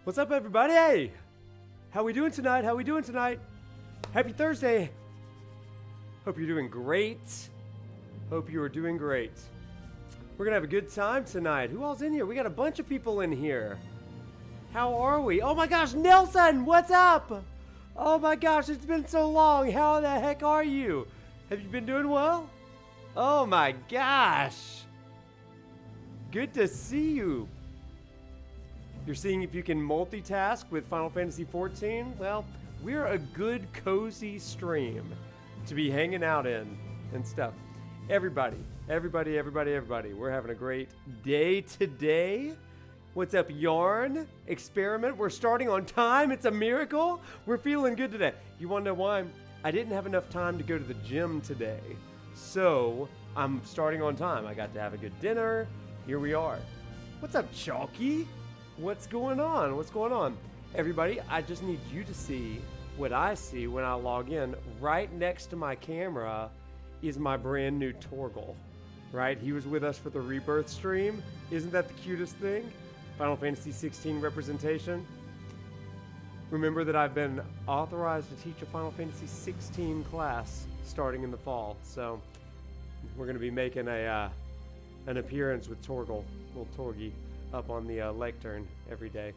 What's up, everybody? Hey! How we doing tonight? Happy Thursday! Hope you're doing great. Hope you are doing great. We're gonna have a good time tonight. Who all's in here? We got a bunch of people in here. How are we? Oh my gosh, Nelson! What's up? Oh my gosh, it's been so long. How the heck are you? Have you been doing well? Oh my gosh. Good to see you. You're seeing if you can multitask with Final Fantasy XIV? Well, we're a good, cozy stream to be hanging out in and stuff. Everybody. We're having a great day today. What's up, Yarn? Experiment. We're starting on time. It's a miracle. We're feeling good today. You want to know why? I didn't have enough time to go to the gym today. So, I'm starting on time. I got to have a good dinner. Here we are. What's up, Chalky? What's going on? Everybody, I just need you to see what I see when I log in. Right next to my camera is my brand new Torgal, right? He was with us for the Rebirth stream. Isn't that the cutest thing? Final Fantasy XVI representation. Remember that I've been authorized to teach a Final Fantasy XVI class starting in the fall. So we're going to be making an appearance with Torgal, little Torgy, up on the lectern every day.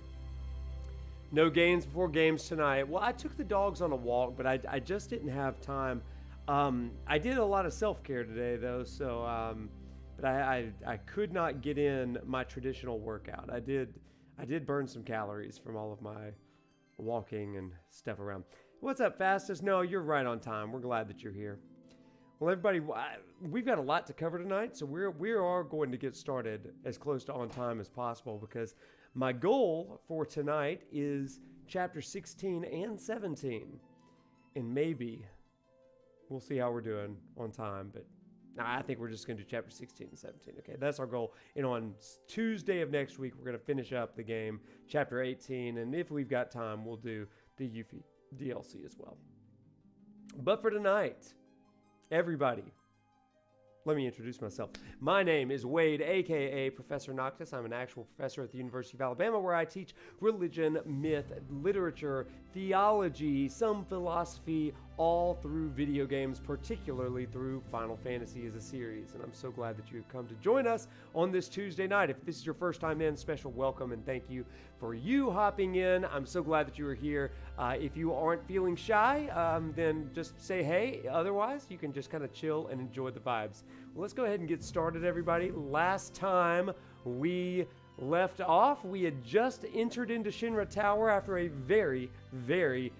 No games before games tonight. Well, I took the dogs on a walk, but I just didn't have time. I did a lot of self-care today, though, so but I could not get in my traditional workout. I did burn some calories from all of my walking and stuff around. What's up, Fastest? No, you're right on time. We're glad that you're here. Well, everybody, we've got a lot to cover tonight, so we are going to get started as close to on time as possible, because my goal for tonight is chapter 16 and 17, and maybe we'll see how we're doing on time, but I think we're just going to do chapter 16 and 17. Okay, that's our goal. And on Tuesday of next week, we're going to finish up the game, chapter 18, and if we've got time, we'll do the Yuffie DLC as well. But for tonight, everybody, let me introduce myself. My name is Wade, aka ProfNoctis. I'm an actual professor at the University of Alabama, where I teach religion, myth, literature, theology, some philosophy, all through video games, particularly through Final Fantasy as a series. And I'm so glad that you've come to join us on this Tuesday night. If this is your first time in, special welcome and thank you for you hopping in. I'm so glad that you are here. If you aren't feeling shy, then just say hey. Otherwise, you can just kind of chill and enjoy the vibes. Well, let's go ahead and get started, everybody. Last time we left off, we had just entered into Shinra Tower after a very, very,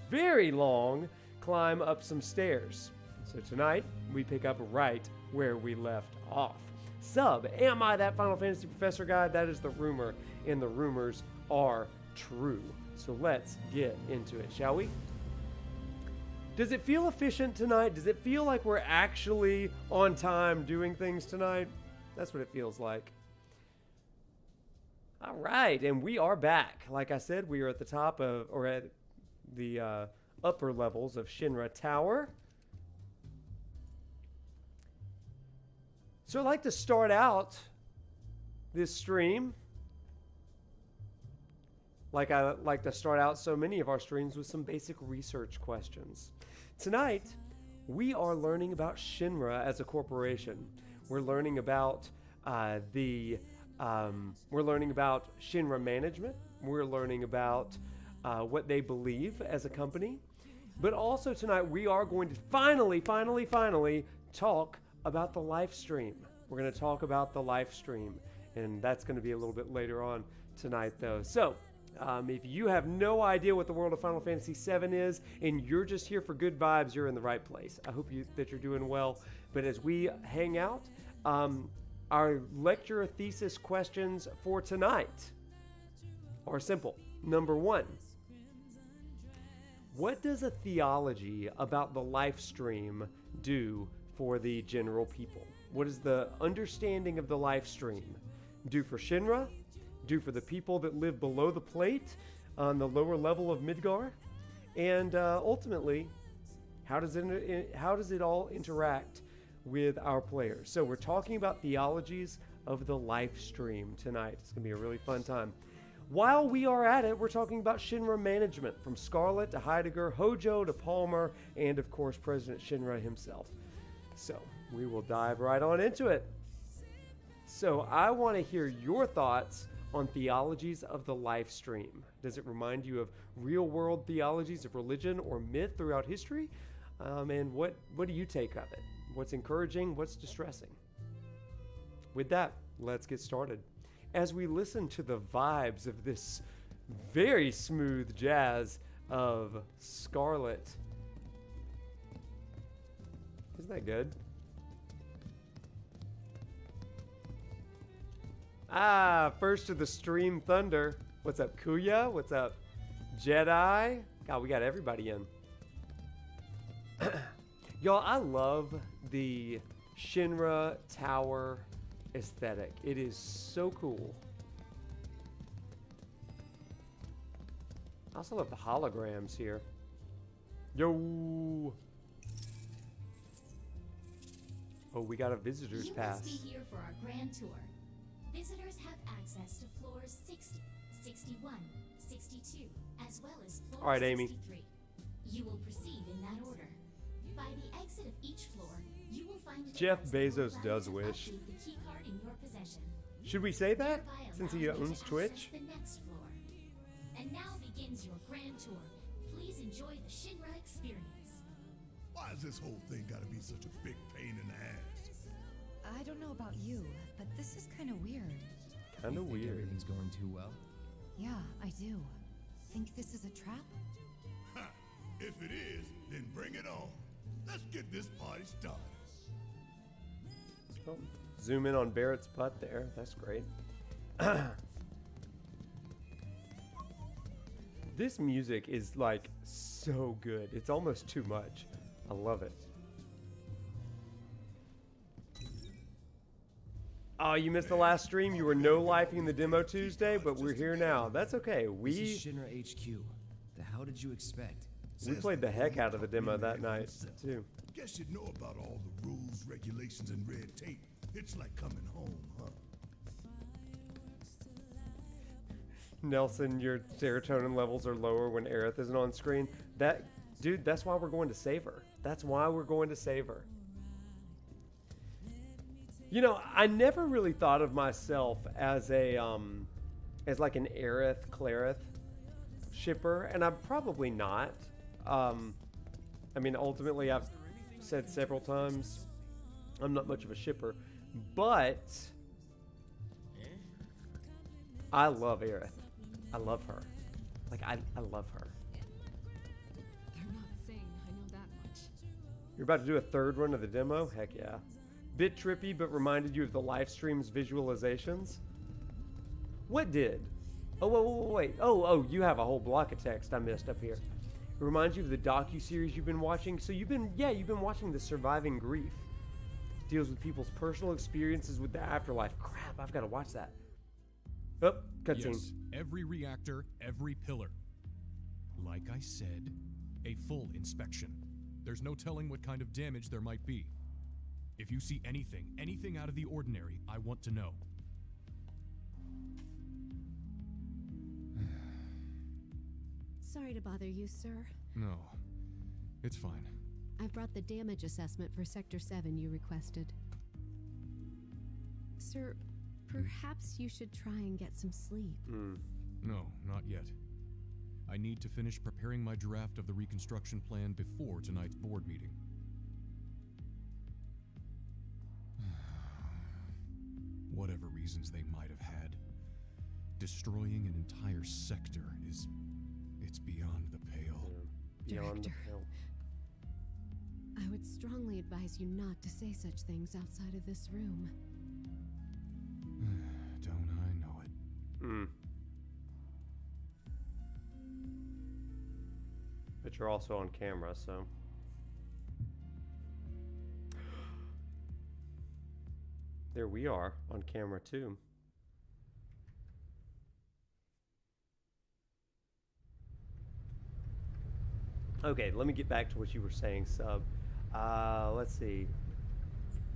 very long climb up some stairs. So tonight, we pick up right where we left off. Am I that Final Fantasy Professor guy? That is the rumor, and the rumors are true. So let's get into it, shall we? Does it feel efficient tonight? Does it feel like we're actually on time doing things tonight? That's what it feels like. All right, and we are back. Like I said, we are at the top of, or at the upper levels of Shinra Tower. So I'd like to start out this stream like I like to start out so many of our streams, with some basic research questions. Tonight, we are learning about Shinra as a corporation. We're learning about we're learning about Shinra management. We're learning about what they believe as a company. But also tonight, we are going to finally talk about the Lifestream. We're going to talk about the Lifestream, and that's going to be a little bit later on tonight, though. So, if you have no idea what the world of Final Fantasy VII is, and you're just here for good vibes, you're in the right place. I hope that you're doing well. But as we hang out, our lecture thesis questions for tonight are simple. Number one, what does a theology about the Lifestream do for the general people? What does the understanding of the Lifestream do for Shinra? Do for the people that live below the plate on the lower level of Midgar? And ultimately, how does it all interact with our players? So we're talking about theologies of the Lifestream tonight. It's going to be a really fun time. While we are at it, we're talking about Shinra management, from Scarlet to Heidegger, Hojo to Palmer, and of course President Shinra himself. So we will dive right on into it. So I want to hear your thoughts on theologies of the Lifestream. Does it remind you of real-world theologies of religion or myth throughout history? And what do you take of it? What's encouraging? What's distressing? With that, let's get started. As we listen to the vibes of this very smooth jazz of Scarlet. Isn't that good? First to the stream thunder. What's up, Kuya? What's up, Jedi? God, we got everybody in. Y'all, I love the Shinra Tower aesthetic. It is so cool. I also love the holograms here. Yo! Oh, we got a visitor's pass. You must be here for our grand tour. Visitors have access to floors 60, 61, 62, as well as floor All right, Amy. 63. You will proceed in that order. By the exit of each floor, you will find Jeff Bezos does wish. the key card in your possession. Should we say that? Thereby Since he allowing you owns to Twitch? access the next floor. And now begins your grand tour. Please enjoy the Shinra experience. Why has this whole thing gotta be such a big pain in the ass? I don't know about you, but this is kind of weird. Kind of You think weird. Everything's going too well. Yeah, I do. Think this is a trap? Ha! If it is, then bring it on. Let's get this party started. Oh, zoom in on Barrett's butt there. That's great. This music is like so good. It's almost too much. I love it. Oh, you missed the last stream. You were no-lifing the demo Tuesday, but we're here now. That's okay. This is Shinra HQ. The hell did you expect? We played the heck out of the demo that night, too. Guess you know about all the rules, regulations, and red tape. It's like coming home, huh? Nelson, your serotonin levels are lower when Aerith isn't on screen. Dude, that's why we're going to save her. That's why we're going to save her. You know, I never really thought of myself as as like an Aerith Clarith shipper, and I'm probably not. I mean, ultimately, I've said several times I'm not much of a shipper, but I love Aerith. I love her. Like, I love her. They're not saying I know that much. You're about to do a third run of the demo? Heck yeah. Bit trippy, but reminded you of the Lifestream's visualizations? What did? Oh, wait. Oh, you have a whole block of text I missed up here. It reminds you of the docu-series you've been watching. So you've been watching The Surviving Grief. Deals with people's personal experiences with the afterlife. Crap, I've got to watch that. Oh, cutscene. Yes, every reactor, every pillar. Like I said, a full inspection. There's no telling what kind of damage there might be. If you see anything out of the ordinary, I want to know. Sorry to bother you, sir. No, it's fine. I've brought the damage assessment for Sector 7 you requested. Sir, perhaps you should try and get some sleep. No, not yet. I need to finish preparing my draft of the reconstruction plan before tonight's board meeting. Whatever reasons they might have had, destroying an entire sector it's beyond the pale. Beyond the Director. pale. I would strongly advise you not to say such things outside of this room. Don't I know it? But you're also on camera, so. There we are on camera too. Okay, let me get back to what you were saying, Sub. Let's see.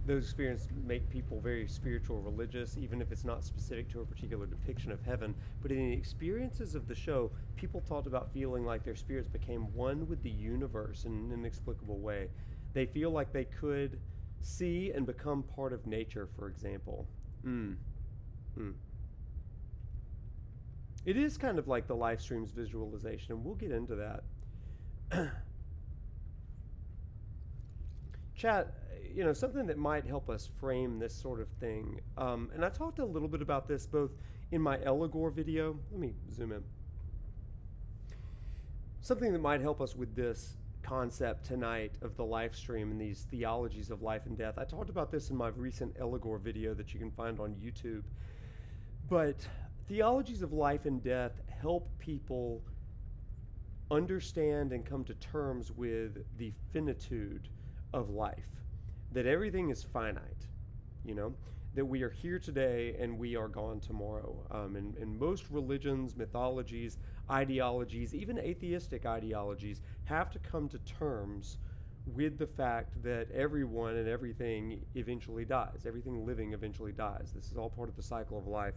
those experiences make people very spiritual, religious, even if it's not specific to a particular depiction of heaven. But in the experiences of the show, people talked about feeling like their spirits became one with the universe in an inexplicable way. They feel like they could see and become part of nature, for example. It is kind of like the Lifestream's visualization, and we'll get into that. Chat, you know, something that might help us frame this sort of thing, and I talked a little bit about this both in my Eligor video. Let me zoom in. Something that might help us with this concept tonight of the live stream and these theologies of life and death. I talked about this in my recent Eligor video that you can find on YouTube. But theologies of life and death help people understand and come to terms with the finitude of life, that everything is finite, you know, that we are here today and we are gone tomorrow. In most religions, mythologies, ideologies, even atheistic ideologies, have to come to terms with the fact that everyone and everything eventually dies. Everything living eventually dies. This is all part of the cycle of life.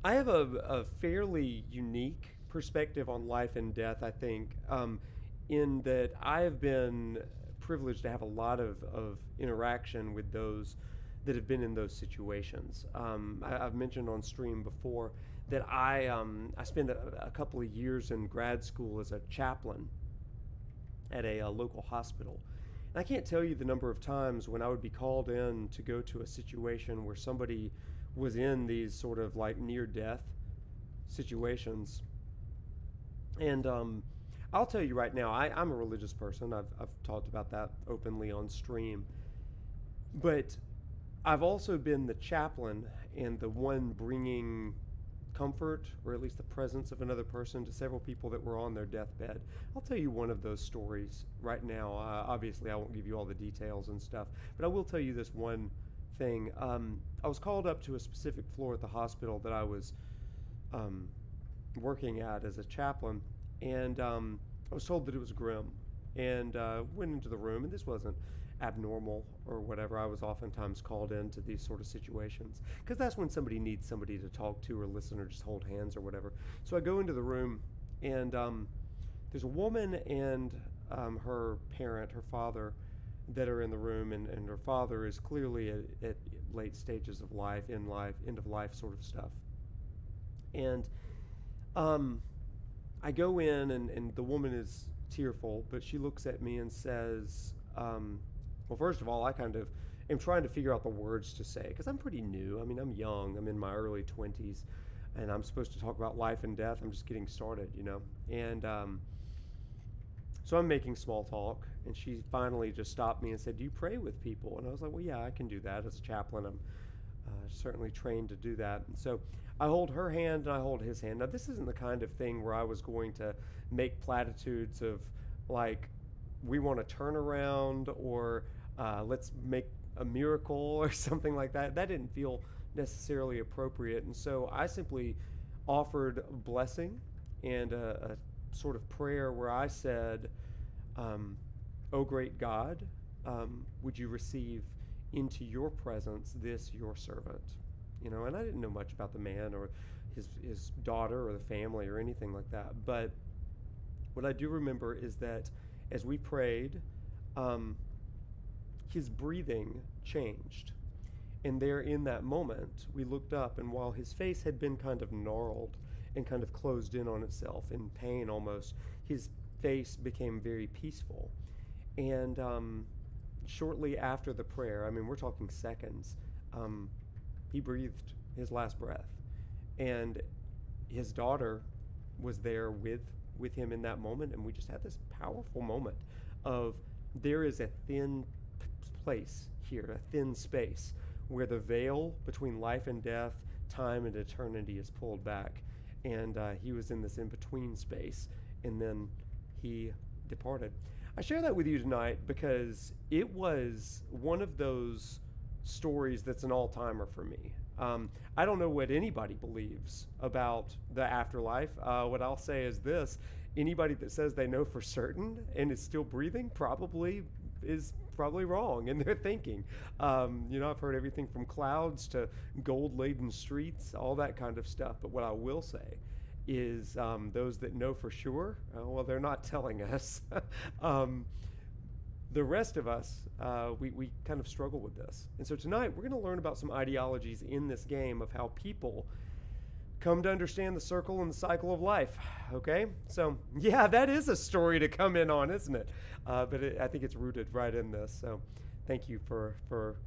I have a fairly unique perspective on life and death, I think, in that I have been privileged to have a lot of interaction with those that have been in those situations. I've mentioned on stream before that I spent a couple of years in grad school as a chaplain at a local hospital. And I can't tell you the number of times when I would be called in to go to a situation where somebody was in these sort of like near-death situations. And I'll tell you right now, I'm a religious person. I've talked about that openly on stream. But I've also been the chaplain and the one bringing comfort, or at least the presence of another person, to several people that were on their deathbed. I'll tell you one of those stories right now. Obviously, I won't give you all the details and stuff, but I will tell you this one thing. I was called up to a specific floor at the hospital that I was working at as a chaplain, and I was told that it was grim, and went into the room, and this wasn't abnormal or whatever. I was oftentimes called into these sort of situations because that's when somebody needs somebody to talk to or listen or just hold hands or whatever. So I go into the room, and there's a woman and her parent, her father, that are in the room, and her father is clearly at late stages of life, end of life sort of stuff. And I go in, and the woman is tearful, but she looks at me and says, well, first of all, I kind of am trying to figure out the words to say, because I'm pretty new. I mean, I'm young. I'm in my early 20s, and I'm supposed to talk about life and death. I'm just getting started, you know. And so I'm making small talk, and she finally just stopped me and said, "Do you pray with people?" And I was like, "Well, yeah, I can do that. As a chaplain, I'm certainly trained to do that." And so I hold her hand and I hold his hand. Now, this isn't the kind of thing where I was going to make platitudes of, like, we want to turn around, or let's make a miracle or something like that. That didn't feel necessarily appropriate. And so I simply offered a blessing and a sort of prayer where I said, "O great God, would you receive into your presence this your servant?" You know, and I didn't know much about the man or his daughter or the family or anything like that. But what I do remember is that as we prayed, his breathing changed. And there in that moment, we looked up, and while his face had been kind of gnarled and kind of closed in on itself in pain almost, his face became very peaceful. And shortly after the prayer, I mean, we're talking seconds, he breathed his last breath. And his daughter was there with him in that moment, and we just had this powerful moment of there is a thin place here, a thin space where the veil between life and death, time and eternity is pulled back, and he was in this in-between space, and then he departed. I share that with you tonight because it was one of those stories that's an all-timer for me. I don't know what anybody believes about the afterlife. What I'll say is this: anybody that says they know for certain and is still breathing probably is probably wrong in their thinking. You know, I've heard everything from clouds to gold-laden streets, all that kind of stuff. But what I will say is those that know for sure, well, they're not telling us. The rest of us, we kind of struggle with this. And so tonight, we're going to learn about some ideologies in this game of how people come to understand the circle and the cycle of life. Okay? So, yeah, that is a story to come in on, isn't it? But I think it's rooted right in this. So thank you for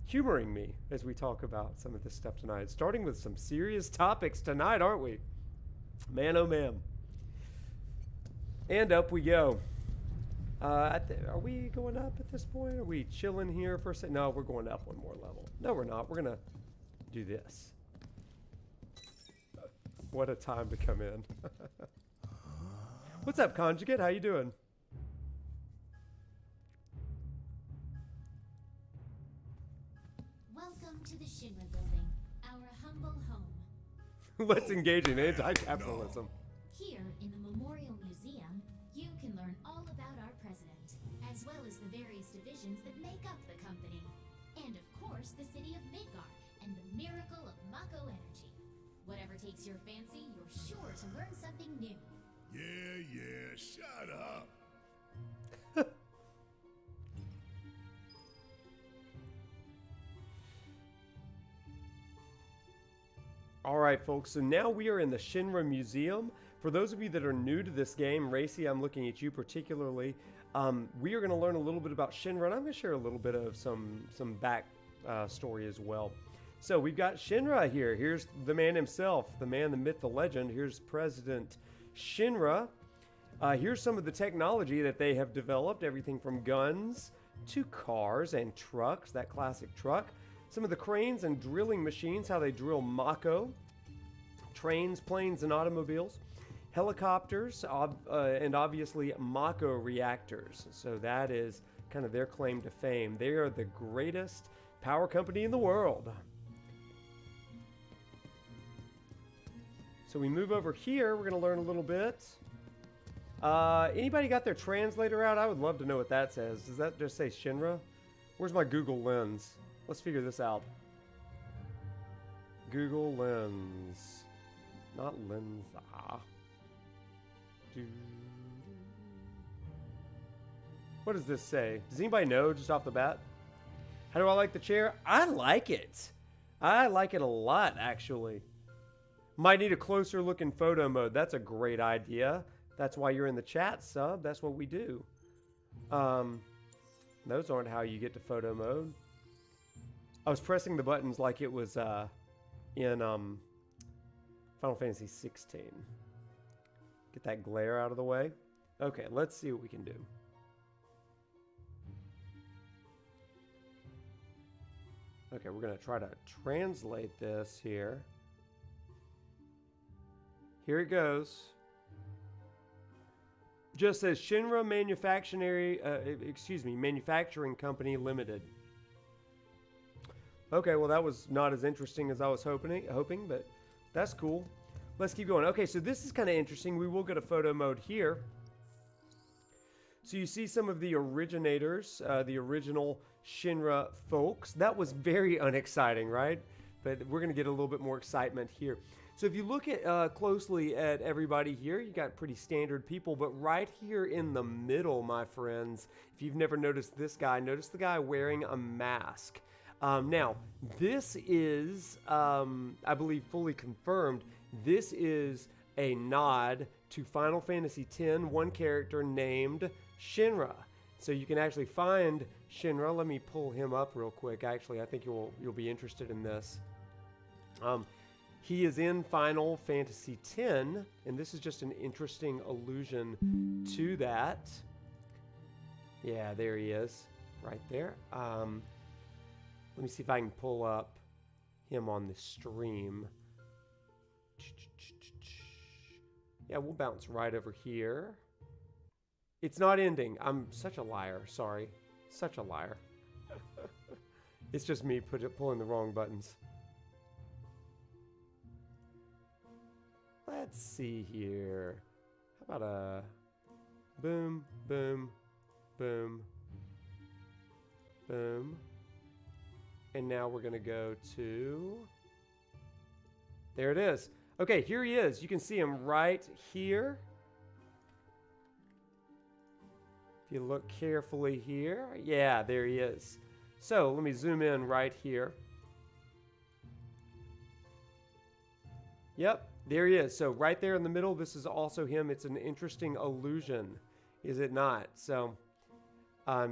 humoring me as we talk about some of this stuff tonight. Starting with some serious topics tonight, aren't we? Man, oh man. And up we go. Are we going up at this point? Are we chilling here for a second? No, we're going up one more level. No, we're not. We're going to do this. What a time to come in. What's up, Conjugate? How you doing? Welcome to the Shinra building, our humble home. Let's engage in anti-capitalism. Here in the Memorial Museum, you can learn all about our president, as well as the various divisions that make up the company. And of course, the city of Midgar and the miracle of Mako energy. Whatever takes your fancy, you're sure to learn something new. Yeah, shut up. All right, folks, so now we are in the Shinra Museum. For those of you that are new to this game, Racy, I'm looking at you particularly. We are going to learn a little bit about Shinra, and I'm going to share a little bit of some back story as well. So we've got Shinra here. Here's the man himself, the man, the myth, the legend. Here's President Shinra. Here's some of the technology that they have developed, everything from guns to cars and trucks, that classic truck. Some of the cranes and drilling machines, how they drill Mako. Trains, planes, and automobiles. Helicopters, and obviously Mako reactors. So that is kind of their claim to fame. They are the greatest power company in the world. So we move over here. We're going to learn a little bit. Anybody got their translator out? I would love to know what that says. Does that just say Shinra? Where's my Google Lens? Let's figure this out. Google Lens. Not Lens. What does this say? Does anybody know just off the bat? How do I like the chair? I like it. I like it a lot, actually. Might need a closer look in photo mode. That's a great idea. That's why you're in the chat, sub. That's what we do. Those aren't how you get to photo mode. I was pressing the buttons like it was in Final Fantasy 16. Get that glare out of the way. Okay, let's see what we can do. Okay, we're going to try to translate this here. Here it goes. Just says Shinra Manufacturing Company Limited. Okay, well that was not as interesting as I was hoping, but that's cool. Let's keep going. Okay, so this is kind of interesting. We will go to photo mode here. So you see some of the originators, the original Shinra folks. That was very unexciting, right? But we're going to get a little bit more excitement here. So if you look at closely at everybody here, you got pretty standard people. But right here in the middle, my friends, if you've never noticed this guy, notice the guy wearing a mask. Now, this is, I believe, fully confirmed. This is a nod to Final Fantasy X, one character named Shinra. So you can actually find Shinra. Let me pull him up real quick. Actually, I think you'll be interested in this. He is in Final Fantasy X, and this is just an interesting allusion to that. Yeah, there he is, right there. Let me see if I can pull up him on the stream. Yeah, we'll bounce right over here. It's not ending. I'm such a liar. Sorry. Such a liar. It's just me pulling the wrong buttons. Let's see here. How about a boom, boom, Boom. Boom. And now we're going to go to... There it is. Okay, here he is. You can see him right here. If you look carefully here. Yeah, there he is. So let me zoom in right here. Yep, there he is. So right there in the middle, this is also him. It's an interesting illusion, is it not? So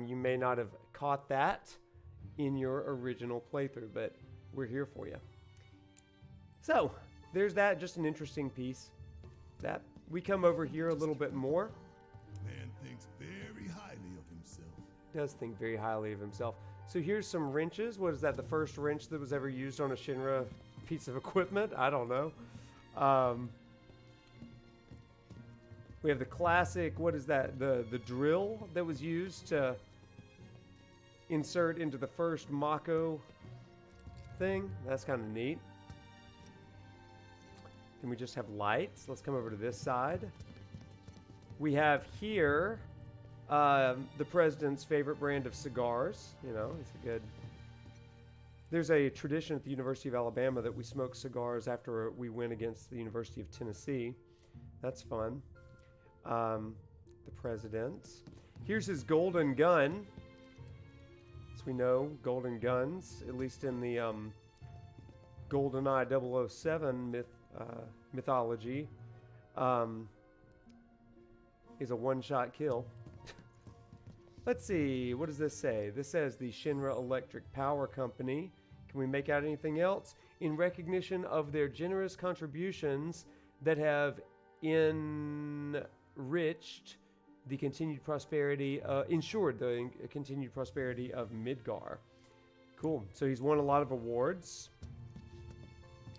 you may not have caught that in your original playthrough, but we're here for you. So there's that, just an interesting piece. That we come over here a little bit more. Man thinks very highly of himself. Does think very highly of himself. So here's some wrenches. What is that? The first wrench that was ever used on a Shinra piece of equipment? I don't know. We have the classic, what is that? The drill that was used to insert into the first Mako thing. That's kind of neat. Then we just have lights. Let's come over to this side. We have here the president's favorite brand of cigars. You know, it's a good... There's a tradition at the University of Alabama that we smoke cigars after we win against the University of Tennessee. That's fun. The president. Here's his golden gun. As we know, golden guns, at least in the GoldenEye 007 mythology, is a one-shot kill. Let's see, what does this say? This says the Shinra Electric Power Company. Can we make out anything else? In recognition of their generous contributions that have ensured the continued prosperity of Midgar. Cool. So he's won a lot of awards.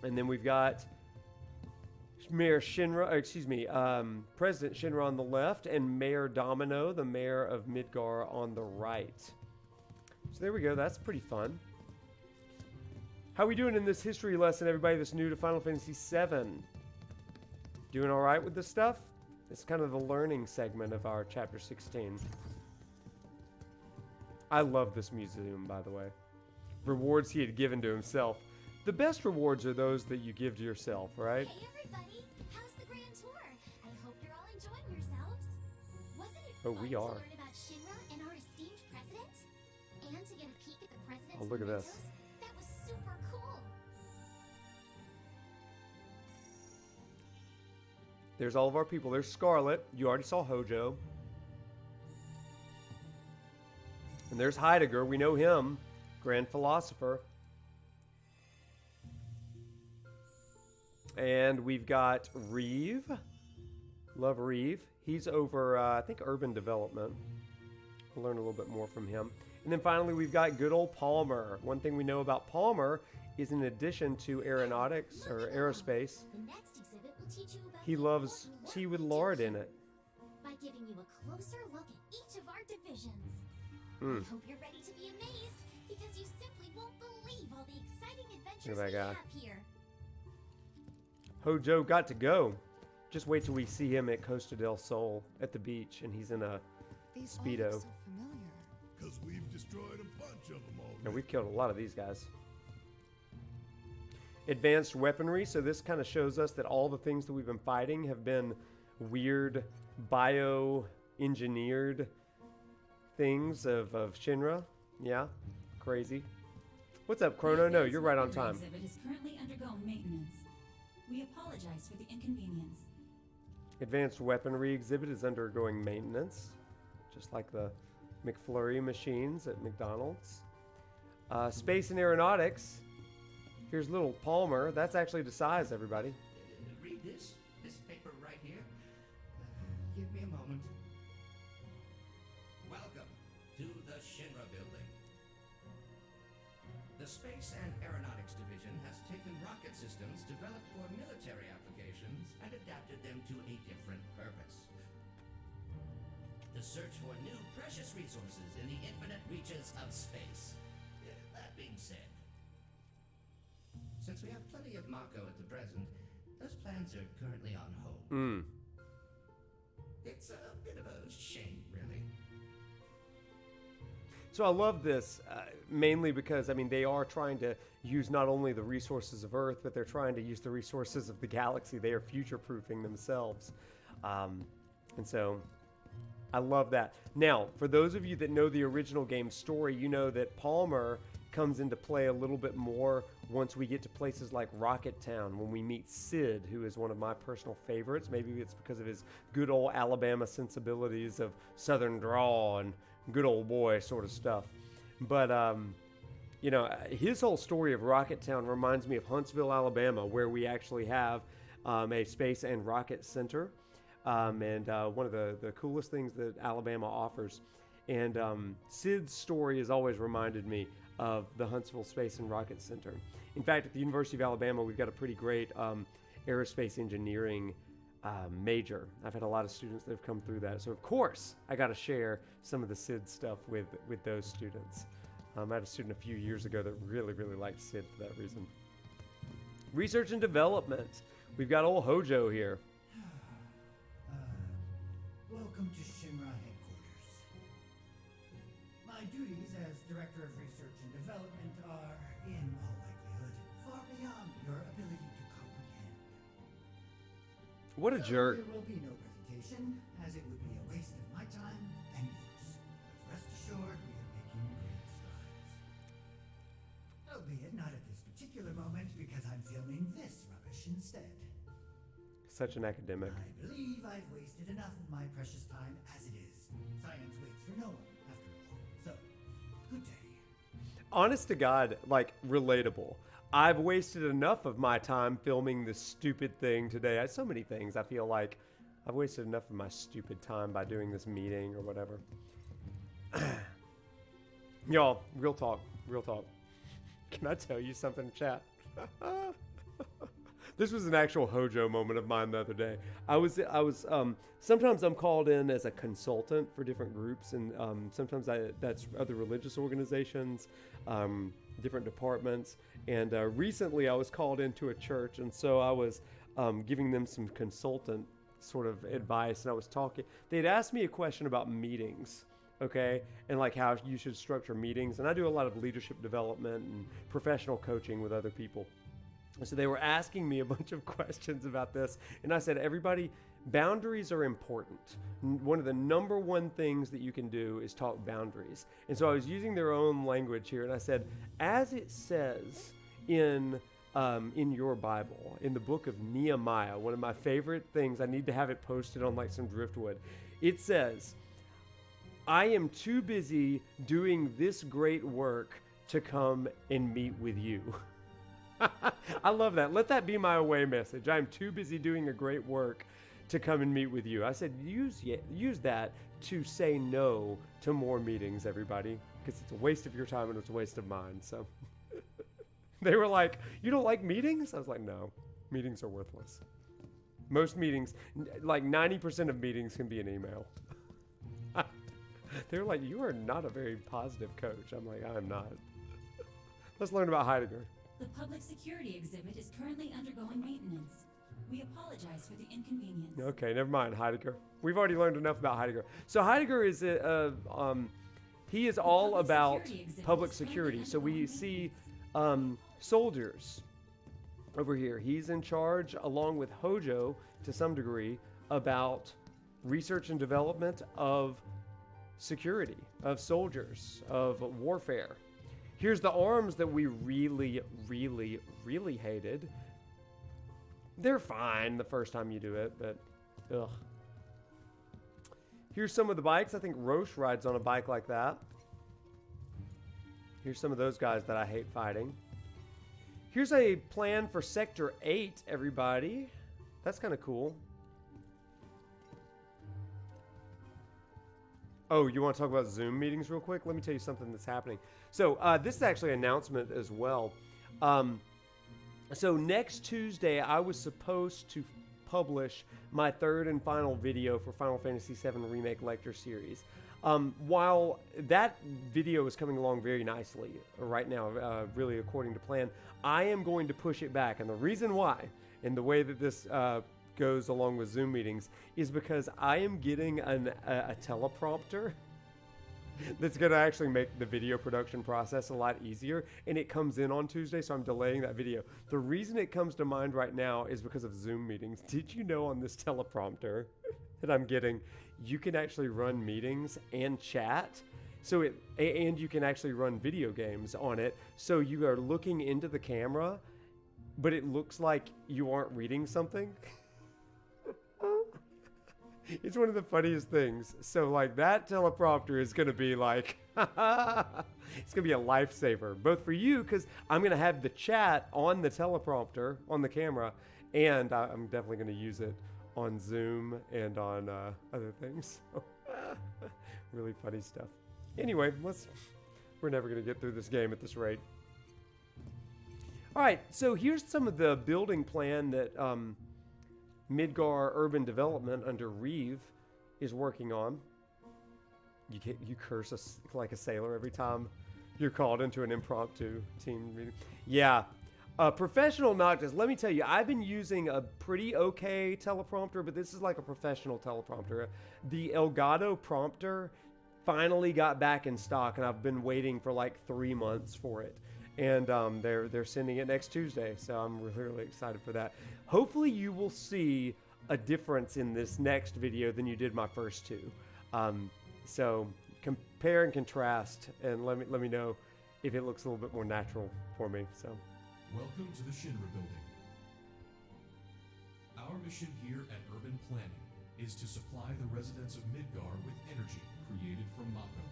And then we've got President Shinra on the left, and Mayor Domino, the mayor of Midgar, on the right. So there we go. That's pretty fun. How we doing in this history lesson, everybody that's new to Final Fantasy VII? Doing all right with this stuff? It's kind of the learning segment of our Chapter 16. I love this museum, by the way. Rewards he had given to himself. The best rewards are those that you give to yourself, right? Hey everybody, how's the grand tour? I hope you're all enjoying yourselves. Wasn't it Oh, fun we to are. learn about Shinra and our esteemed president? And to get a peek at the president's Oh, look at this. mementos? That was super cool. There's all of our people. There's Scarlet. You already saw Hojo. And there's Heidegger. We know him. Grand Philosopher. And we've got Reeve. Love Reeve. He's over, I think, urban development. We'll learn a little bit more from him. And then finally, we've got good old Palmer. One thing we know about Palmer is, in addition to aeronautics or aerospace, The next exhibit will teach you about he the loves important tea work with we do lard in here it. by giving you a closer look at each of our divisions. Mm. I hope you're ready to be amazed, because you simply won't believe all the exciting adventures Look at we that guy. have here. Hojo got to go. Just wait till we see him at Costa del Sol at the beach, and he's in a These Speedo. all look so familiar. Because we've destroyed a bunch of them already. And we've killed a lot of these guys. Advanced weaponry. So this kind of shows us that all the things that we've been fighting have been weird bio-engineered things of Shinra. Yeah, crazy. What's up, Chrono? No, you're right on time. The exhibit is currently undergoing maintenance. We apologize for the inconvenience. Advanced weaponry exhibit is undergoing maintenance, just like the McFlurry machines at McDonald's. Space and aeronautics. Here's little Palmer. That's actually the size, everybody. Read this paper right here. Give me a moment. Welcome to the Shinra building. The Space and Aeronautics Division has taken rocket systems developed for military applications and adapted them to a different purpose. The search for new precious resources in the infinite reaches of space. That being said, since we have plenty of Mako at the present, those plans are currently on hold. It's a bit of a shame, really. So I love this mainly because, I mean, they are trying to use not only the resources of Earth, but they're trying to use the resources of the galaxy. They are future-proofing themselves. And so I love that. Now, for those of you that know the original game story, you know that Palmer comes into play a little bit more once we get to places like Rocket Town, when we meet Sid, who is one of my personal favorites. Maybe it's because of his good old Alabama sensibilities of Southern drawl and good old boy sort of stuff. But, you know, his whole story of Rocket Town reminds me of Huntsville, Alabama, where we actually have a space and rocket center. And one of the coolest things that Alabama offers. And Sid's story has always reminded me of the Huntsville Space and Rocket Center. In fact, at the University of Alabama, we've got a pretty great aerospace engineering major. I've had a lot of students that have come through that. So, of course, I got to share some of the Sid stuff with those students. I had a student a few years ago that really, really liked Sid for that reason. Research and development. We've got old Hojo here. Welcome to Shinra headquarters. My duties as Director of Research and Development are, in all likelihood, far beyond your ability to comprehend. What a jerk. There will be no presentation, as it would be a waste of my time and yours. But rest assured, we are making great strides. Albeit not at this particular moment, because I'm filming this rubbish instead. Such an academic. I believe I've wasted enough of my precious time as it is. Science waits for no one, after all. So, good day. Honest to God, like, relatable. I've wasted enough of my time filming this stupid thing today. So many things. I feel like I've wasted enough of my stupid time by doing this meeting or whatever. Y'all, real talk. Real talk. Can I tell you something, chat? This was an actual Hojo moment of mine the other day. I was sometimes I'm called in as a consultant for different groups, and sometimes that's other religious organizations, different departments. And recently I was called into a church, and so I was giving them some consultant sort of advice, and I was talking. They'd asked me a question about meetings, okay, and like how you should structure meetings. And I do a lot of leadership development and professional coaching with other people. So they were asking me a bunch of questions about this, and I said, everybody, boundaries are important. One of the number one things that you can do is talk boundaries. And so I was using their own language here, and I said, as it says in your Bible, in the book of Nehemiah, one of my favorite things, I need to have it posted on like some driftwood. It says, I am too busy doing this great work to come and meet with you. I love that. Let that be my away message. I'm too busy doing a great work to come and meet with you. I said, use that to say no to more meetings, everybody, because it's a waste of your time and it's a waste of mine. So they were like, you don't like meetings? I was like, no, meetings are worthless. Most meetings, like 90% of meetings can be an email. They were like, you are not a very positive coach. I'm like, I'm not. Let's learn about Heidegger. The public security exhibit is currently undergoing maintenance. We apologize for the inconvenience. Okay, never mind, Heidegger. We've already learned enough about Heidegger. So Heidegger is he is all about public security. So we see soldiers over here. He's in charge, along with Hojo, to some degree, about research and development of security, of soldiers, of warfare. Here's the arms that we really, really, really hated. They're fine the first time you do it, but ugh. Here's some of the bikes. I think Roche rides on a bike like that. Here's some of those guys that I hate fighting. Here's a plan for Sector 8, everybody. That's kind of cool. Oh, you want to talk about Zoom meetings real quick? Let me tell you something that's happening. So this is actually an announcement as well. So next Tuesday, I was supposed to publish my third and final video for Final Fantasy VII Remake lecture series. While that video is coming along very nicely right now, really according to plan, I am going to push it back. And the reason why, and the way that this goes along with Zoom meetings, is because I am getting a teleprompter. that's going to actually make the video production process a lot easier. And it comes in on Tuesday, so I'm delaying that video. The reason it comes to mind right now is because of Zoom meetings. Did you know on this teleprompter that I'm getting, you can actually run meetings and chat? So and you can actually run video games on it. So you are looking into the camera, but it looks like you aren't reading something. It's one of the funniest things. So like that teleprompter is going to be like, it's going to be a lifesaver, both for you, because I'm going to have the chat on the teleprompter, on the camera, and I'm definitely going to use it on Zoom and on other things. Really funny stuff. Anyway, we're never going to get through this game at this rate. All right, so here's some of the building plan that Midgar Urban Development under Reeve is working on. You curse like a sailor every time you're called into an impromptu team meeting. Yeah. Professional Noctis, let me tell you, I've been using a pretty okay teleprompter, but this is like a professional teleprompter. The Elgato prompter finally got back in stock, and I've been waiting for like 3 months for it. And they're sending it next Tuesday, so I'm really excited for that. Hopefully you will see a difference in this next video than you did my first two. So compare and contrast, and let me know if it looks a little bit more natural for me. So, welcome to the Shinra building. Our mission here at Urban Planning is to supply the residents of Midgar with energy created from Mako.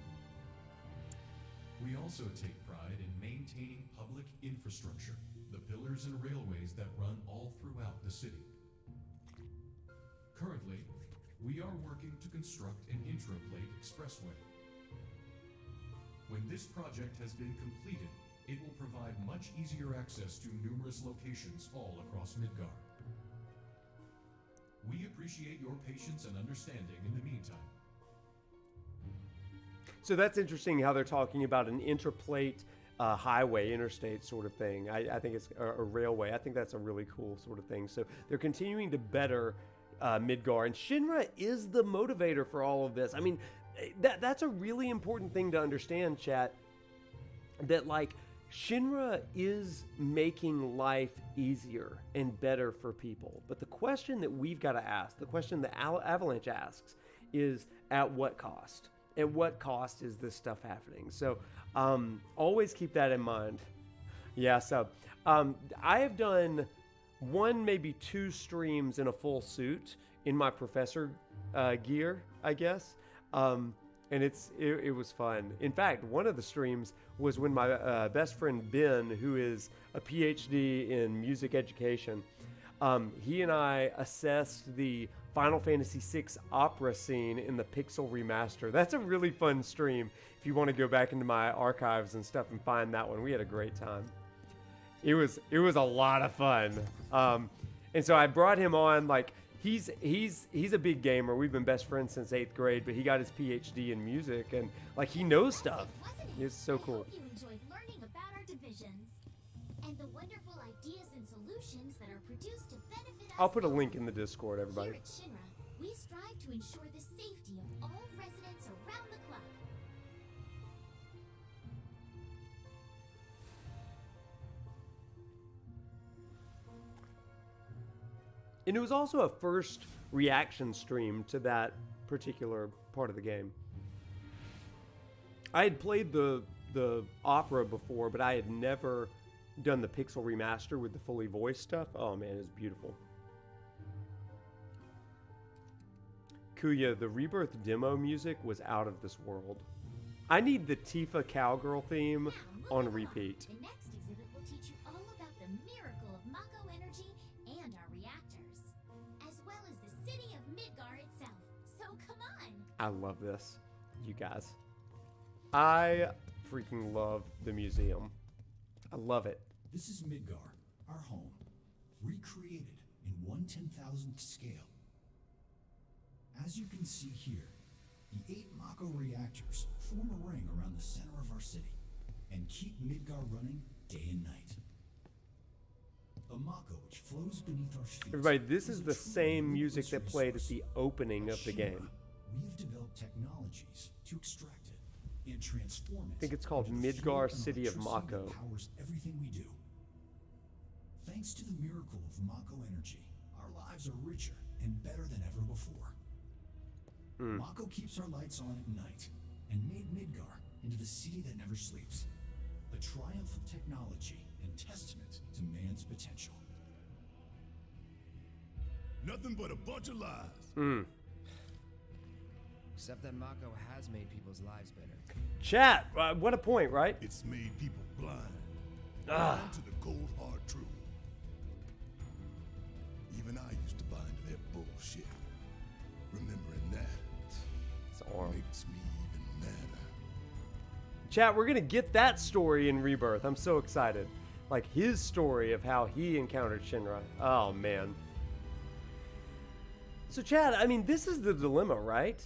We also take pride in maintaining public infrastructure, the pillars and railways that run all throughout the city. Currently, we are working to construct an intraplate expressway. When this project has been completed, it will provide much easier access to numerous locations all across Midgar. We appreciate your patience and understanding in the meantime. So that's interesting how they're talking about an interplate highway, interstate sort of thing. I think it's a railway. I think that's a really cool sort of thing. So they're continuing to better Midgar, and Shinra is the motivator for all of this. I mean, that's a really important thing to understand, chat, that like Shinra is making life easier and better for people. But the question that we've got to ask, the question that Avalanche asks, is at what cost? At what cost is this stuff happening? So always keep that in mind. Yeah, so I have done 1, maybe 2 streams in a full suit in my professor gear, I guess. And it was fun. In fact, one of the streams was when my best friend Ben, who is a PhD in music education, he and I assessed the Final Fantasy VI opera scene in the Pixel remaster. That's a really fun stream if you want to go back into my archives and stuff and find that one. We had a great time. It was a lot of fun. And so I brought him on. Like he's a big gamer. We've been best friends since 8th grade, but he got his PhD in music, and like he knows stuff. It's so cool. I hope you enjoyed learning about our divisions and the wonderful ideas and solutions that are produced to benefit us. I'll put a link in the Discord, everybody. Here at Shinra, we strive to ensure the safety of all residents around the clock. And it was also a first reaction stream to that particular part of the game. I had played the opera before, but I had never done the Pixel remaster with the fully voiced stuff. Oh man, it's beautiful. Kuya, the Rebirth demo music was out of this world. I need the Tifa cowgirl theme on repeat. The next exhibit will teach you all about the miracle of Mako energy and our reactors, as well as the city of Midgar itself. So come on! I love this, you guys. I freaking love the museum. I love it. This is Midgar, our home, recreated in 1/10,000th scale. As you can see here, the 8 Mako reactors form a ring around the center of our city and keep Midgar running day and night. The Mako, which flows beneath our feet. Everybody, this is the same music that played at the opening of the game. We have developed technologies to extract it and transform it. I think it's called into the Midgar fuel and City of electricity Mako. that powers everything we do. Thanks to the miracle of Mako energy, our lives are richer and better than ever before. Mako keeps our lights on at night and made Midgar into the city that never sleeps. A triumph of technology and testament to man's potential. Nothing but a bunch of lies. Except that Mako has made people's lives better. Chat, what a point, right? It's made people blind. Ah. Blind to the cold hard truth. Even I used to buy into their bullshit. Remembering that It's arm. makes me even madder. Chat, we're gonna get that story in Rebirth. I'm so excited. Like his story of how he encountered Shinra. Oh man. So Chad, I mean, this is the dilemma, right?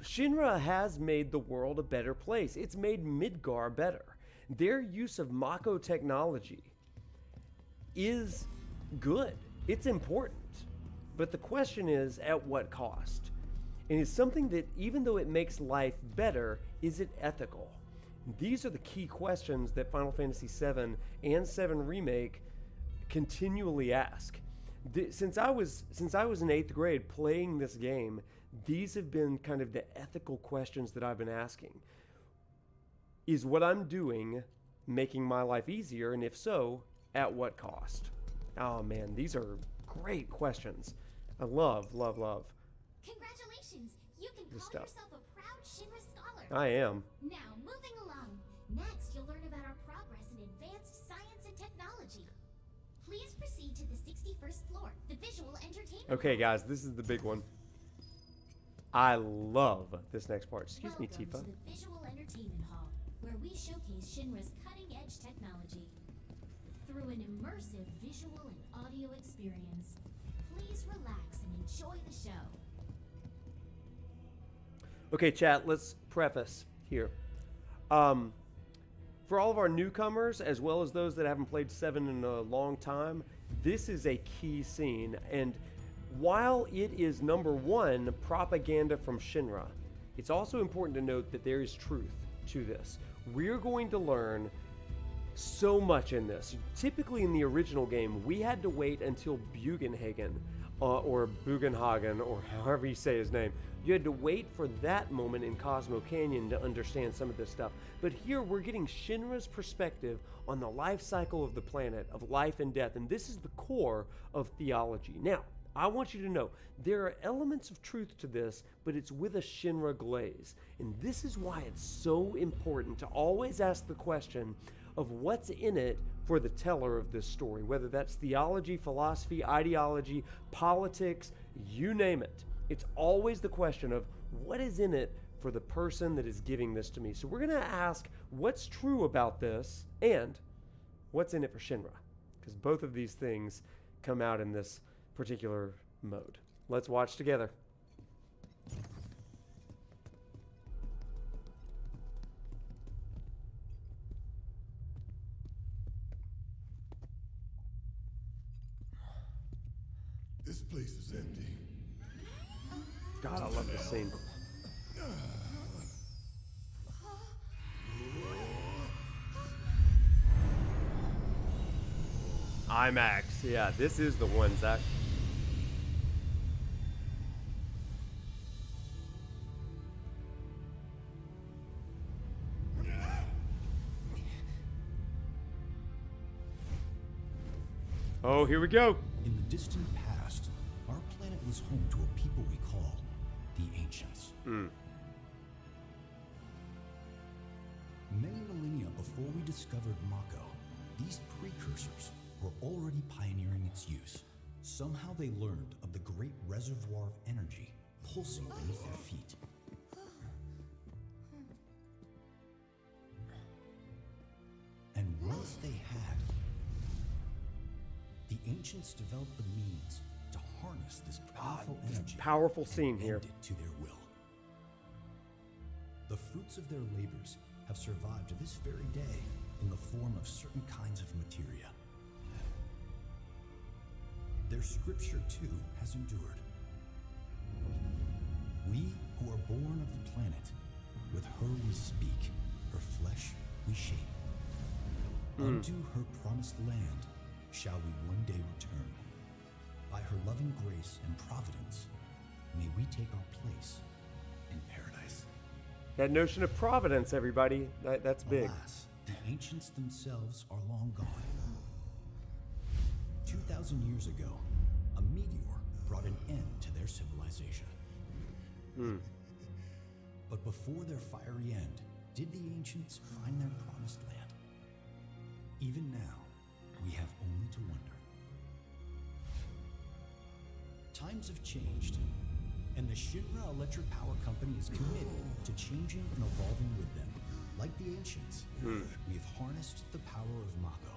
Shinra has made the world a better place. It's made Midgar better. Their use of Mako technology is good. It's important. But the question is, at what cost? And it's something that, even though it makes life better, is it ethical? These are the key questions that Final Fantasy VII and VII Remake continually ask. Since I was in 8th grade playing this game, these have been kind of the ethical questions that I've been asking. Is what I'm doing making my life easier? And if so, at what cost? Oh man, these are great questions. I love, love, love. Congratulations! You can This call stuff. yourself a proud Shinra scholar. I am. Now, moving along. Next, you'll learn about our progress in advanced science and technology. Please proceed to the 61st floor, the visual entertainment. Okay, guys, this is the big one. I love this next part. Excuse me, Welcome Tifa. to the Visual Entertainment Hall, where we showcase Shinra's cutting-edge technology. Through an immersive visual and audio experience, please relax and enjoy the show. Okay, chat, let's preface here. For all of our newcomers, as well as those that haven't played 7 in a long time, this is a key scene. And while it is number one propaganda from Shinra, it's also important to note that there is truth to this. We're going to learn so much in this. Typically in the original game, we had to wait until Bugenhagen, or Bugenhagen, or however you say his name. You had to wait for that moment in Cosmo Canyon to understand some of this stuff. But here we're getting Shinra's perspective on the life cycle of the planet, of life and death, and this is the core of theology. Now, I want you to know, there are elements of truth to this, but it's with a Shinra glaze. And this is why it's so important to always ask the question of what's in it for the teller of this story, whether that's theology, philosophy, ideology, politics, you name it. It's always the question of what is in it for the person that is giving this to me. So we're going to ask what's true about this and what's in it for Shinra, because both of these things come out in this particular mode. Let's watch together. This place is empty. God, I love this scene. IMAX. Yeah, this is the one, Zach. Oh, here we go. In the distant past, our planet was home to a people we call the Ancients. Many millennia before we discovered Mako, these precursors were already pioneering its use. Somehow they learned of the great reservoir of energy pulsing beneath their feet. And once they had, the Ancients developed the means to harness this powerful energy. Powerful scene here. And bend it to their will. The fruits of their labors have survived to this very day in the form of certain kinds of materia. Their scripture, too, has endured. We who are born of the planet Unto her promised land shall we one day return. By her loving grace and providence, may we take our place in paradise. That notion of providence, everybody, that's big. Alas, the ancients themselves are long gone. 2,000 years ago, a meteor brought an end to their civilization. But before their fiery end, did the ancients find their promised land? Even now, we have only to wonder. Times have changed, and the Shinra Electric Power Company is committed to changing and evolving with them. Like the ancients, we have harnessed the power of Mako.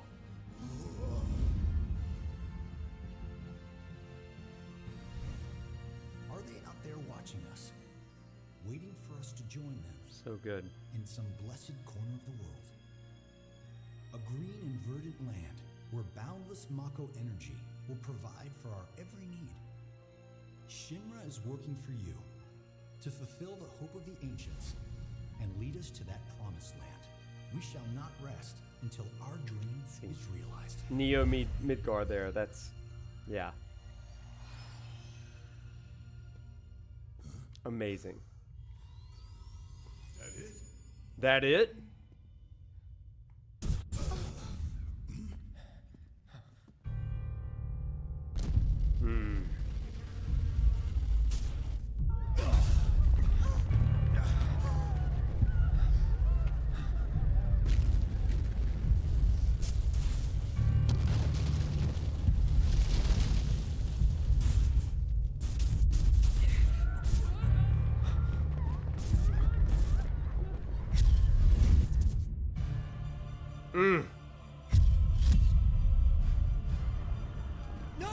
Are they out there watching us, waiting for us to join them? So good. In some blessed corner of the world. A green and verdant land where boundless Mako energy will provide for our every need. Shinra is working for you to fulfill the hope of the ancients and lead us to that promised land. We shall not rest until our dream is realized. Neo Midgar there. That's, yeah. Amazing. That it? No!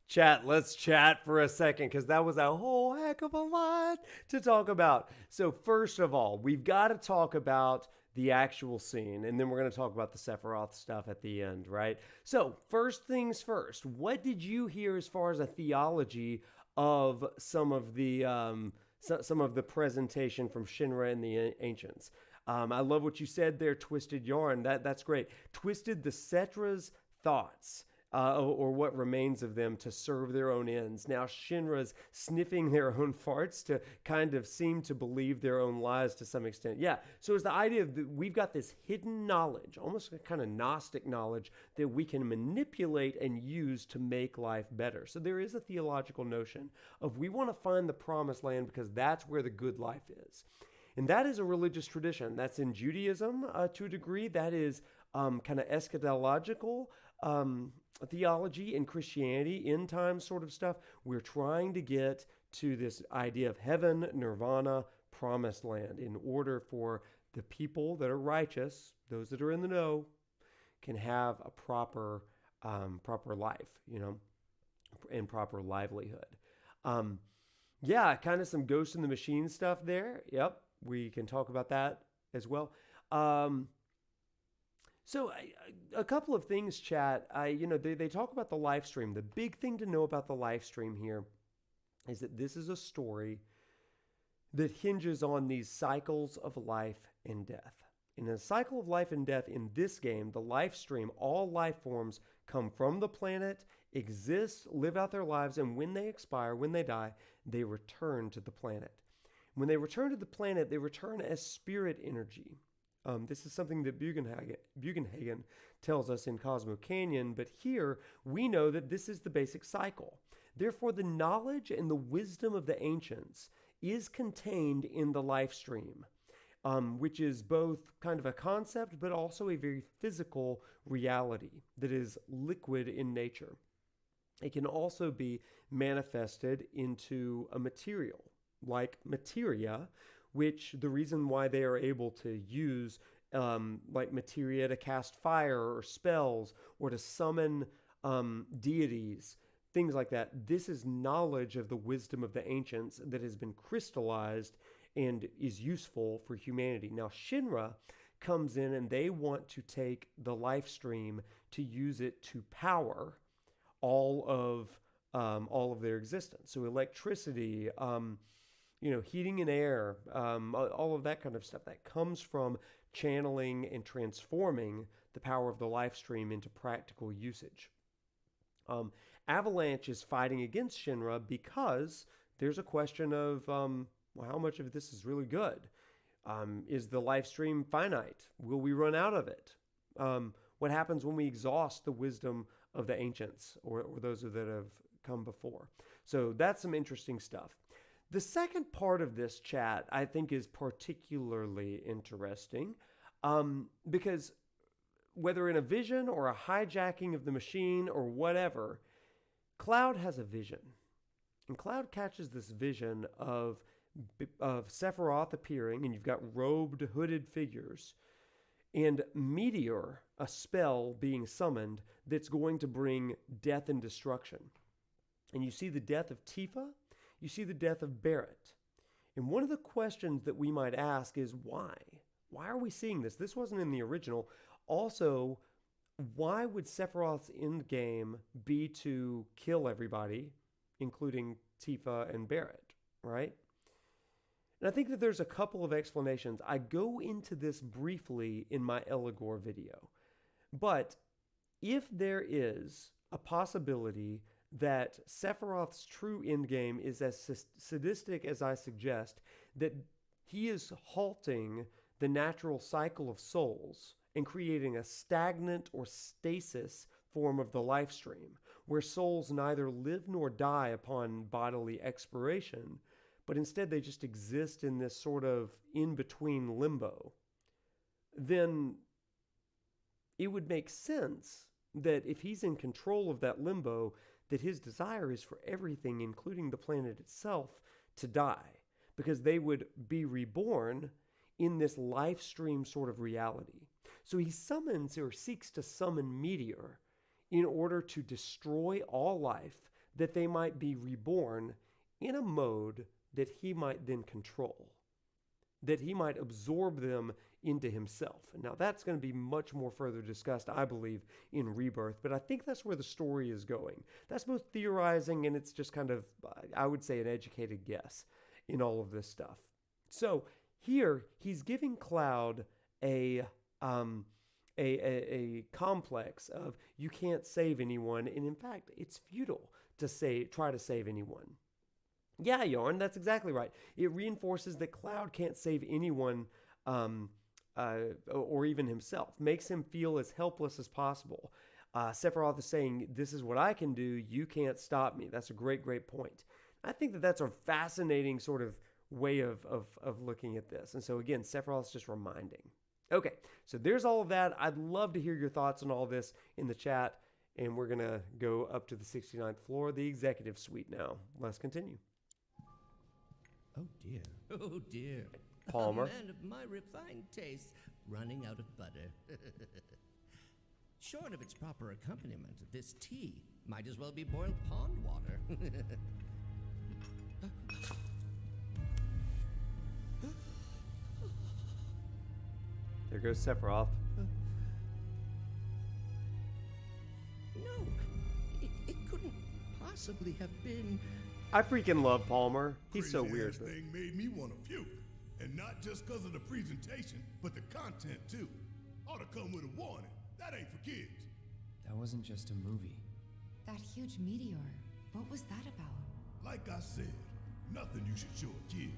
Chat, let's chat for a second because that was a whole heck of a lot to talk about. So first of all, we've got to talk about the actual scene, and then we're going to talk about the Sephiroth stuff at the end, right? So first things first, what did you hear as far as a theology of some of the presentation from Shinra and the Ancients? I love what you said there, Twisted Yarn. That's great. Twisted the Cetra's thoughts. Or what remains of them to serve their own ends. Now Shinra's sniffing their own farts to kind of seem to believe their own lies to some extent. Yeah, so it's the idea of we've got this hidden knowledge, almost a kind of Gnostic knowledge that we can manipulate and use to make life better. So there is a theological notion of we want to find the promised land because that's where the good life is. And that is a religious tradition. That's in Judaism to a degree. That is kind of eschatological theology in Christianity, end time sort of stuff. We're trying to get to this idea of heaven, nirvana, promised land in order for the people that are righteous, those that are in the know, can have a proper life, and proper livelihood. Yeah, kind of some Ghost in the Machine stuff there. Yep, we can talk about that as well. So a couple of things, chat. They talk about the live stream. The big thing to know about the live stream here is that this is a story that hinges on these cycles of life and death. In a cycle of life and death in this game, the live stream, all life forms come from the planet, exist, live out their lives, and when they expire, when they die, they return to the planet. When they return to the planet, they return as spirit energy. This is something that Bugenhagen tells us in Cosmo Canyon, but here we know that this is the basic cycle. Therefore, the knowledge and the wisdom of the ancients is contained in the life stream, which is both kind of a concept, but also a very physical reality that is liquid in nature. It can also be manifested into a material, like materia, which the reason why they are able to use like materia to cast fire or spells or to summon deities things like that. This is knowledge of the wisdom of the ancients that has been crystallized and is useful for humanity. Now, Shinra comes in and they want to take the Lifestream to use it to power all of their existence. So electricity, heating and air, all of that kind of stuff that comes from channeling and transforming the power of the Lifestream into practical usage. Avalanche is fighting against Shinra because there's a question of how much of this is really good. Is the Lifestream finite? Will we run out of it? What happens when we exhaust the wisdom of the ancients or those that have come before? So that's some interesting stuff. The second part of this chat, I think, is particularly interesting because whether in a vision or a hijacking of the machine or whatever, Cloud has a vision. And Cloud catches this vision of Sephiroth appearing, and you've got robed, hooded figures, and Meteor, a spell being summoned that's going to bring death and destruction. And you see the death of Tifa, you see the death of Barrett. And one of the questions that we might ask is why? Why are we seeing this? This wasn't in the original. Also, why would Sephiroth's end game be to kill everybody, including Tifa and Barrett, right? And I think that there's a couple of explanations. I go into this briefly in my Eligor video. But if there is a possibility that Sephiroth's true endgame is as sadistic as I suggest, that he is halting the natural cycle of souls and creating a stagnant or stasis form of the Lifestream, where souls neither live nor die upon bodily expiration, but instead they just exist in this sort of in-between limbo, then it would make sense that if he's in control of that limbo, that his desire is for everything, including the planet itself, to die, because they would be reborn in this Lifestream sort of reality. So he summons or seeks to summon Meteor in order to destroy all life, that they might be reborn in a mode that he might then control, that he might absorb them into himself. Now that's going to be much more further discussed, I believe, in Rebirth, but I think that's where the story is going. That's both theorizing and it's just kind of, I would say, an educated guess in all of this stuff. So here he's giving Cloud a complex of you can't save anyone, and in fact it's futile to try to save anyone. Yeah, Yarn, that's exactly right. It reinforces that Cloud can't save anyone or even himself. Makes him feel as helpless as possible. Sephiroth is saying, this is what I can do, you can't stop me. That's a great, great point. I think that that's a fascinating sort of way of looking at this. And so again, Sephiroth's just reminding. Okay, so there's all of that. I'd love to hear your thoughts on all this in the chat. And we're going to go up to the 69th floor, the executive suite now. Let's continue. Oh dear, oh dear. Palmer. A man of my refined taste running out of butter. Short of its proper accompaniment, this tea might as well be boiled pond water. There goes Sephiroth. No, it couldn't possibly have been. I freaking love Palmer. He's so Crazy weird. ass thing made me want to puke. And not just because of the presentation, but the content too. Ought to come with a warning. That ain't for kids. That wasn't just a movie. That huge meteor, what was that about? Like I said, nothing you should show a kid.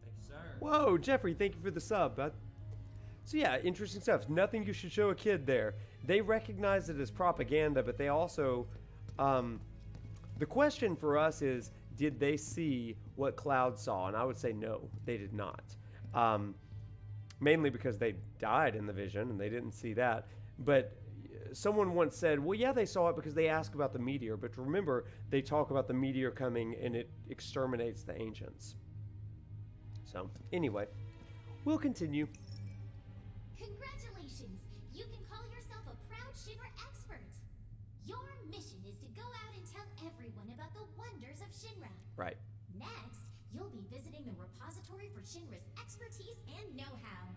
Thank you, sir. Whoa, Jeffrey, thank you for the sub. So yeah, interesting stuff. Nothing you should show a kid there. They recognize it as propaganda, but they also... the question for us is, did they see what Cloud saw? And I would say no, they did not. Mainly because they died in the vision and they didn't see that. But someone once said, well, yeah, they saw it because they asked about the meteor. But remember, they talk about the meteor coming and it exterminates the ancients. So anyway, we'll continue. Congratulations! You can call yourself a proud Shinra expert! You're of Shinra. Right. Next, you'll be visiting the repository for Shinra's expertise and know-how.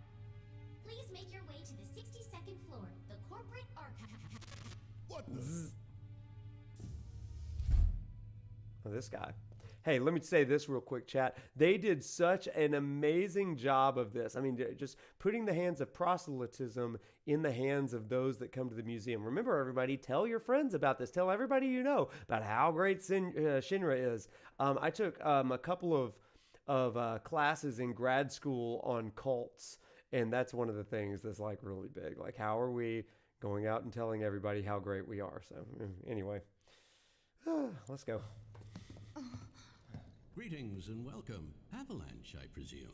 Please make your way to the 62nd floor, the corporate archive. What the? Oh, this guy. Hey, let me say this real quick, chat. They did such an amazing job of this. I mean, just putting the hands of proselytism in the hands of those that come to the museum. Remember, everybody, tell your friends about this. Tell everybody you know about how great Shinra is. I took a couple of classes in grad school on cults, and that's one of the things that's like really big. Like, how are we going out and telling everybody how great we are? So, anyway, let's go. Greetings and welcome, Avalanche, I presume.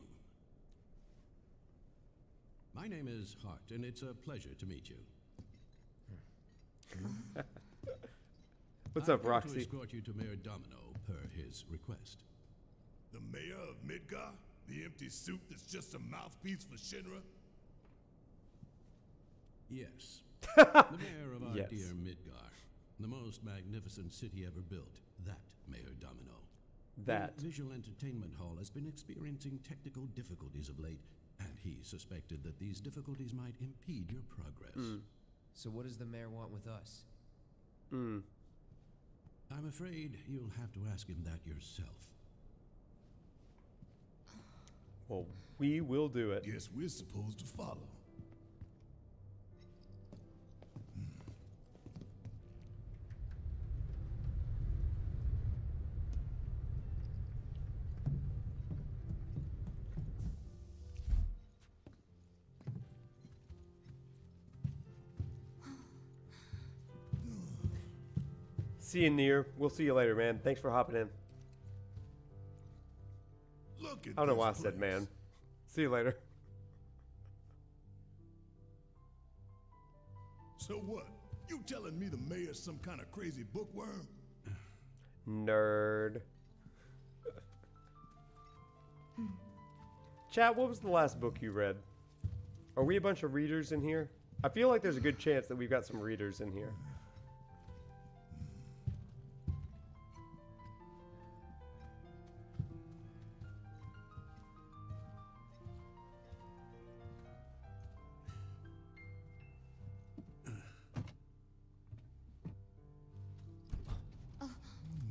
My name is Hart, and it's a pleasure to meet you. What's up, I've come Roxy? to escort you to Mayor Domino, per his request. The mayor of Midgar? The empty suit that's just a mouthpiece for Shinra? Yes. The mayor of our Yes. dear Midgar. The most magnificent city ever built. That Mayor Domino. That. The visual entertainment hall has been experiencing technical difficulties of late, and he suspected that these difficulties might impede your progress. So what does the mayor want with us? I'm afraid you'll have to ask him that yourself. Well, we will do it. Guess we're supposed to follow. See you, Near. We'll see you later, man. Thanks for hopping in. Look at I don't know this why I said place. man. See you later. So what? You telling me the mayor's some kind of crazy bookworm? Nerd. Chat, what was the last book you read? Are we a bunch of readers in here? I feel like there's a good chance that we've got some readers in here.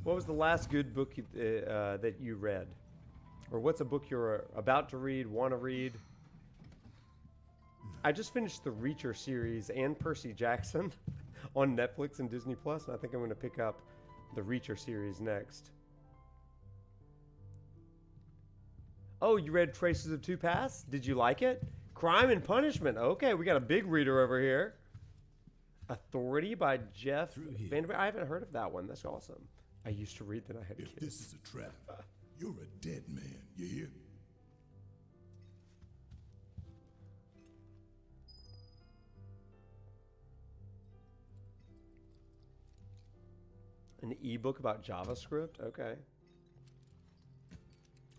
What was the last good book that you read? Or what's a book you're about to read, want to read? I just finished the Reacher series and Percy Jackson on Netflix and Disney Plus, and I think I'm going to pick up the Reacher series next. Oh, you read Traces of Two Paths? Did you like it? Crime and Punishment. Okay, we got a big reader over here. Authority by Jeff Vanderbilt. I haven't heard of that one. That's awesome. I used to read that I had If kids. this is a trap, you're a dead man. You hear? An ebook about JavaScript? Okay.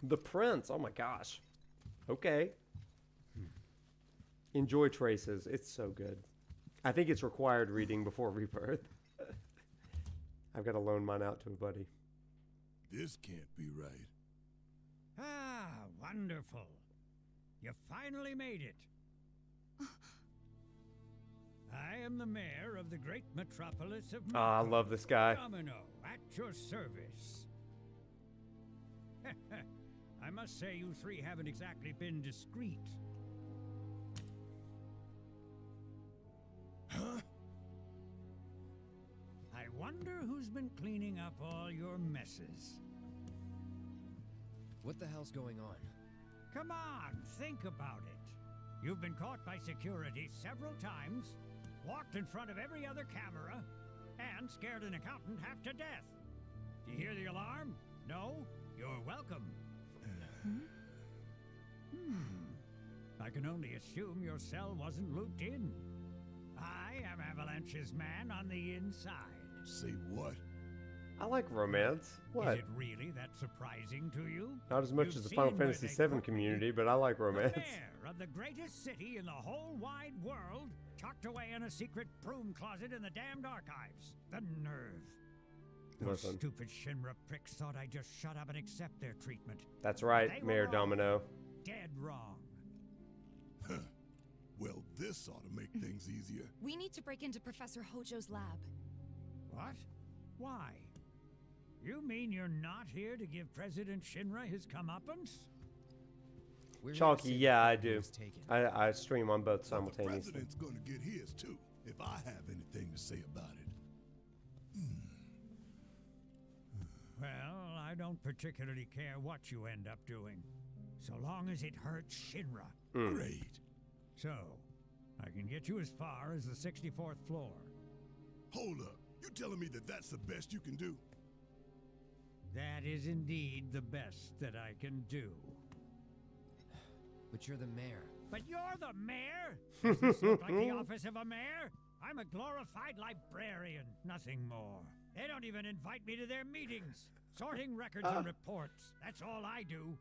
The Prince. Oh my gosh. Okay. Enjoy Traces. It's so good. I think it's required reading before Rebirth. I've got to loan mine out to a buddy. This can't be right. Ah, wonderful. You finally made it. I am the mayor of the great metropolis of Mako. I love this guy. Domino, at your service. I must say you three haven't exactly been discreet. Huh? I wonder who's been cleaning up all your messes. What the hell's going on? Come on, think about it. You've been caught by security several times, walked in front of every other camera, and scared an accountant half to death. Do you hear the alarm? No? You're welcome. I can only assume your cell wasn't looped in. I am Avalanche's man on the inside. Say what? I like romance. What? Is it really that surprising to you? Not as much You've as the seen Final where Fantasy they VII put me. community, but I like romance. The mayor of the greatest city in the whole wide world, tucked away in a secret broom closet in the damned archives. The nerve. Those Listen. stupid Shinra pricks thought I'd just shut up and accept their treatment. That's right, They were Mayor wrong. Domino. Dead wrong. Well, this ought to make things easier. We need to break into Professor Hojo's lab. What? Why? You mean you're not here to give President Shinra his comeuppance? We're here to Chalky, say the yeah, I fight do. was taken. I stream on both The simultaneously. president's gonna get his too, if I have anything to say about it. Well, I don't particularly care what you end up doing, so long as it hurts Shinra. Great. So, I can get you as far as the 64th floor. Hold up. You telling me that that's the best you can do? That is indeed the best that I can do. But you're the mayor. But you're the mayor? Does this look like the office of a mayor? I'm a glorified librarian, nothing more. They don't even invite me to their meetings. Sorting records and reports, that's all I do.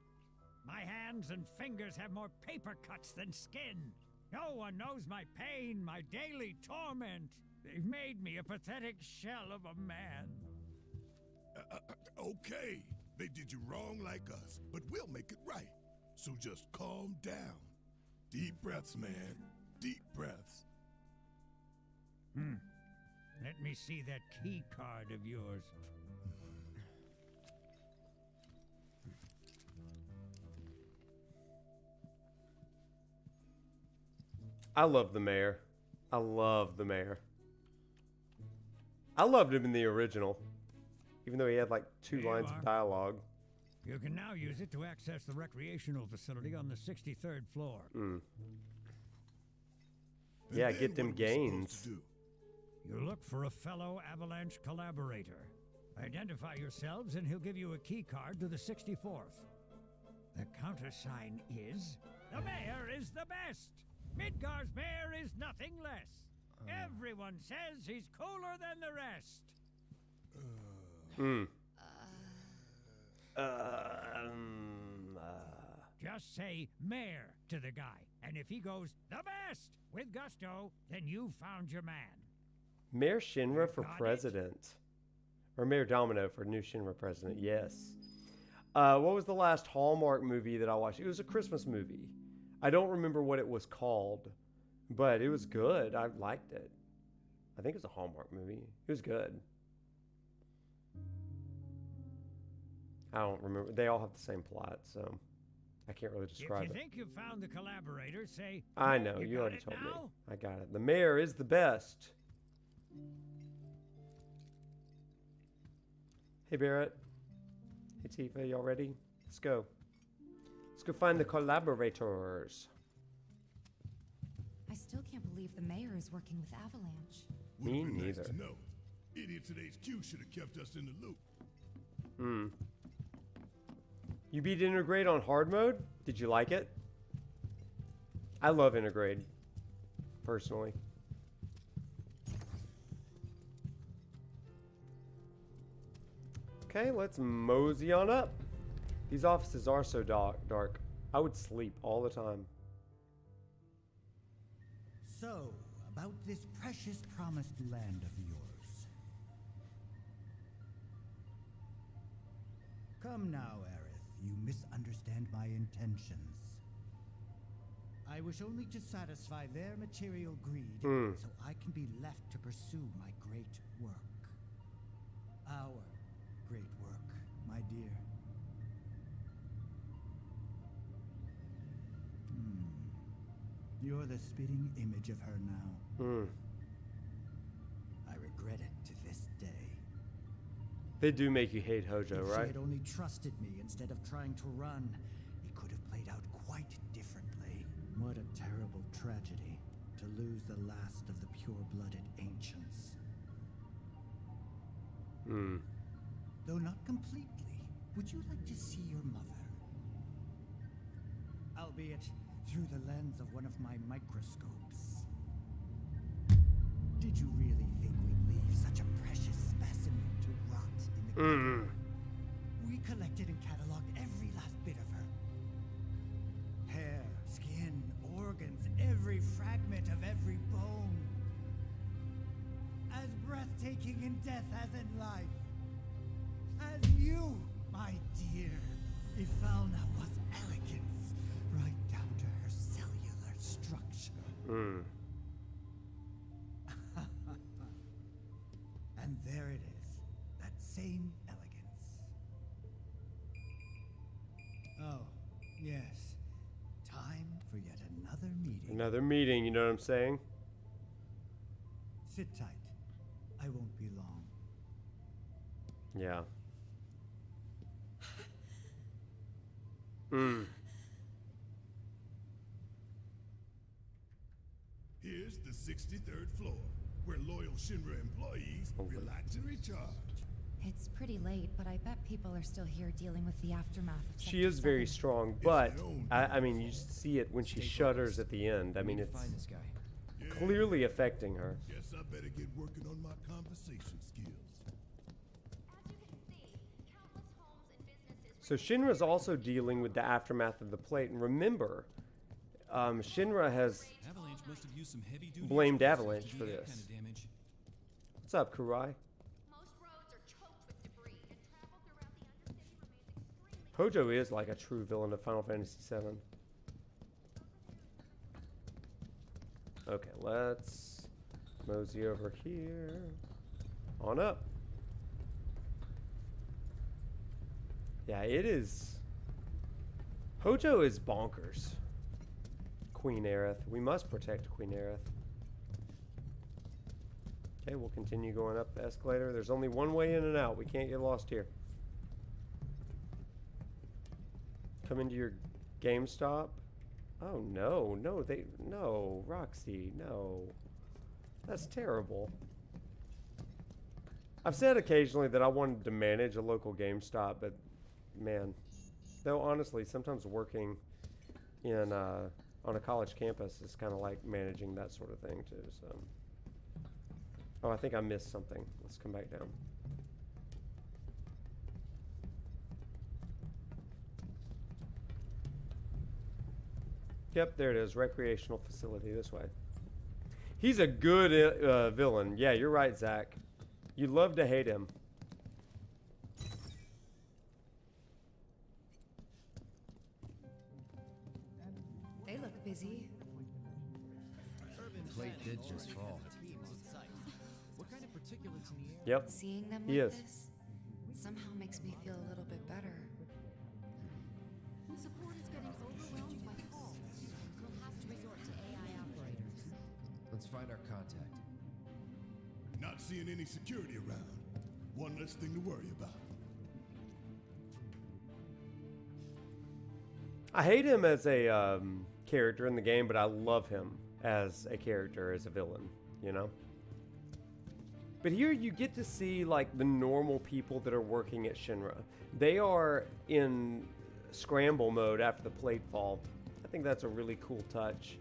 My hands and fingers have more paper cuts than skin. No one knows my pain, my daily torment. They've made me a pathetic shell of a man. Okay, they did you wrong like us, but we'll make it right. So just calm down. Deep breaths, man. Deep breaths. Let me see that key card of yours. I love the mayor. I love the mayor. I loved him in the original, even though he had like two There you lines are. of dialogue. You can now use it to access the recreational facility on the 63rd floor. And Yeah, then get them what are we supposed gains. to do? You look for a fellow Avalanche collaborator. Identify yourselves and he'll give you a key card to the 64th. The countersign is, the mayor is the best. Midgar's mayor is nothing less. Everyone says he's cooler than the rest. Just say mayor to the guy, and if he goes the best with gusto, then you've found your man. Mayor Shinra for Got it? president. Or Mayor Domino for new Shinra president, yes. What was the last Hallmark movie that I watched? It was a Christmas movie. I don't remember what it was called, but it was good. I liked it. I think it was a Hallmark movie. It was good. I don't remember. They all have the same plot, so I can't really describe If you it. think you've found the collaborator, say, I know. You You got already it told now? me. I got it. The mayor is the best. Hey, Barrett. Hey, Tifa. Y'all ready? Let's go. Let's go find the collaborators. I still can't believe the mayor is working with Avalanche. Me Would've been nice neither. to know. Idiots at HQ should have kept us in the loop. You beat Integrate on hard mode? Did you like it? I love Integrate, personally. Okay, let's mosey on up. These offices are so dark. I would sleep all the time. So, about this precious promised land of yours. Come now, Aerith. You misunderstand my intentions. I wish only to satisfy their material greed, so I can be left to pursue my great work. Our great work, my dear. You're the spitting image of her now. I regret it to this day. They do make you hate Hojo, If right? she had only trusted me instead of trying to run, it could have played out quite differently. What a terrible tragedy to lose the last of the pure-blooded ancients. Though not completely, would you like to see your mother? Albeit through the lens of one of my microscopes. Did you really think we'd leave such a precious specimen to rot in the ground? We collected and cataloged every last bit of her. Hair, skin, organs, every fragment of every bone. As breathtaking in death as in life. was you, my dear. Ifalna was elegance, right down to her cellular structure. And there it is, that same elegance. Oh, yes. Time for yet another meeting. Another meeting, you know what I'm saying? Sit tight. I won't be long. Yeah. Here's the 63rd floor, where loyal Shinra employees relax and recharge. It's pretty late, but I bet people are still here dealing with the aftermath of She is very strong, but I mean, you see it when she shudders at the end. I mean, it's clearly affecting her. Guess I better get working on my conversation skills. So Shinra's also dealing with the aftermath of the plate, and remember, Shinra has blamed Avalanche for this. What's up, Kurai? Hojo is like a true villain of Final Fantasy VII. Okay, let's mosey over here. On up. Yeah, it is. Hojo is bonkers. Queen Aerith. We must protect Queen Aerith. Okay, we'll continue going up the escalator. There's only one way in and out. We can't get lost here. Come into your GameStop. Oh no, no, Roxy, no. That's terrible. I've said occasionally that I wanted to manage a local GameStop, but man, though honestly, sometimes working in on a college campus is kind of like managing that sort of thing too. So, oh, I think I missed something. Let's come back down. Yep, there it is. Recreational facility this way. He's a good villain. Yeah, you're right, Zach. You love to hate him. They look busy. Plate did just fall. What kind of particulates in the air? Yep. Seeing them He like is. this somehow makes me feel a little bit better. The support is getting overwhelmed by calls. We'll have to resort to AI operators. Let's find our contact. Not seeing any security around. One less thing to worry about. I hate him as a character in the game, but I love him as a character, as a villain, you know? But here you get to see like the normal people that are working at Shinra. They are in scramble mode after the plate fall. I think that's a really cool touch.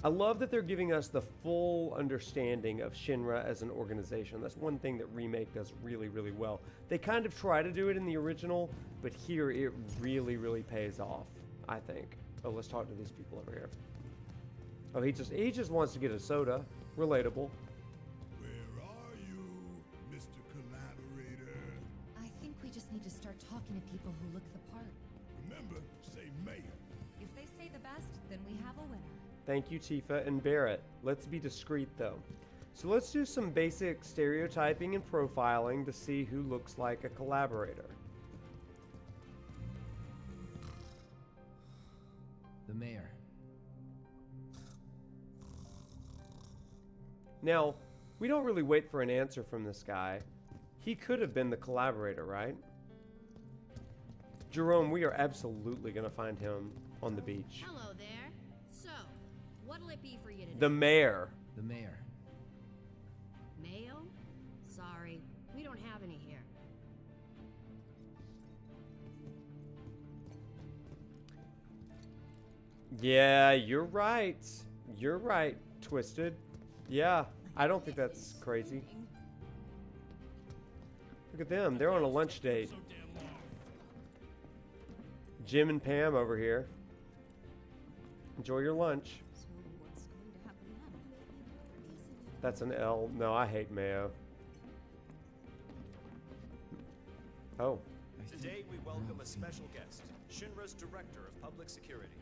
I love that they're giving us the full understanding of Shinra as an organization. That's one thing that Remake does really, really well. They kind of try to do it in the original, but here it really, really pays off, I think. Oh, let's talk to these people over here. Oh, he just wants to get a soda. Relatable. Where are you, Mr. Collaborator? I think we just need to start talking to people who look the part. Remember, say mayor. If they say the best, then we have a winner. Thank you, Tifa and Barrett. Let's be discreet, though. So let's do some basic stereotyping and profiling to see who looks like a collaborator. The mayor. Now, we don't really wait for an answer from this guy. He could have been the collaborator, right? Jerome, we are absolutely going to find him on the beach. Hello there. So, what'll it be for you today? The mayor. The mayor. Mayo? Sorry, we don't have any here. Yeah, you're right. You're right, Twisted. Yeah, I don't think that's crazy. Look at them. They're on a lunch date. Jim and Pam over here. Enjoy your lunch. So, what's going to happen now? That's an L. No, I hate mayo. Oh. Today we welcome a special guest, Shinra's Director of Public Security,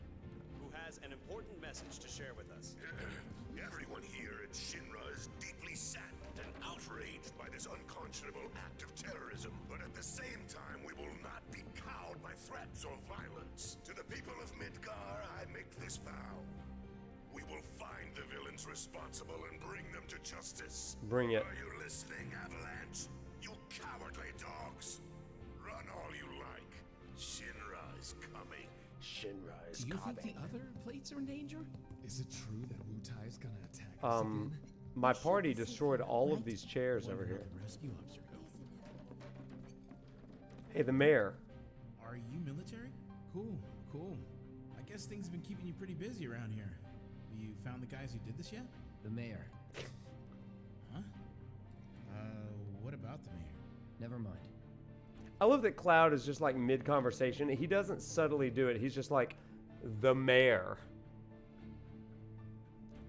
who has an important message to share with us. Everyone here at Shinra is deeply saddened and outraged by this unconscionable act of terrorism. But at the same time, we will not be cowed by threats or violence. To the people of Midgar, I make this vow. We will find the villains responsible and bring them to justice. Bring it. Are you listening, Avalanche? You cowardly dogs! Run all you like. Shinra is coming. Shinra is Do you coming. think the other plates are in danger? Is it true that Wu Tai is gonna attack us again? My party destroyed all of these chairs over here. Rescue officer go. Hey, the mayor. Are you military? Cool, cool. I guess things have been keeping you pretty busy around here. You found the guys who did this yet? The mayor. Huh? What about the mayor? Never mind. I love that Cloud is just like mid-conversation. He doesn't subtly do it. He's just like, the mayor.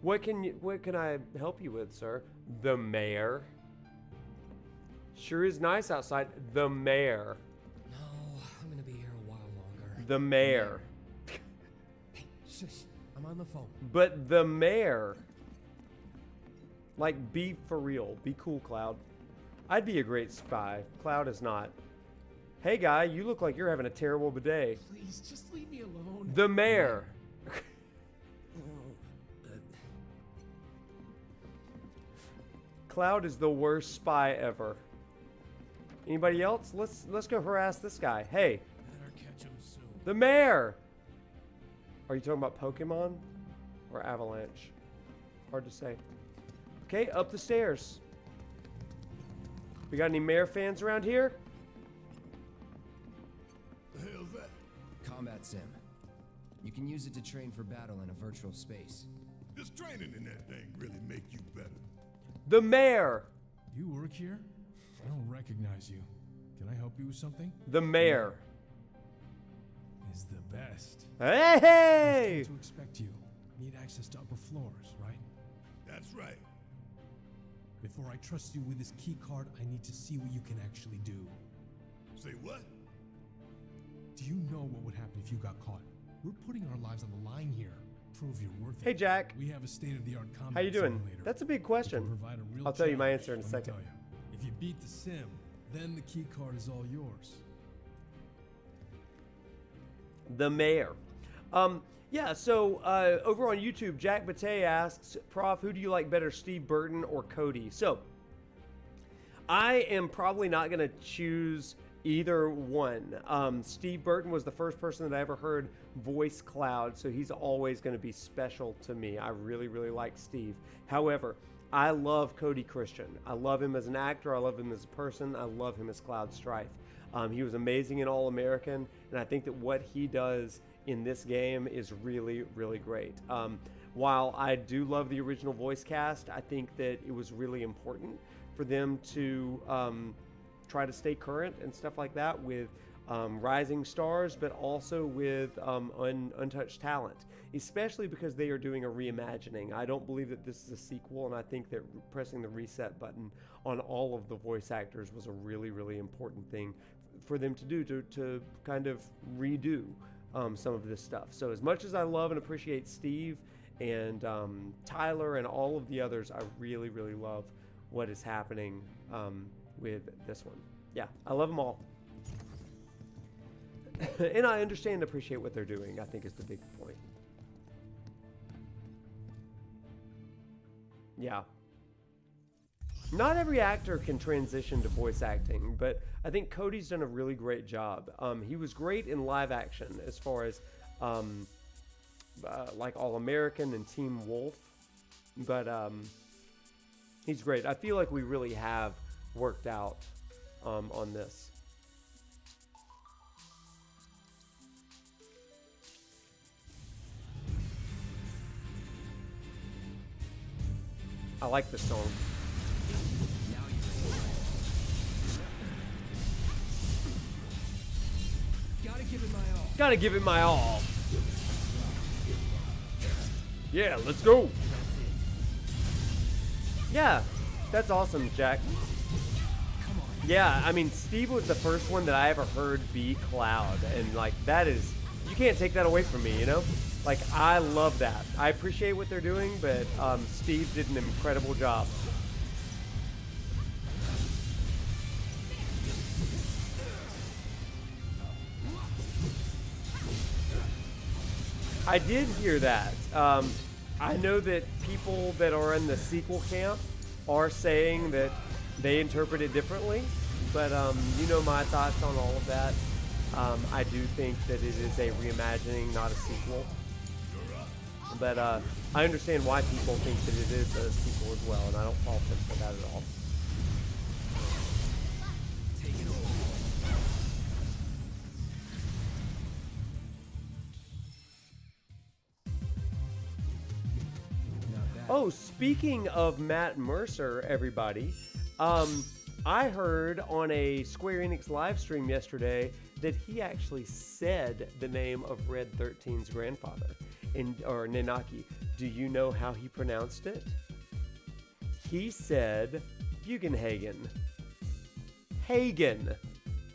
What can I help you with, sir? The mayor. Sure is nice outside. The mayor. No, I'm gonna be here a while longer. The mayor. Hey, shush. I'm on the phone. But the mayor. Like, be for real. Be cool, Cloud. I'd be a great spy. Cloud is not. Hey, guy, you look like you're having a terrible bidet. Please, just leave me alone. The mayor. Cloud is the worst spy ever. Anybody else? Let's go harass this guy. Hey. Better catch him soon. The mayor. Are you talking about Pokemon or Avalanche? Hard to say. Okay, up the stairs. We got any mayor fans around here? The hell's that? Combat sim. You can use it to train for battle in a virtual space. Does training in that thing really make you better? The mayor. You work here? I don't recognize you. Can I help you with something? The mayor. Is the best. Hey! To expect you. Need access to upper floors, right? That's right. Before I trust you with this key card, I need to see what you can actually do. Say what? Do you know what would happen if you got caught? We're putting our lives on the line here. Prove you're worth it. Hey, Jack. We have a state-of-the-art combat How you doing? simulator. That's a big question. It can provide a real I'll tell you my challenge, answer in a let me second. tell you. If you beat the sim, then the key card is all yours. The mayor. Yeah, so over on YouTube, Jack Batey asks, Prof, who do you like better, Steve Burton or Cody? So, I am probably not going to choose either one. Steve Burton was the first person that I ever heard voice Cloud, so he's always going to be special to me. I really, really like Steve. However, I love Cody Christian. I love him as an actor. I love him as a person. I love him as Cloud Strife. He was amazing in All American, and I think that what he does in this game is really, really great. While I do love the original voice cast, I think that it was really important for them to try to stay current and stuff like that with rising stars, but also with untouched talent, especially because they are doing a reimagining. I don't believe that this is a sequel, and I think that pressing the reset button on all of the voice actors was a really, really important thing for them to do, to kind of redo some of this stuff. So as much as I love and appreciate Steve and Tyler and all of the others, I really, really love what is happening with this one. Yeah, I love them all. And I understand and appreciate what they're doing, I think is the big point. Yeah. Not every actor can transition to voice acting, but I think Cody's done a really great job. He was great in live action as far as like All American and Team Wolf, but he's great. I feel like we really have worked out on this. I like this song. Gotta give it my all. Gotta give it my all. Yeah, let's go. Yeah, that's awesome, Jack. Yeah, I mean, Steve was the first one that I ever heard be Cloud, and like that is, you can't take that away from me, you know? Like, I love that. I appreciate what they're doing, but Steve did an incredible job. I did hear that. I know that people that are in the sequel camp are saying that they interpret it differently, but you know my thoughts on all of that. I do think that it is a reimagining, not a sequel. But I understand why people think that it is a sequel as well, and I don't fault them for that at all. Oh, speaking of Matt Mercer, everybody, I heard on a Square Enix live stream yesterday that he actually said the name of Red 13's grandfather, or Nenaki. Do you know how he pronounced it? He said Bugenhagen. Hagen,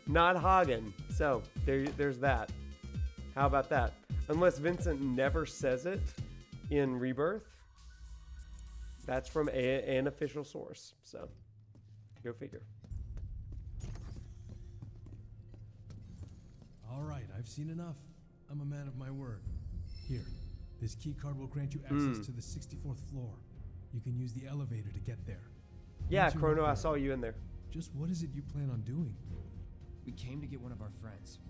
not Hagen. So there's that. How about that? Unless Vincent never says it in Rebirth. That's from an official source, so go figure. All right, I've seen enough. I'm a man of my word. Here, this key card will grant you access to the 64th floor. You can use the elevator to get there. Yeah, Chrono, I saw you in there. Just what is it you plan on doing? We came to get one of our friends.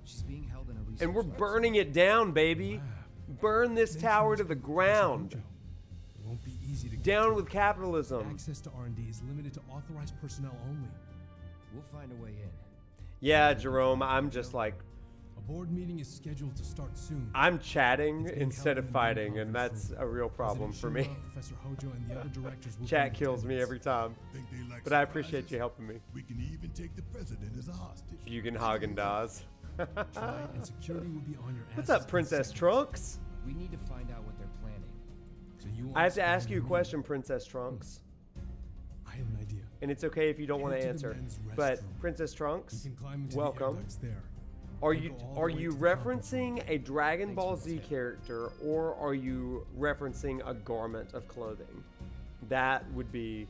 She's being held in a research And we're lab. burning it down, baby. Burn this tower to the ground. It won't be easy to get Down to. with capitalism. Access to R&D is limited to authorized personnel only. We'll find a way in. Yeah, Jerome, I'm just like, A board meeting is scheduled to start soon. I'm chatting It's being instead held of in the fighting, main and that's conference a real problem President for me. Shinra, Professor Hojo, and the other directors will Chat be in kills me attendance. every time. But I appreciate you helping me. We can even take the president as a hostage. Bugenhagen does. Try and security will be on your What's asses up, Princess Trunks? We need to find out what they're planning. So you I have to want ask you a me? question, Princess Trunks. I have an idea. And it's okay if you don't want to Head to the answer. men's But restroom. Princess Trunks, You can climb into the air welcome. ducts there. Are You'll you go all the are way you to the conference room. referencing a Dragon Ball Z character, or are you referencing a garment of clothing? That would be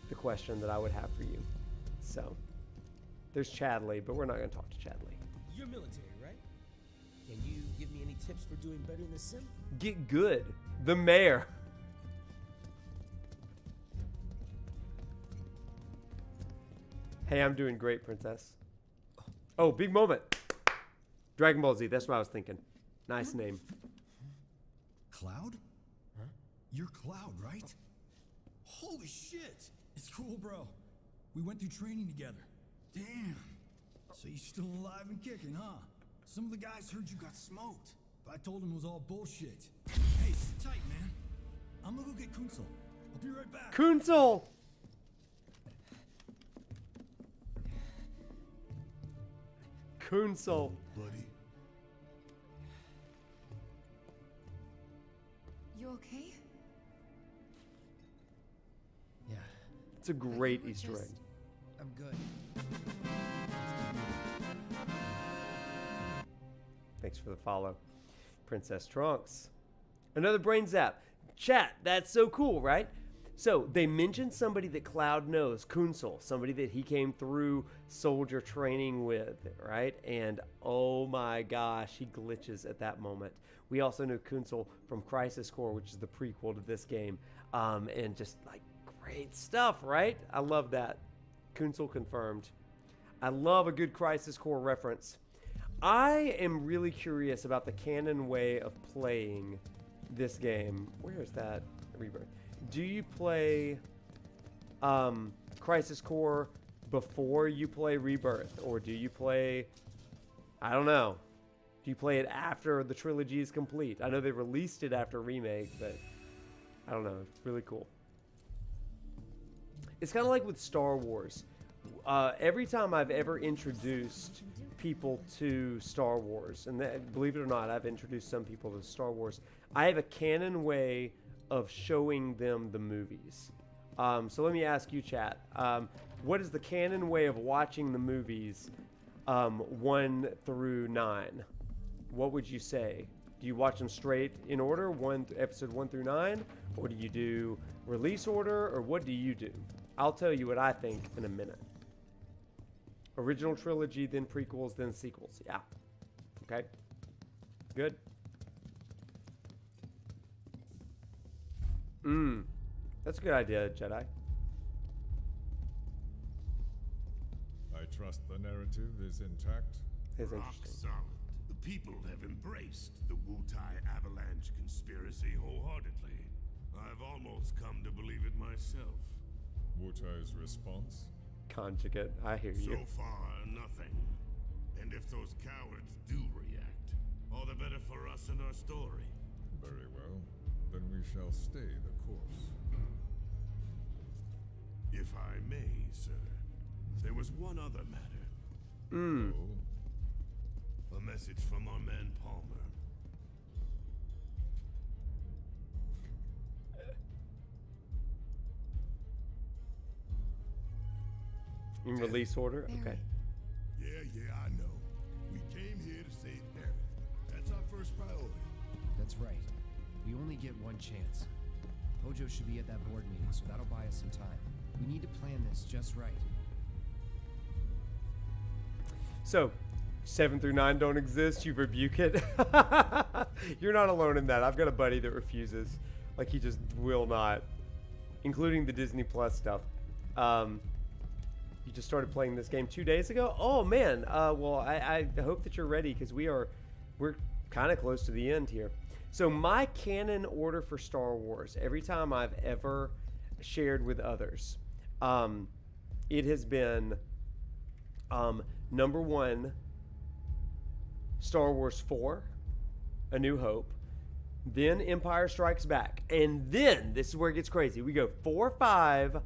the question that I would have for you. So, there's Chadley, but we're not going to talk to Chadley. You're military, right? Can you give me any tips for doing better in the sim? Get good. The mayor. Hey, I'm doing great, Princess. Oh, big moment. Dragon Ball Z, that's what I was thinking. Nice name. Cloud? Huh? You're Cloud, right? Holy shit! It's cool, bro. We went through training together. Damn. So you're still alive and kicking, huh? Some of the guys heard you got smoked, but I told them it was all bullshit. Hey, sit tight, man. I'm gonna go get Kunsel. I'll be right back. Kunsel! Kunsel. Buddy. You okay? Yeah, It's a great were Easter just- egg. I'm good. Thanks for the follow. Princess Trunks. Another brain zap. Chat, that's so cool, right? So they mentioned somebody that Cloud knows, Kunsel, somebody that he came through soldier training with, right? And oh my gosh, he glitches at that moment. We also know Kunsel from Crisis Core, which is the prequel to this game. And just like great stuff, right? I love that. Kunsel confirmed. I love a good Crisis Core reference. I am really curious about the canon way of playing this game. Where is that Rebirth? Do you play Crisis Core before you play Rebirth? Or do you play, I don't know, do you play it after the trilogy is complete? I know they released it after Remake, but I don't know. It's really cool. It's kind of like with Star Wars. Every time I've ever introduced people to Star Wars, and believe it or not, I've introduced some people to Star Wars, I have a canon way of showing them the movies. So let me ask you, chat. what is the canon way of watching the movies 1 through 9? What would you say? Do you watch them straight in order, episode 1 through 9? Or do you do release order? Or what do you do? I'll tell you what I think in a minute. Original trilogy, then prequels, then sequels. Yeah. Okay. Good. That's a good idea, Jedi. I trust the narrative is intact. It's Rock interesting. solid. The people have embraced the Wutai Avalanche conspiracy wholeheartedly. I've almost come to believe it myself. Wutai's response? Conjugate. I hear you. So far, nothing. And if those cowards do react, all the better for us and our story. Very well. Then we shall stay the course. If I may, sir, there was one other matter. Oh? A message from our man Palmer. In release order? Okay. Yeah, I know. We came here to save Aerith. That's our first priority. That's right. We only get one chance. Hojo should be at that board meeting, so that'll buy us some time. We need to plan this just right. So, 7 through 9 don't exist. You rebuke it. You're not alone in that. I've got a buddy that refuses. Like, he just will not. Including the Disney Plus stuff. You just started playing this game 2 days ago? Oh, man. Well, I hope that you're ready, because we're kind of close to the end here. So, my canon order for Star Wars, every time I've ever shared with others, it has been number 1, Star Wars 4, A New Hope, then Empire Strikes Back, and then, this is where it gets crazy, we go 4, 5,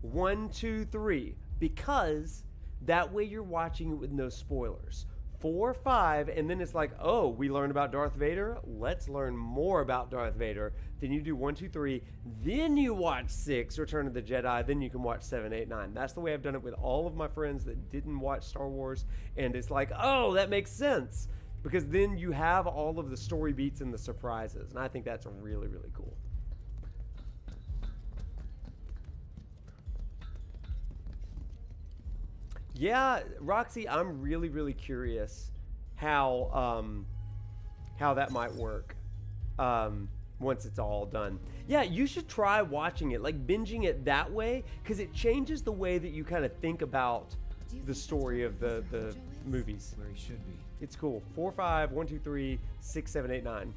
1, 2, 3, because that way you're watching it with no spoilers. 4, 5, and then it's like, oh, we learned about Darth Vader, let's learn more about Darth Vader. Then you do 1, 2, 3, then you watch 6, Return of the Jedi, then you can watch 7, 8, 9. That's the way I've done it with all of my friends that didn't watch Star Wars, and it's like, oh, that makes sense, because then you have all of the story beats and the surprises, and I think that's really, really cool. Yeah, Roxy, I'm really, really curious how that might work once it's all done. Yeah, you should try watching it, like binging it that way, because it changes the way that you kind of think about the story of the movies. Where he should be. It's cool. 4, 5, 1, 2, 3, 6, 7, 8, 9.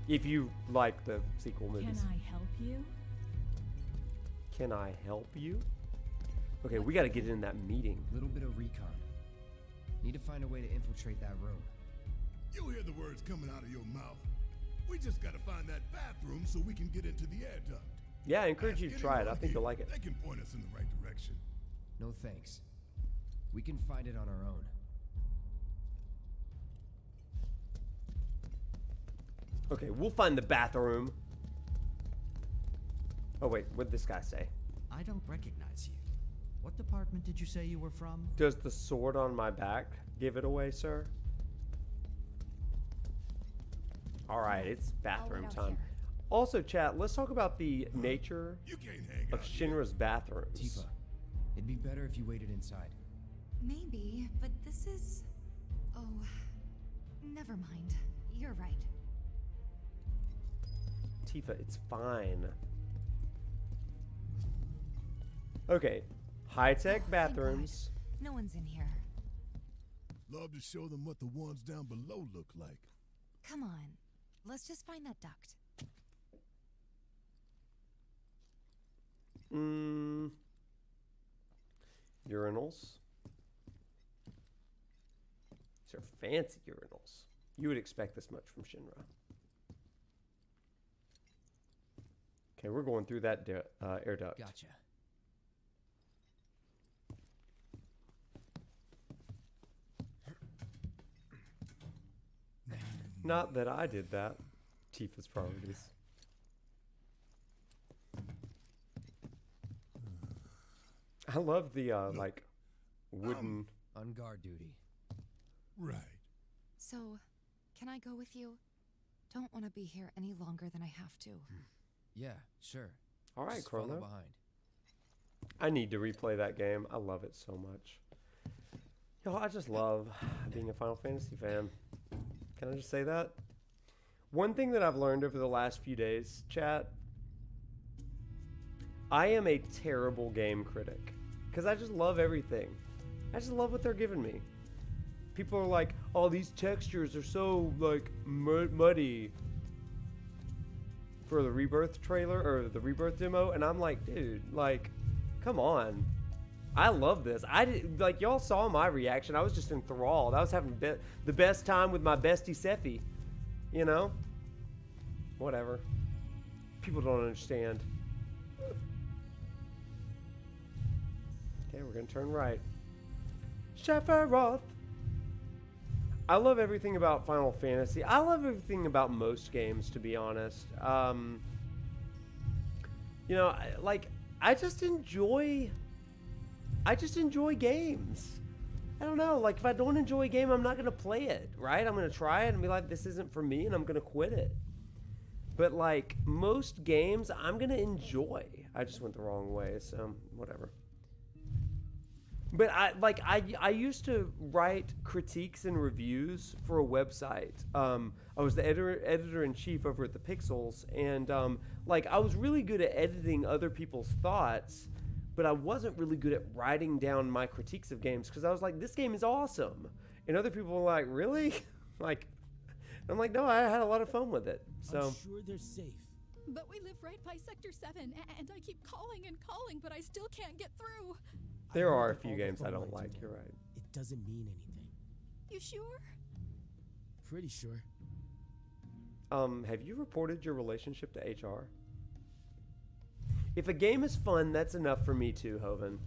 If you like the sequel movies. Can I help you? Can I help you? Okay, we got to get in that meeting. Little bit of recon. Need to find a way to infiltrate that room. You hear the words coming out of your mouth. We just gotta find that bathroom so we can get into the air duct. Yeah, I encourage you to try it. I think you'll like it. They can point us in the right direction. No thanks. We can find it on our own. Okay, we'll find the bathroom. Oh wait, what'd this guy say? I don't recognize you. What department did you say you were from? Does the sword on my back give it away, sir? Alright, it's bathroom time. Also, chat, let's talk about the nature of Shinra's bathrooms. Tifa, it'd be better if you waited inside. Maybe, but this is... Oh, never mind. You're right. Tifa, it's fine. Okay, high-tech bathrooms. No one's in here. Love to show them what the ones down below look like. Come on. Let's just find that duct. Urinals. These are fancy urinals. You would expect this much from Shinra. Okay, we're going through that air duct. Gotcha. Not that I did that. Tifa's priorities. I love the like wooden on guard duty. Right. So, can I go with you? Don't want to be here any longer than I have to. Yeah, sure. All right, Just follow Chrono. behind. I need to replay that game. I love it so much. Yo, I just love being a Final Fantasy fan. Can I just say that? One thing that I've learned over the last few days, chat, I am a terrible game critic because I just love everything. I just love what they're giving me. People are like, oh, these textures are so like muddy for the Rebirth trailer or the Rebirth demo, and I'm like, dude, like, come on. I love this. I did, like, y'all saw my reaction. I was just enthralled. I was having the best time with my bestie Sephi. You know? Whatever. People don't understand. Okay, we're gonna turn right. Sephiroth. I love everything about Final Fantasy. I love everything about most games, to be honest. You know, I just enjoy games. I don't know, like if I don't enjoy a game, I'm not gonna play it, right? I'm gonna try it and be like, this isn't for me, and I'm gonna quit it. But like most games, I'm gonna enjoy. I just went the wrong way, so whatever. But I used to write critiques and reviews for a website. I was the editor-in-chief over at the Pixels, and like I was really good at editing other people's thoughts, but I wasn't really good at writing down my critiques of games because I was like, this game is awesome. And other people were like, really? Like, I'm like, no, I had a lot of fun with it. So I'm sure they're safe. But we live right by Sector 7, and I keep calling and calling, but I still can't get through. there are a few games I don't like, you're right. It doesn't mean anything. You sure? Pretty sure. Have you reported your relationship to HR? If a game is fun, that's enough for me too, Hoven.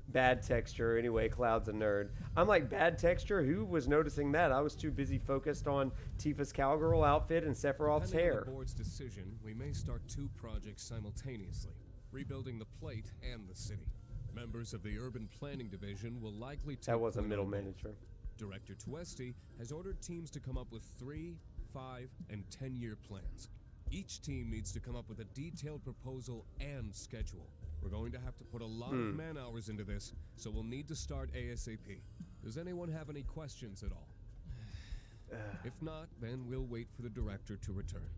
Bad texture. Anyway, Cloud's a nerd. I'm like, bad texture? Who was noticing that? I was too busy focused on Tifa's cowgirl outfit and Sephiroth's Depending hair. on the board's decision, we may start 2 projects simultaneously, rebuilding the plate and the city. Members of the Urban Planning Division will likely take That was a point middle on both. manager. Director Tuesti has ordered teams to come up with 3, 5, and 10-year plans. Each team needs to come up with a detailed proposal and schedule. We're going to have to put a lot of man-hours into this, so we'll need to start ASAP. Does anyone have any questions at all? If not, then we'll wait for the director to return.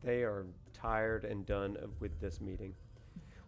They are tired and done with this meeting.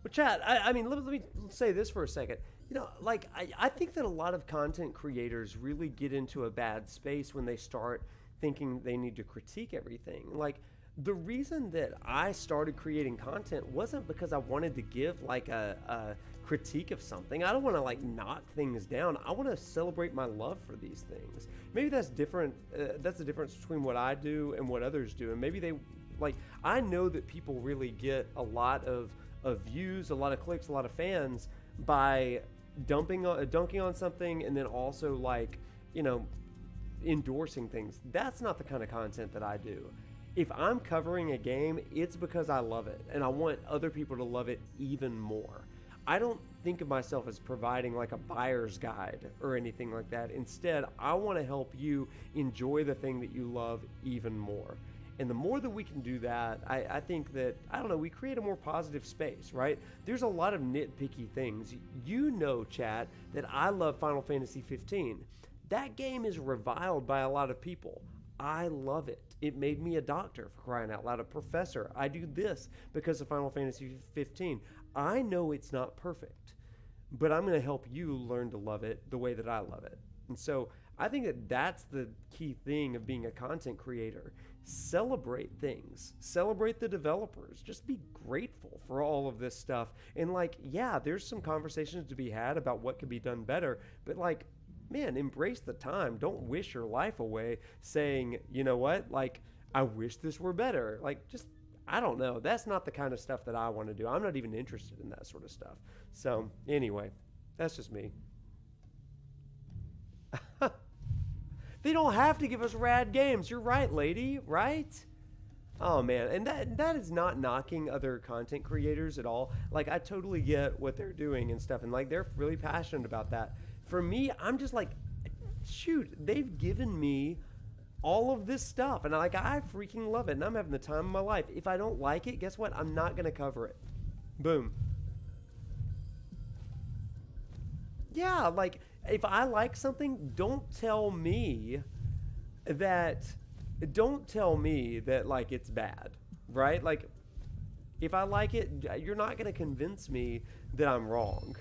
Well, chat, I mean, let me say this for a second. You know, like, I think that a lot of content creators really get into a bad space when they start thinking they need to critique everything. Like, the reason that I started creating content wasn't because I wanted to give like a critique of something. I don't want to like knock things down. I want to celebrate my love for these things. Maybe that's different. That's the difference between what I do and what others do. And maybe they like, I know that people really get a lot of views, a lot of clicks, a lot of fans by dunking on something and then also like, you know, endorsing things. That's not the kind of content that I do. If I'm covering a game, it's because I love it, and I want other people to love it even more. I don't think of myself as providing like a buyer's guide or anything like that. Instead, I want to help you enjoy the thing that you love even more. And the more that we can do that, I think that, I don't know, we create a more positive space, right? There's a lot of nitpicky things. You know, chat, that I love Final Fantasy 15. That game is reviled by a lot of people. I love it. It made me a doctor, for crying out loud, a professor. I do this because of Final Fantasy 15. I know it's not perfect, but I'm going to help you learn to love it the way that I love it. And so I think that that's the key thing of being a content creator. Celebrate things. Celebrate the developers. Just be grateful for all of this stuff. And like, yeah, there's some conversations to be had about what could be done better, but like, man, embrace the time. Don't wish your life away saying, you know what, like, I wish this were better. Like, just, I don't know. That's not the kind of stuff that I want to do. I'm not even interested in that sort of stuff. So, anyway, that's just me. They don't have to give us rad games. You're right, lady, right? Oh man, and that is not knocking other content creators at all. Like I totally get what they're doing and stuff, and like they're really passionate about that. For me, I'm just like, shoot, they've given me all of this stuff, and I freaking love it, and I'm having the time of my life. If I don't like it, guess what? I'm not gonna cover it. Boom. Yeah, like if I like something, don't tell me that like it's bad, right? Like if I like it, you're not going to convince me that I'm wrong.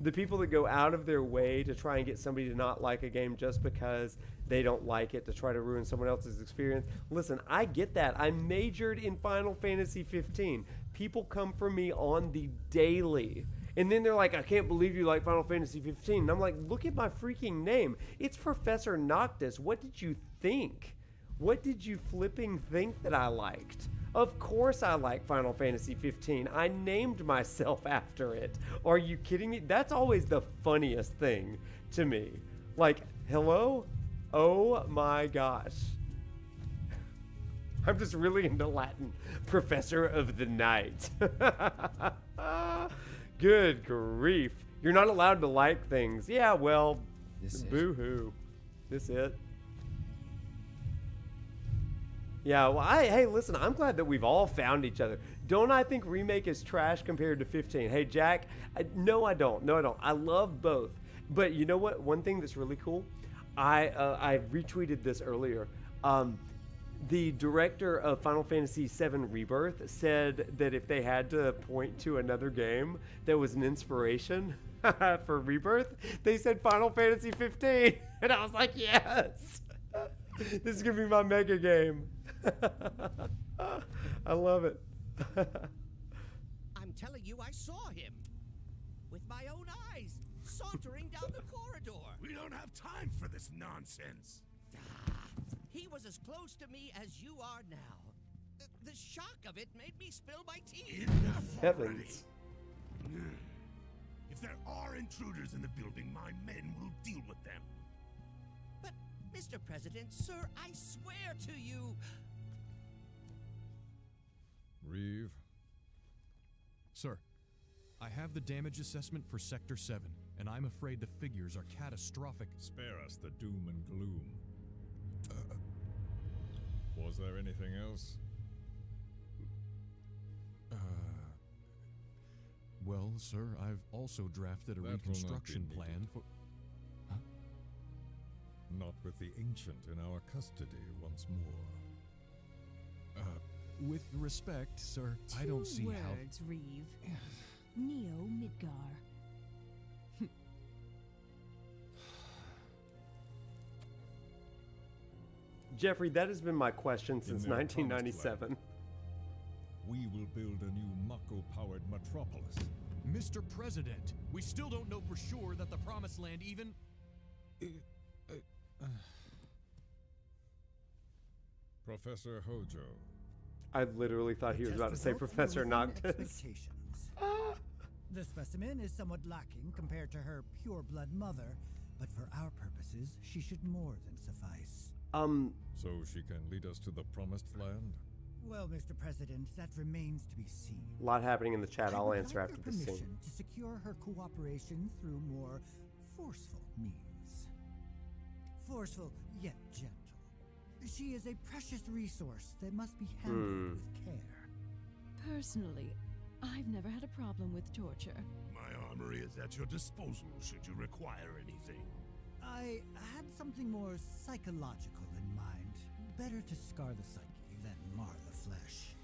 The people that go out of their way to try and get somebody to not like a game just because they don't like it, to try to ruin someone else's experience. Listen, I get that. I majored in Final Fantasy 15. People come for me on the daily. And then they're like, I can't believe you like Final Fantasy 15. And I'm like, look at my freaking name. It's ProfNoctis. What did you think? What did you flipping think that I liked? Of course I like Final Fantasy 15. I named myself after it. Are you kidding me? That's always the funniest thing to me. Like, hello? Oh my gosh. I'm just really into Latin. Professor of the Night. Good grief. You're not allowed to like things. Yeah, well, boo-hoo. This it? Yeah, well, hey, listen, I'm glad that we've all found each other. Don't I think Remake is trash compared to 15? Hey, Jack, no, I don't. No, I don't. I love both. But you know what? One thing that's really cool, I retweeted this earlier. The director of Final Fantasy VII Rebirth said that if they had to point to another game that was an inspiration for Rebirth, they said Final Fantasy 15. And I was like, yes! This is going to be my mega game. I love it. I'm telling you, I saw him. With my own eyes, sauntering down the corridor. We don't have time for this nonsense. He was as close to me as you are now. The shock of it made me spill my tea. Enough Heavens. already. If there are intruders in the building, my men will deal with them. But, Mr. President, sir, I swear to you. Reeve. Sir, I have the damage assessment for Sector 7, and I'm afraid the figures are catastrophic. Spare us the doom and gloom. Was there anything else? Well, sir, I've also drafted a That reconstruction will not be plan for... Huh? Not with the Ancient in our custody once more. With respect, sir, I don't see how... words, Reeve. Neo Midgar. Jeffrey, that has been my question since 1997. We will build a new Mako-powered metropolis. Mr. President, we still don't know for sure that the Promised Land even... Professor Hojo. I literally thought he was about to say Professor Noctis. The specimen is somewhat lacking compared to her pure-blood mother, but for our purposes, she should more than suffice. So she can lead us to the Promised Land? Well, Mr. President, that remains to be seen. A lot happening in the chat. I'll would answer like after your this scene. permission to secure her cooperation through more forceful means. Forceful, yet gentle. She is a precious resource that must be handled with care. Personally, I've never had a problem with torture. My armory is at your disposal should you require anything. I had something more psychological in mind. Better to scar the psyche than mar the flesh.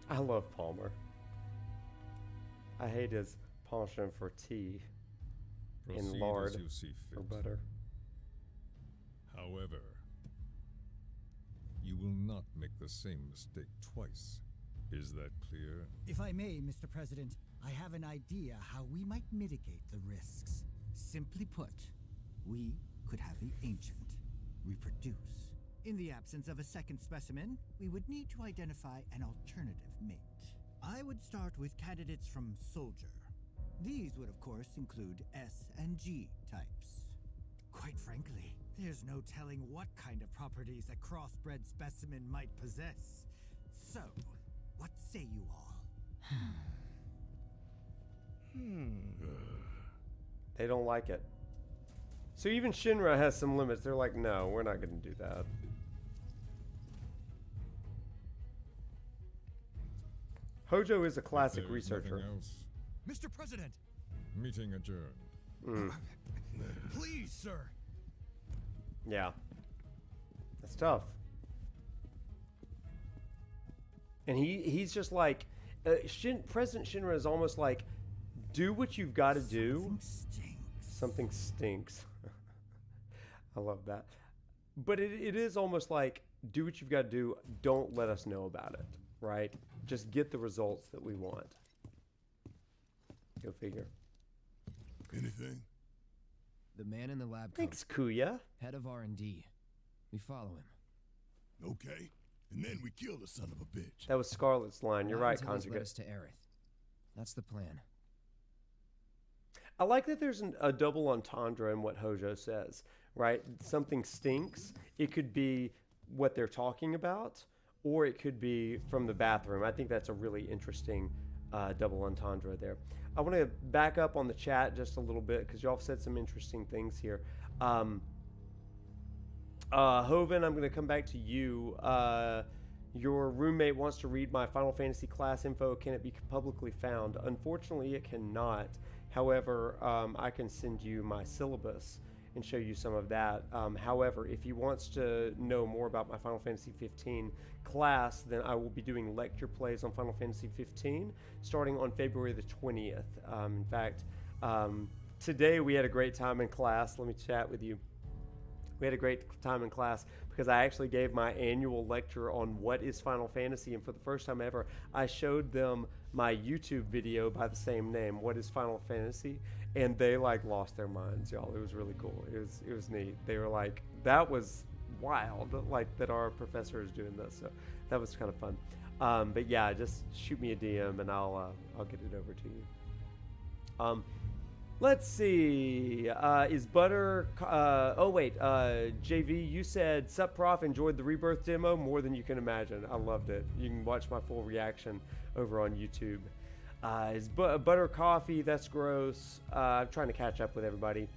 I love Palmer. I hate his penchant for tea Proceed and lard as you see fit. or butter. However, you will not make the same mistake twice. Is that clear? If I may, Mr. President, I have an idea how we might mitigate the risks. Simply put, we could have the Ancient reproduce. In the absence of a second specimen, we would need to identify an alternative mate. I would start with candidates from Soldier. These would, of course, include S and G types. Quite frankly, There's no telling what kind of properties a crossbred specimen might possess. So, what say you all? They don't like it. So even Shinra has some limits. They're like, no, we're not going to do that. Hojo is a classic There's researcher. nothing else. Mr. President! Meeting adjourned. Please, sir! Yeah. That's tough. And he's just like, President Shinra is almost like, do what you've got to do. Something stinks. I love that. But it is almost like, do what you've got to do. Don't let us know about it, right? Just get the results that we want. Go figure. Anything? The man in the lab. Thanks, Kuya. Head of R&D. We follow him. Okay. And then we kill the son of a bitch. That was Scarlet's line. You're Not right, until he's led Conjugate. us to Aerith. That's the plan. I like that there's a double entendre in what Hojo says, right? Something stinks. It could be what they're talking about, or it could be from the bathroom. I think that's a really interesting double entendre there. I want to back up on the chat just a little bit because y'all have said some interesting things here. Hoven, I'm going to come back to you. Your roommate wants to read my Final Fantasy class info. Can it be publicly found? Unfortunately, it cannot. However, I can send you my syllabus and show you some of that. However, if he wants to know more about my Final Fantasy 15 class, then I will be doing lecture plays on Final Fantasy 15 starting on February the 20th. In fact, today we had a great time in class. Let me chat with you. We had a great time in class because I actually gave my annual lecture on what is Final Fantasy, and for the first time ever, I showed them my YouTube video by the same name, What is Final Fantasy, and they like lost their minds, y'all. It was really cool. It was neat. They were like, that was wild, like that our professor is doing this. So that was kind of fun. But yeah, just shoot me a DM and I'll get it over to you. Let's see. Is Butter... JV, you said, Sup Prof, enjoyed the Rebirth demo more than you can imagine. I loved it. You can watch my full reaction over on YouTube. Is Butter Coffee? That's gross. I'm trying to catch up with everybody.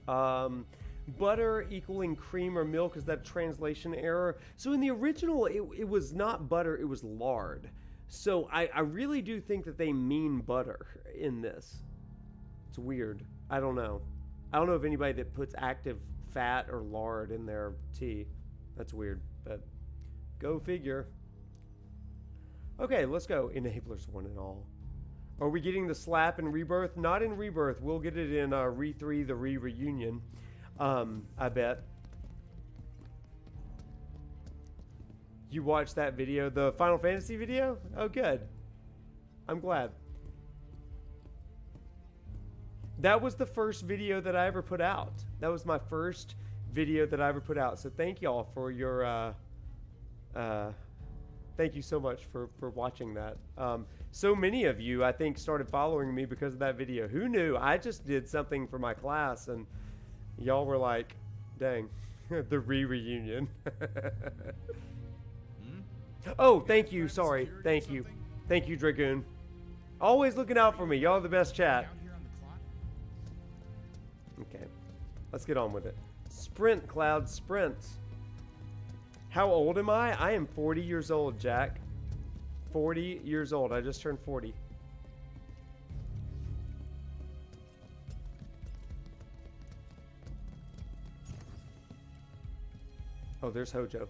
Butter equaling cream or milk, is that a translation error? So in the original, it was not butter, it was lard. So I really do think that they mean butter in this. It's weird. I don't know. I don't know of anybody that puts active fat or lard in their tea. That's weird, but go figure. Okay, let's go. Enablers 1 and all. Are we getting the slap in Rebirth? Not in Rebirth. We'll get it in Re3, the Re-Reunion. I bet. You watched that video, the Final Fantasy video? Oh, good. I'm glad. That was the first video that I ever put out. That was my first video that I ever put out. So thank y'all for your, thank you so much for watching that. So many of you, I think, started following me because of that video. Who knew? I just did something for my class and y'all were like, dang, the Re-Reunion. Oh, thank you. Sorry. Thank you. Thank you, Dragoon. Always looking out for me. Y'all are the best chat. Okay. Let's get on with it. Sprint, Cloud, sprint. How old am I? I am 40 years old, Jack. 40 years old. I just turned 40. Oh, there's Hojo.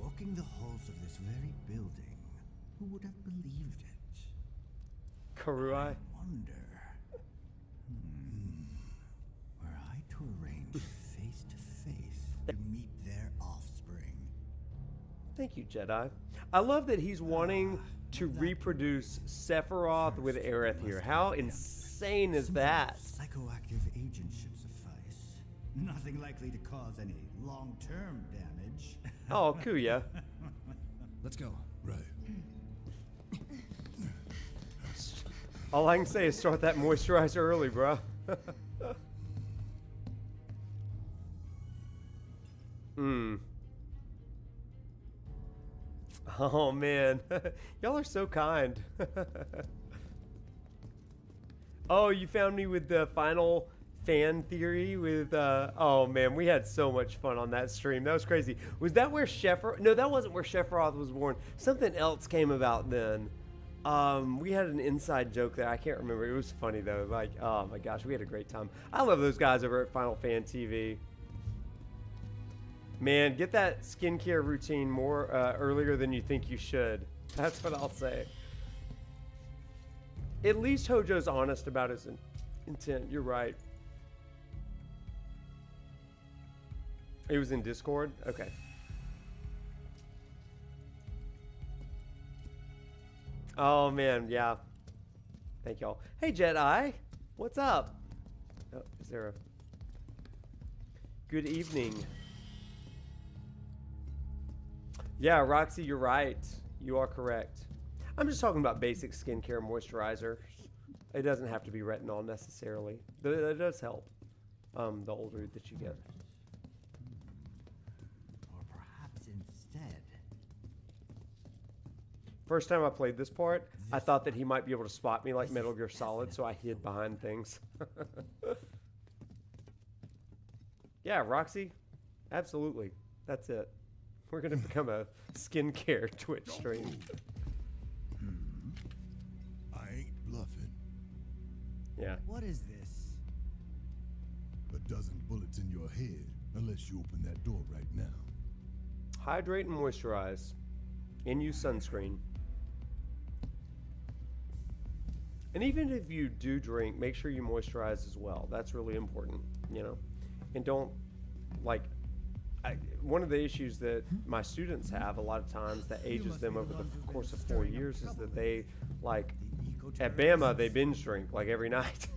Walking the halls of this very building, who would have believed it? Karuai? I wonder. Were I to arrange face to face to meet their offspring? Thank you, Jedi. I love that he's wanting to reproduce Sephiroth with Aerith here. How insane is that? Psychoactive agent should suffice. Nothing likely to cause any long-term damage. Oh, Kuya. Let's go. Right. All I can say is start that moisturizer early, bro. Oh man, y'all are so kind. Oh, you found me with the final fan theory with oh man, we had so much fun on that stream. That was crazy. Was that where Sephiroth? No, that wasn't where Sephiroth was born. Something else came about then. We had an inside joke there. I can't remember. It was funny though. Like, oh my gosh, we had a great time. I love those guys over at Final Fan TV. Man, get that skincare routine more earlier than you think you should. That's what I'll say. At least Hojo's honest about his intent. You're right. He was in Discord? Okay. Oh, man, yeah. Thank y'all. Hey, Jedi. What's up? Oh, is there a... Good evening. Yeah, Roxy, you're right. You are correct. I'm just talking about basic skincare moisturizer. It doesn't have to be retinol necessarily. That does help the older that you get. Or perhaps instead. First time I played this part, I thought that he might be able to spot me like Metal Gear Solid, so I hid behind things. Yeah, Roxy, absolutely. That's it. We're going to become a skincare Twitch stream. I ain't bluffing. Yeah. What is this? A dozen bullets in your head, unless you open that door right now. Hydrate and moisturize. And use sunscreen. And even if you do drink, make sure you moisturize as well. That's really important, you know. And don't, like, one of the issues that my students have a lot of times that ages them over the course of 4 years is that they, like, at Bama, they binge drink, like, every night.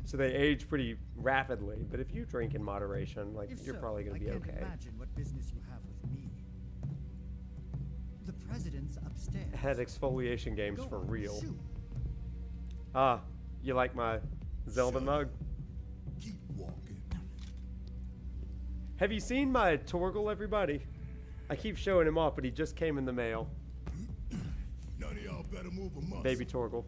So they age pretty rapidly. But if you drink in moderation, like, you're probably going to be okay. I can't imagine what business you have with me. The president's upstairs. Had exfoliation games Go for on, real. shoot. Ah, you like my Zelda mug? Keep walking. Have you seen my Torgal, everybody? I keep showing him off, but he just came in the mail. None of y'all better move a muscle. Baby Torgal.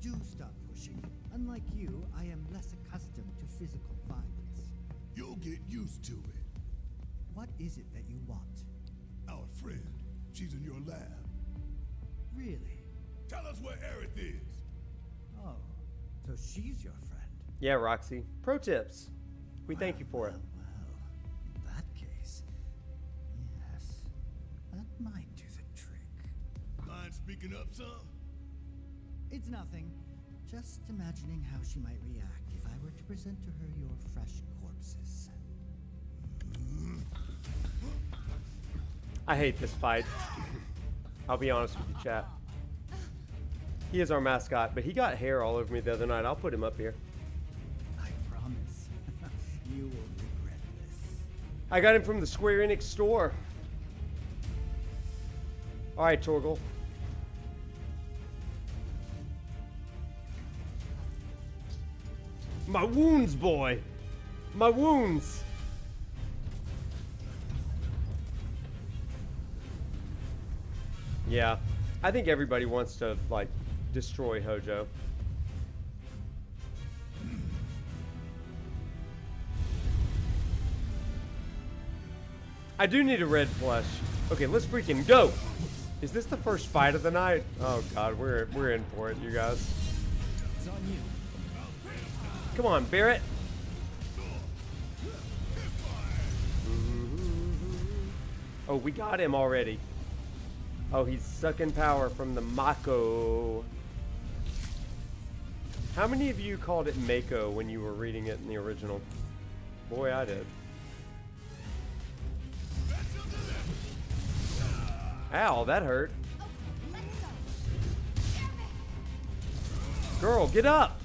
Do stop pushing. Unlike you, I am less accustomed to physical violence. You'll get used to it. What is it that you want? Our friend. She's in your lab. Really? Tell us where Aerith is. Oh, so she's your friend. Yeah, Roxy. Pro tips. We thank you for it. Well, in that case, yes, that might do the trick. Mind speaking up some? It's nothing. Just imagining how she might react if I were to present to her your fresh corpses. I hate this fight. I'll be honest with you, chat. He is our mascot, but he got hair all over me the other night. I'll put him up here. I promise. You will regret this. I got him from the Square Enix store. All right, Torgal. My wounds, boy. My wounds. Yeah, I think everybody wants to, like, destroy Hojo. I do need a red plush. Okay, let's freaking go. Is this the first fight of the night? Oh God, we're in for it, you guys. It's on you. Come on, Barrett. Oh, we got him already. Oh, he's sucking power from the Mako. How many of you called it Mako when you were reading it in the original? Boy, I did. Ow, that hurt. Girl, get up!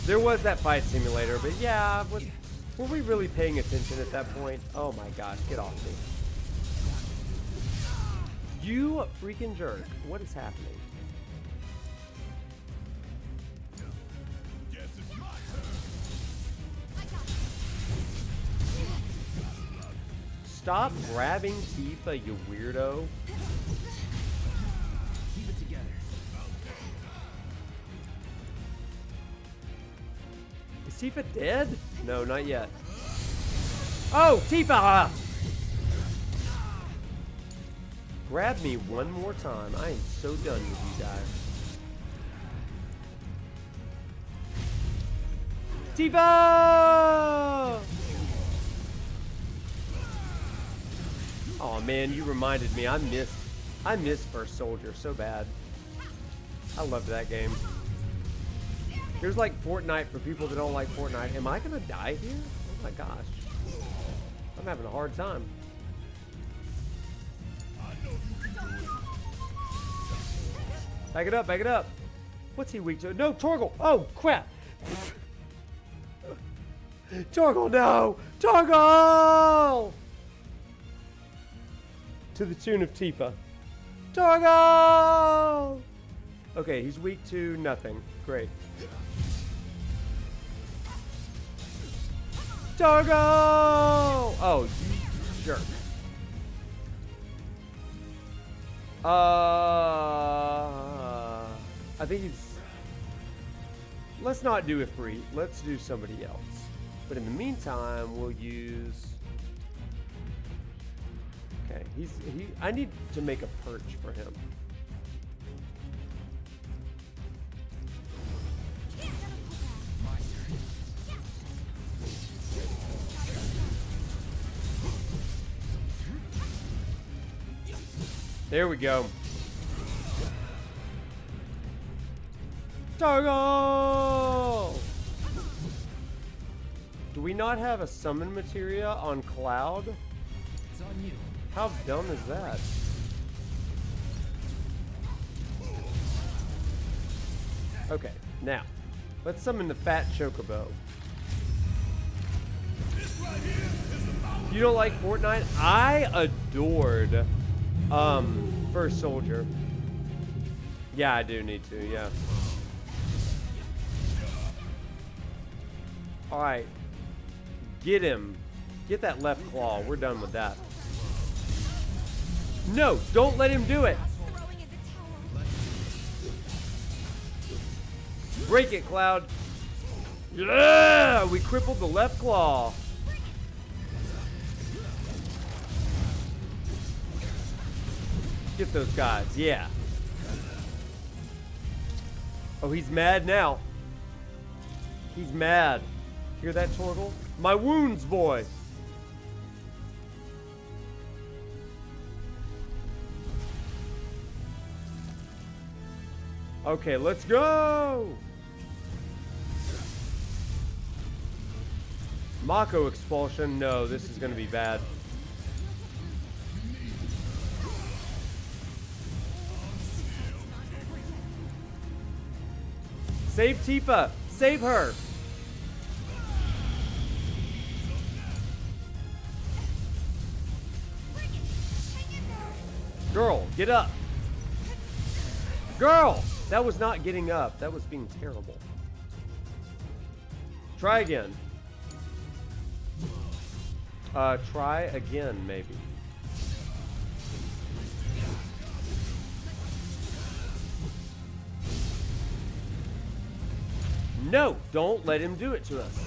There was that fight simulator, but yeah, were we really paying attention at that point? Oh my gosh, get off me. You freaking jerk. What is happening? Stop grabbing Tifa, you weirdo. Keep it together. Is Tifa dead? No, not yet. Oh, Tifa! Grab me one more time. I am so done with you guys. Tifa! Oh man, you reminded me. I miss First Soldier so bad. I loved that game. Here's like Fortnite for people that don't like Fortnite. Am I gonna die here? Oh my gosh. I'm having a hard time. Back it up, back it up. What's he weak to? No, Torgal! Oh, crap! Torgal, no! Torgal! To the tune of Tifa. Torgal! Okay, he's weak to nothing. Great. Torgal! Oh, you jerk. I think he's... Let's not do Ifrit. Let's do somebody else. But in the meantime, we'll use... Okay, I need to make a perch for him. There we go. Torgal! Do we not have a summon materia on Cloud? It's on you. How dumb is that? Okay, now, let's summon the fat chocobo. You don't like Fortnite? I adored First Soldier. Yeah, I do need to, yeah. Alright. Get him. Get that left claw. We're done with that. No, don't let him do it. Break it, Cloud. Yeah, we crippled the left claw. Get those guys, yeah. Oh, he's mad now. He's mad. Hear that, Torgal? My wounds, boy. Okay, let's go. Mako expulsion. No, this is going to be bad. Save Tifa. Save her. Girl, get up. Girl! That was not getting up. That was being terrible. Try again. Try again, maybe. No! Don't let him do it to us.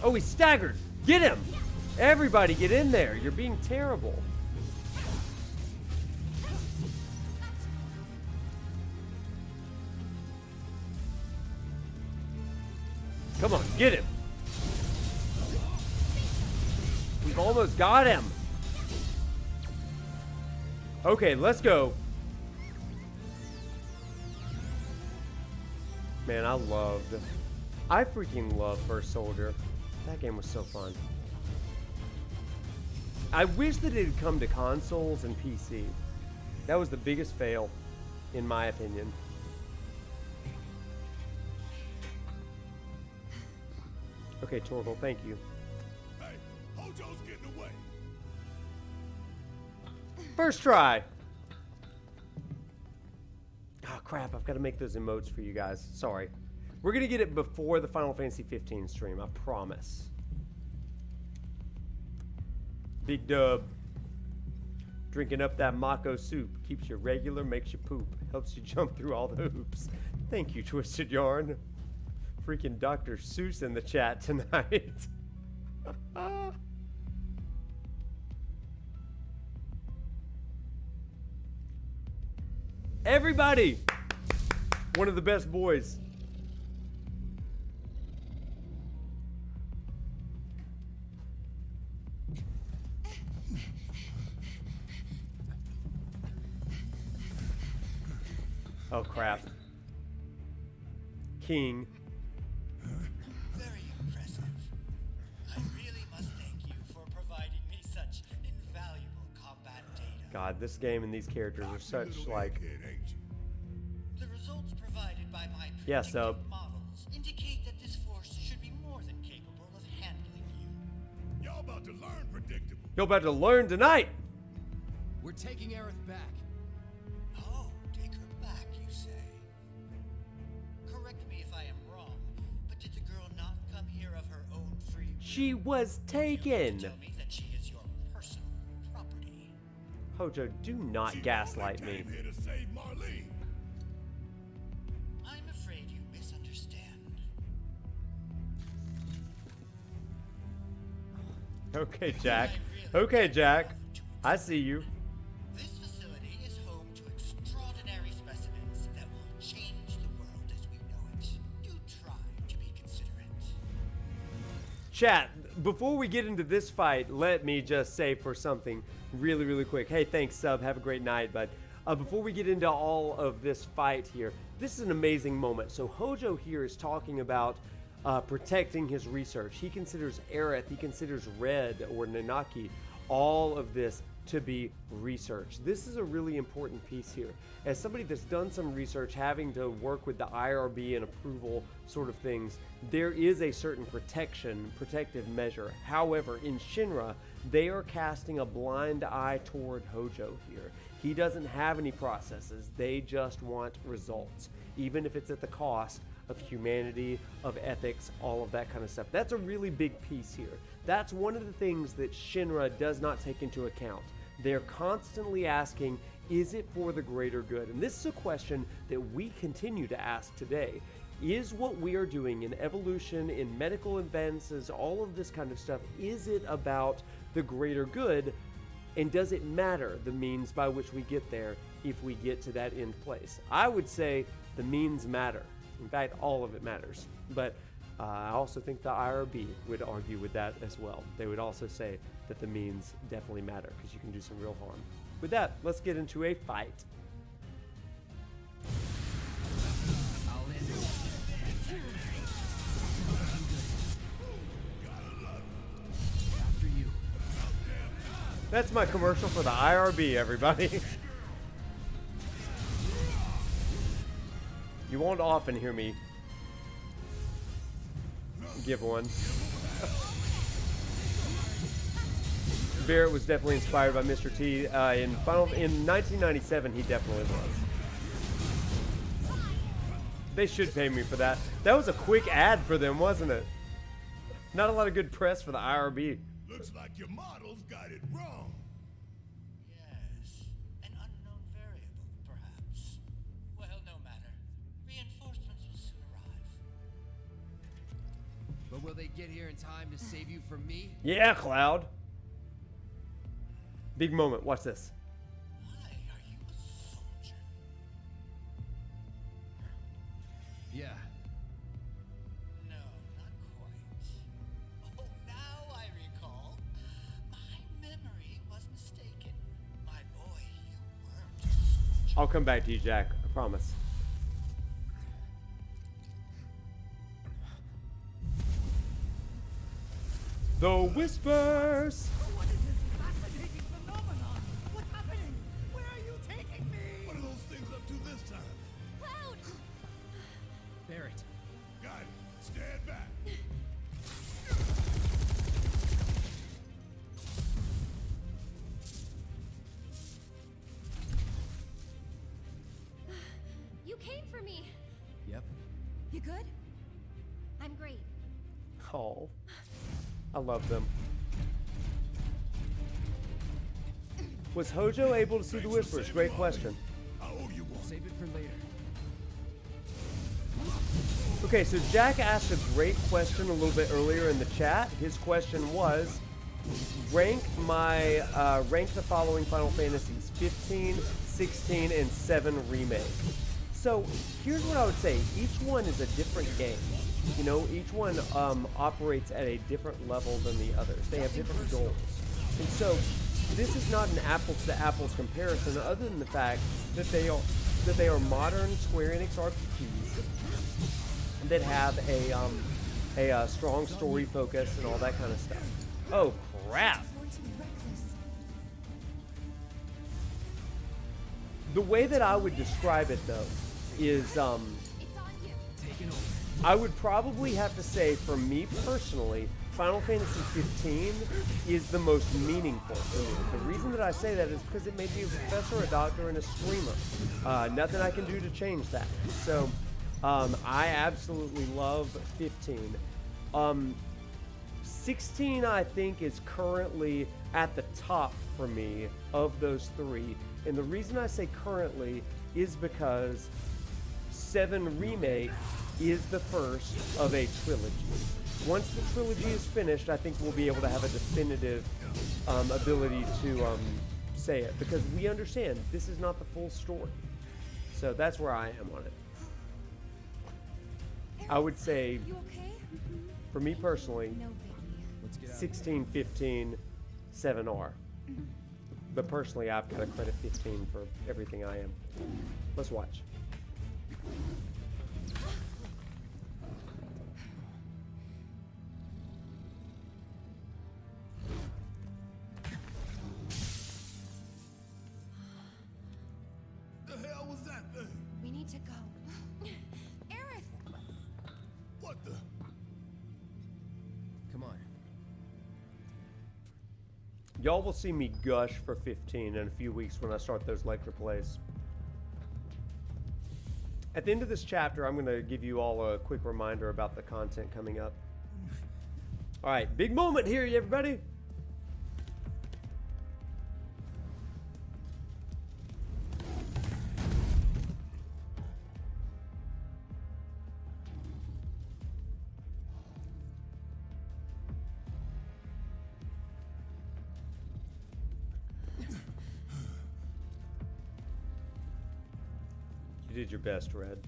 Oh, he's staggered. Get him! Everybody get in there. You're being terrible. Come on, get him. We've almost got him. Okay, let's go. Man, I freaking love First Soldier. That game was so fun. I wish that it had come to consoles and PC. That was the biggest fail, in my opinion. Okay, Torgal, thank you. Hey, Hojo's getting away. First try. Oh crap, I've got to make those emotes for you guys. Sorry. We're going to get it before the Final Fantasy 15 stream, I promise. Big dub. Drinking up that Mako soup. Keeps you regular, makes you poop. Helps you jump through all the hoops. Thank you, Twisted Yarn. Freaking Dr. Seuss in the chat tonight. Everybody! One of the best boys. Oh crap. King. Very impressive. I really must thank you for providing me such invaluable combat data. God, this game and these characters are such like. The results provided by my Yeah, sub. models indicate that this force should be more than capable of handling you. Y'all about to learn predictable. You're about to learn tonight. We're taking Aerith back. Oh, take her back, you say? Correct me if I am wrong, but did the girl not come here of her own free will? She was taken. Tell me that she is your personal property. Hojo, do not gaslight me. Here to save Marlene. I'm afraid you misunderstand. Okay, Jack. Okay, Jack. I see you. This facility is home to extraordinary specimens that will change the world as we know it. Do try to be considerate. Chat, before we get into this fight, let me just say for something really, really quick. Hey, thanks, sub. Have a great night. But before we get into all of this fight here, this is an amazing moment. So Hojo here is talking about protecting his research. He considers Aerith, he considers Red or Nanaki, all of this to be research. This is a really important piece here. As somebody that's done some research, having to work with the IRB and approval sort of things, there is a certain protective measure. However, in Shinra, they are casting a blind eye toward Hojo here. He doesn't have any processes. They just want results, even if it's at the cost of humanity, of ethics, all of that kind of stuff. That's a really big piece here. That's one of the things that Shinra does not take into account. They're constantly asking, is it for the greater good? And this is a question that we continue to ask today. Is what we are doing in evolution, in medical advances, all of this kind of stuff, is it about the greater good? And does it matter the means by which we get there if we get to that end place? I would say the means matter. In fact, all of it matters. But I also think the IRB would argue with that as well. They would also say that the means definitely matter because you can do some real harm. With that, let's get into a fight. After you. That's my commercial for the IRB, everybody. You won't often hear me give one. Barrett was definitely inspired by Mr. T. In 1997, he definitely was. They should pay me for that. That was a quick ad for them, wasn't it? Not a lot of good press for the IRB. Looks like your models got it wrong. Yes, an unknown variable, perhaps. Well, no matter. Reinforcements will soon arrive. But will they get here in time to save you from me? Yeah, Cloud. Big moment. Watch this. Why are you a soldier? Yeah. No, not quite. Oh, now I recall. My memory was mistaken. My boy, you weren't a soldier. I'll come back to you, Jack. I promise. The Whispers. What is this fascinating phenomenon? What's happening? Where are you taking me? What are those things up to this time? Cloud! Barrett. Got it. Stand back. for me. Yep. You good? I'm great. Oh, I love them. Was Hojo able to see the whispers? Great question. I owe you one. Save it for later. Okay, so Jack asked a great question a little bit earlier in the chat. His question was, rank the following Final Fantasies: 15, 16, and 7 Remake. So here's what I would say. Each one is a different game. You know, each one operates at a different level than the others. They have different goals. And so this is not an apples to apples comparison, other than the fact that they are modern Square Enix RPGs that have a strong story focus and all that kind of stuff. Oh crap! The way that I would describe it though is I would probably have to say, for me personally, Final Fantasy 15 is the most meaningful for me. The reason that I say that is because it made me a professor, a doctor, and a streamer. Nothing I can do to change that. So I absolutely love 15. 16, I think, is currently at the top for me of those three. And the reason I say currently is because 7 Remake is the first of a trilogy. Once the trilogy is finished, I think we'll be able to have a definitive ability to say it, because we understand this is not the full story. So that's where I am on it. I would say, for me personally, 16, 15, 7R. But personally, I've got to credit 15 for everything I am. Let's watch. The hell was that thing? We need to go. Aerith! What the? Come on. Y'all will see me gush for 15 in a few weeks when I start those lecture plays. At the end of this chapter, I'm going to give you all a quick reminder about the content coming up. All right, big moment here, everybody. You did your best, Red.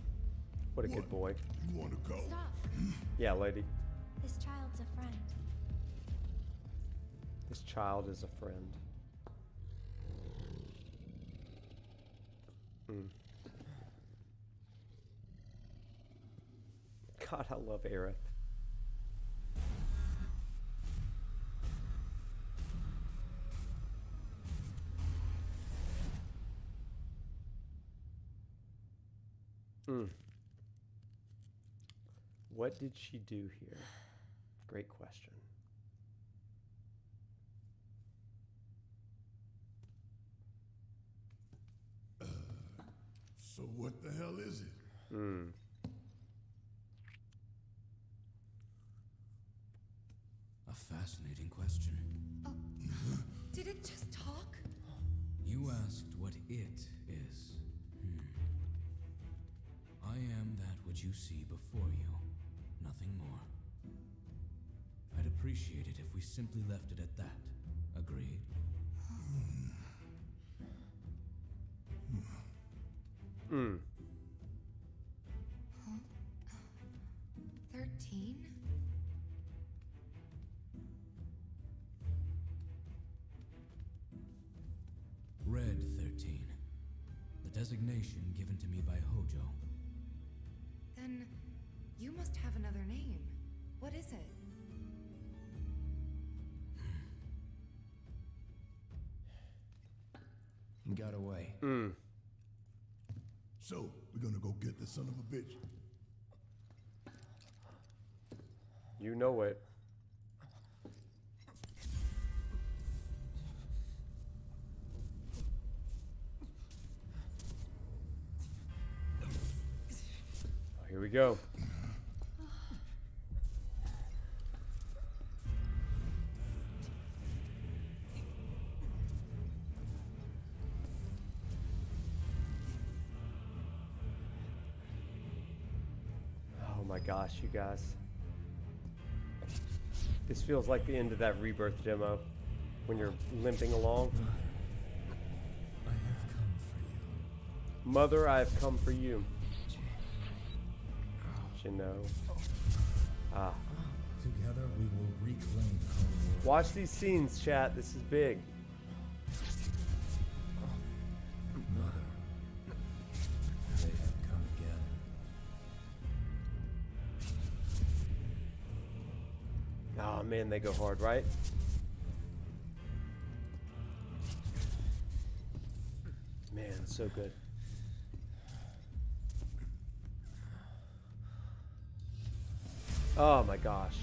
What a good boy. You want to go? Stop. Yeah, lady. This child's a friend. This child is a friend. God, I love Aerith. What did she do here? Great question. So what the hell is it? A fascinating question. Did it just talk? You asked what it is. I am that which you see before you. Nothing more. I'd appreciate it if we simply left it at that. Agreed? 13? Red 13. The designation given to me by Hojo. Then you must have another name. What is it? He got away. So, we're gonna go get the son of a bitch. You know it. go. Oh my gosh, you guys. This feels like the end of that Rebirth demo when you're limping along. Mother, I have come for you. Shino. Ah. Together we will reclaim our world. Watch these scenes, chat. This is big. Mother, they have come again. Oh man, they go hard, right? Man, so good. Oh my gosh.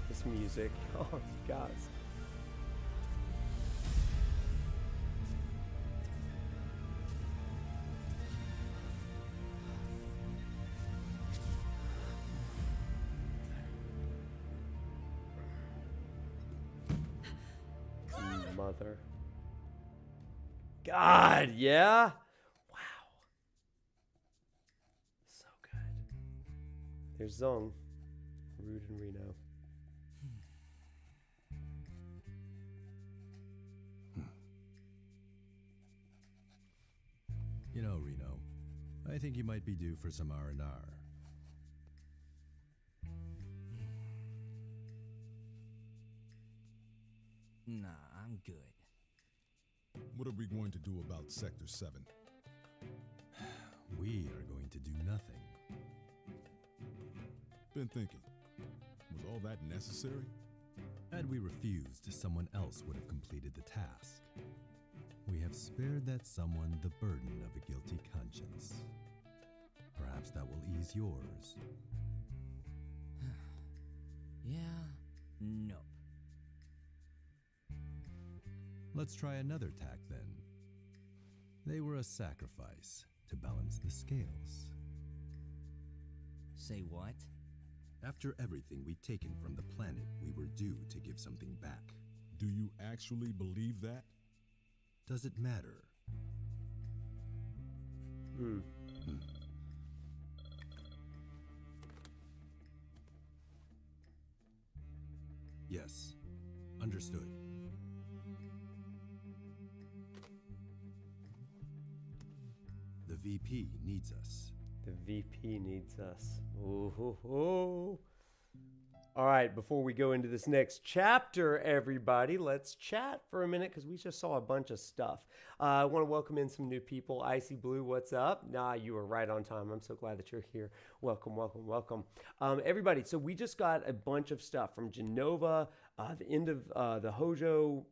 This music. Oh, guys. Mother. God, yeah? There's Zong, Rude and Reno. You know, Reno, I think you might be due for some R&R. Nah, I'm good. What are we going to do about Sector 7? We are going to do nothing. Been thinking, was all that necessary? Had we refused, someone else would have completed the task. We have spared that someone the burden of a guilty conscience. Perhaps that will ease yours. Yeah, nope. Let's try another tack then. They were a sacrifice to balance the scales. Say what? After everything we'd taken from the planet, we were due to give something back. Do you actually believe that? Does it matter? Yes, understood. The VP needs us. The VP needs us. Ooh. All right, before we go into this next chapter, everybody, let's chat for a minute because we just saw a bunch of stuff. I want to welcome in some new people. Icy Blue, what's up? Nah, you were right on time. I'm so glad that you're here. Welcome. Everybody, so we just got a bunch of stuff from Genova, the end of the Hojo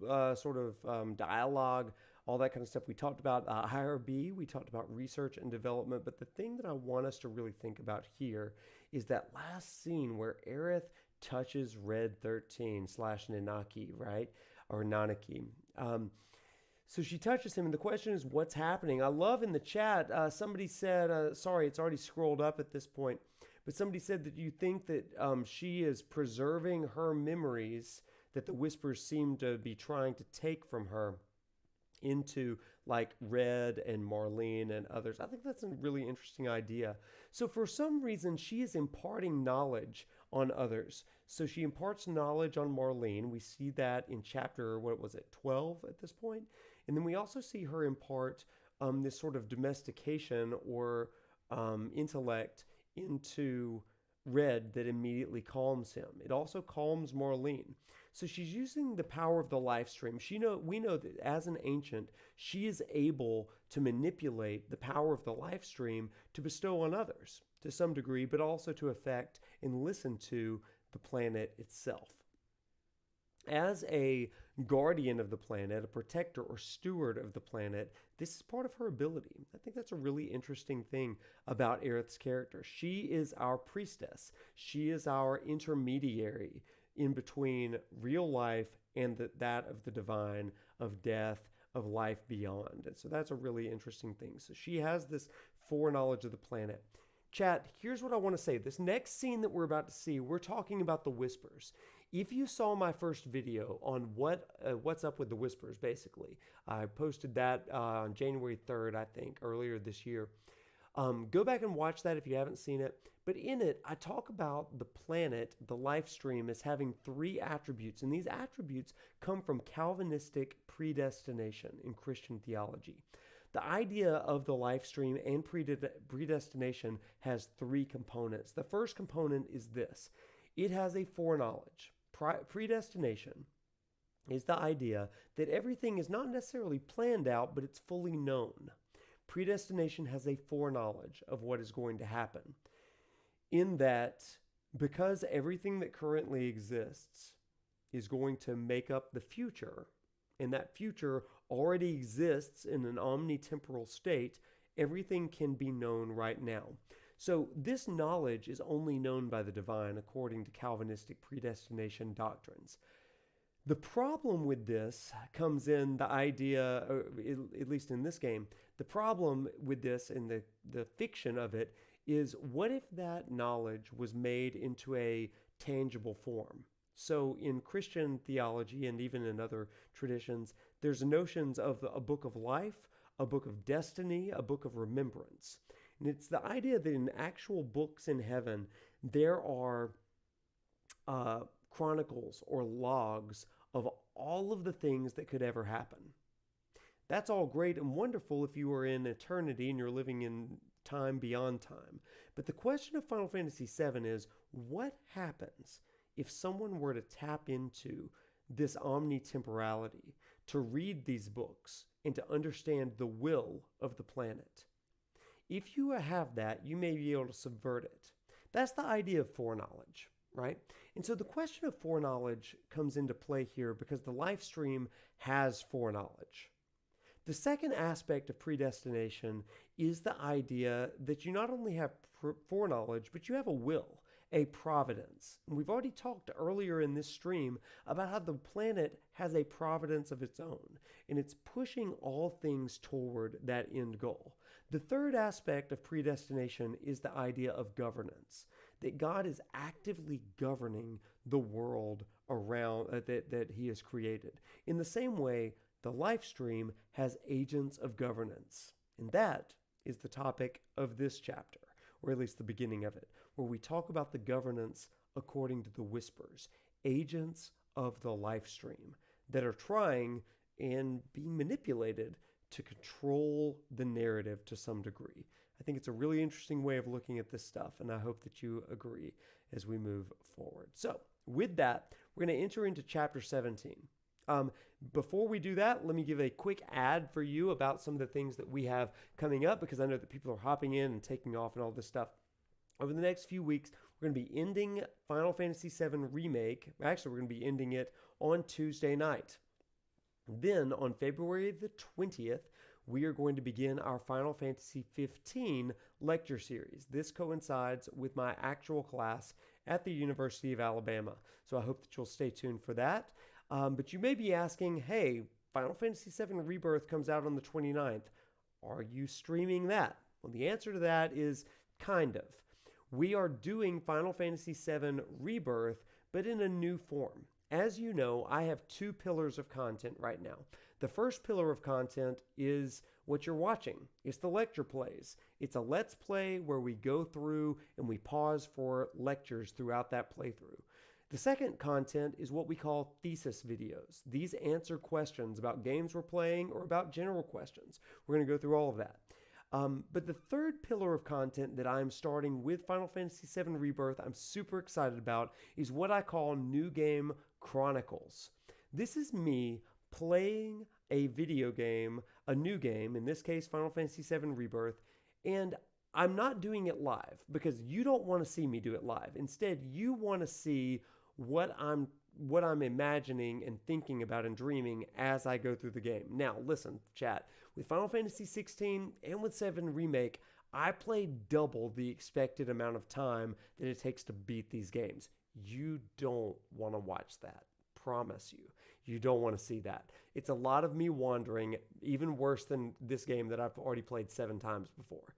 dialogue, all that kind of stuff. We talked about IRB, we talked about research and development, but the thing that I want us to really think about here is that last scene where Aerith touches Red 13 / Nanaki, right? Or Nanaki. So she touches him, and the question is, what's happening? I love in the chat, somebody said, sorry, it's already scrolled up at this point, but somebody said that you think that she is preserving her memories that the Whispers seem to be trying to take from her into like Red and Marlene and others. I think that's a really interesting idea. So for some reason, she is imparting knowledge on others. So she imparts knowledge on Marlene. We see that in chapter, 12 at this point? And then we also see her impart this sort of domestication or intellect into Red that immediately calms him. It also calms Marlene. So she's using the power of the Lifestream. We know that as an ancient, she is able to manipulate the power of the Lifestream to bestow on others to some degree, but also to affect and listen to the planet itself. As a guardian of the planet, a protector or steward of the planet, this is part of her ability. I think that's a really interesting thing about Aerith's character. She is our priestess. She is our intermediary in between real life and that of the divine, of death, of life beyond. And so that's a really interesting thing. So she has this foreknowledge of the planet. Chat, here's what I want to say. This next scene that we're about to see, we're talking about the Whispers. If you saw my first video on what's up with the Whispers, basically, I posted that on January 3rd, I think, earlier this year. Go back and watch that if you haven't seen it. But in it, I talk about the planet, the Lifestream, as having 3 attributes. And these attributes come from Calvinistic predestination in Christian theology. The idea of the Lifestream and predestination has 3 components. The first component is this. It has a foreknowledge. Predestination is the idea that everything is not necessarily planned out, but it's fully known. Predestination has a foreknowledge of what is going to happen. In that, because everything that currently exists is going to make up the future, and that future already exists in an omnitemporal state, everything can be known right now. So this knowledge is only known by the divine according to Calvinistic predestination doctrines. The problem with this comes in the idea, at least in this game, the problem with this in the fiction of it is, what if that knowledge was made into a tangible form? So in Christian theology and even in other traditions, there's notions of a book of life, a book of destiny, a book of remembrance. And it's the idea that in actual books in heaven, there are chronicles or logs of all of the things that could ever happen. That's all great and wonderful if you are in eternity and you're living in time beyond time. But the question of Final Fantasy VII is, what happens if someone were to tap into this omnitemporality, to read these books, and to understand the will of the planet? If you have that, you may be able to subvert it. That's the idea of foreknowledge, right? And so the question of foreknowledge comes into play here because the Lifestream has foreknowledge. The second aspect of predestination is the idea that you not only have foreknowledge, but you have a will, a providence. And we've already talked earlier in this stream about how the planet has a providence of its own, and it's pushing all things toward that end goal. The third aspect of predestination is the idea of governance, that God is actively governing the world around that he has created. In the same way, the Lifestream has agents of governance. And that is the topic of this chapter, or at least the beginning of it, where we talk about the governance according to the Whispers, agents of the Lifestream that are trying and being manipulated to control the narrative to some degree. I think it's a really interesting way of looking at this stuff, and I hope that you agree as we move forward. So, with that, we're going to enter into Chapter 17. Before we do that, let me give a quick ad for you about some of the things that we have coming up, because I know that people are hopping in and taking off and all this stuff. Over the next few weeks, we're going to be ending Final Fantasy VII Remake. Actually, we're going to be ending it on Tuesday night. Then, on February the 20th, we are going to begin our Final Fantasy XV lecture series. This coincides with my actual class at the University of Alabama. So I hope that you'll stay tuned for that. But you may be asking, hey, Final Fantasy VII Rebirth comes out on the 29th. Are you streaming that? Well, the answer to that is kind of. We are doing Final Fantasy VII Rebirth, but in a new form. As you know, I have two pillars of content right now. The first pillar of content is what you're watching. It's the lecture plays. It's a let's play where we go through and we pause for lectures throughout that playthrough. The second content is what we call thesis videos. These answer questions about games we're playing or about general questions. We're going to go through all of that. But the third pillar of content that I'm starting with Final Fantasy VII Rebirth, I'm super excited about, is what I call New Game Chronicles. This is me playing a video game, a new game, in this case Final Fantasy VII Rebirth, and I'm not doing it live because you don't want to see me do it live. Instead, you want to see what I'm imagining and thinking about and dreaming as I go through the game. Now, listen, chat, with Final Fantasy XVI and with 7 Remake, I played double the expected amount of time that it takes to beat these games. You don't want to watch that. promise you. You don't want to see that. It's a lot of me wandering, even worse than this game that I've already played 7 times before.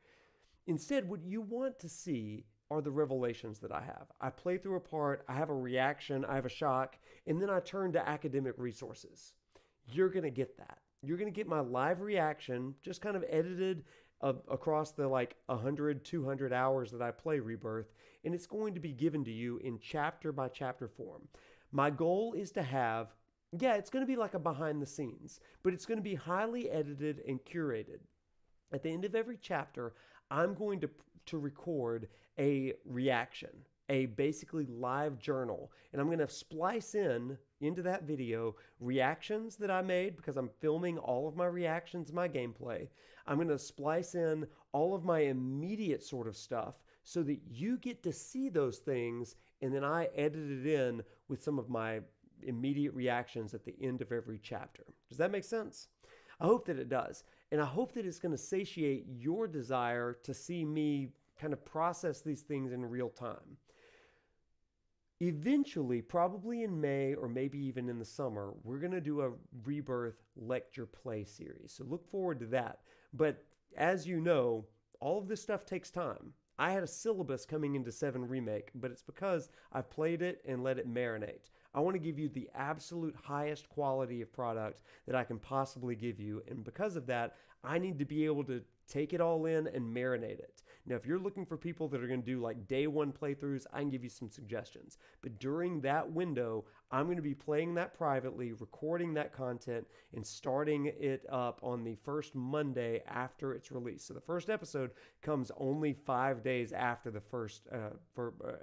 Instead, what you want to see are the revelations that I have. I play through a part, I have a reaction, I have a shock, and then I turn to academic resources. You're going to get that. You're going to get my live reaction, just kind of edited across the like 100, 200 hours that I play Rebirth, and it's going to be given to you in chapter by chapter form. My goal is to have, it's going to be like a behind the scenes, but it's going to be highly edited and curated. At the end of every chapter, I'm going to record a reaction, a basically live journal, and I'm going to splice into that video reactions that I made because I'm filming all of my reactions, my gameplay. I'm going to splice in all of my immediate sort of stuff so that you get to see those things, and then I edit it in with some of my immediate reactions at the end of every chapter. Does that make sense? I hope that it does. And I hope that it's going to satiate your desire to see me kind of process these things in real time. Eventually, probably in May or maybe even in the summer, we're going to do a Rebirth lecture play series. So look forward to that. But as you know, all of this stuff takes time. I had a syllabus coming into 7 Remake, but it's because I've played it and let it marinate. I want to give you the absolute highest quality of product that I can possibly give you. And because of that, I need to be able to take it all in and marinate it. Now, if you're looking for people that are going to do like day 1 playthroughs, I can give you some suggestions. But during that window, I'm going to be playing that privately, recording that content, and starting it up on the first Monday after it's released. So the first episode comes only 5 days after the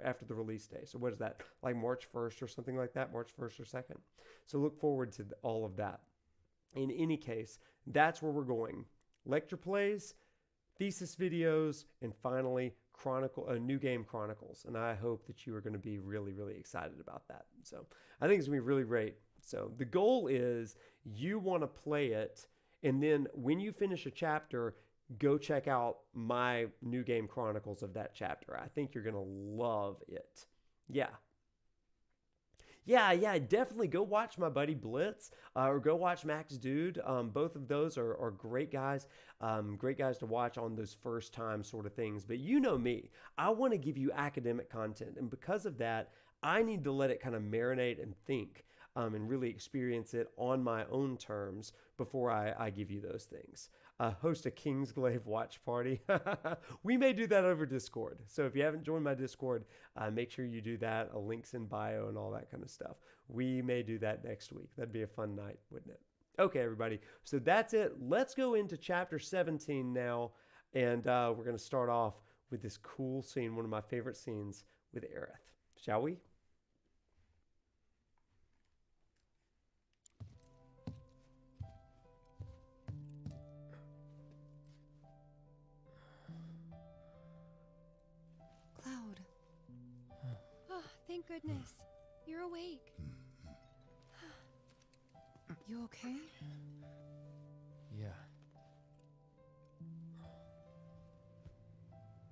after the release day. So what is that? Like March 1st or something like that? March 1st or 2nd. So look forward to all of that. In any case, that's where we're going. Lecture plays, thesis videos, and finally New Game Chronicles. And I hope that you are going to be really, really excited about that. So I think it's going to be really great. So the goal is you want to play it, and then when you finish a chapter, go check out my New Game Chronicles of that chapter. I think you're going to love it. Yeah, definitely go watch my buddy Blitz or go watch Max Dude. Both of those are great guys to watch on those first time sort of things. But you know me, I want to give you academic content. And because of that, I need to let it kind of marinate and think and really experience it on my own terms before I give you those things. Host a Kingsglaive watch party. We may do that over Discord. So if you haven't joined my Discord, make sure you do that. A link's in bio and all that kind of stuff. We may do that next week. That'd be a fun night, wouldn't it? Okay, everybody. So that's it. Let's go into chapter 17 now. And we're going to start off with this cool scene, one of my favorite scenes with Aerith. Shall we? Thank goodness. You're awake. You okay? Yeah.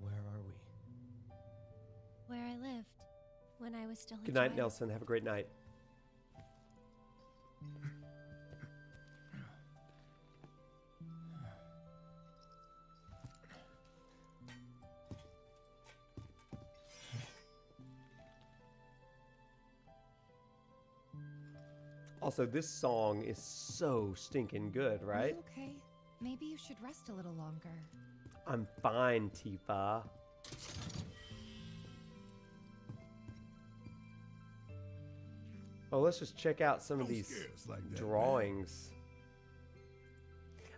Where are we? Where I lived when I was still a Good night, child. Nelson. Have a great night. Also, this song is so stinking good, Are right? you okay? Maybe you should rest a little longer. I'm fine, Tifa. Oh, let's just check out some of these drawings.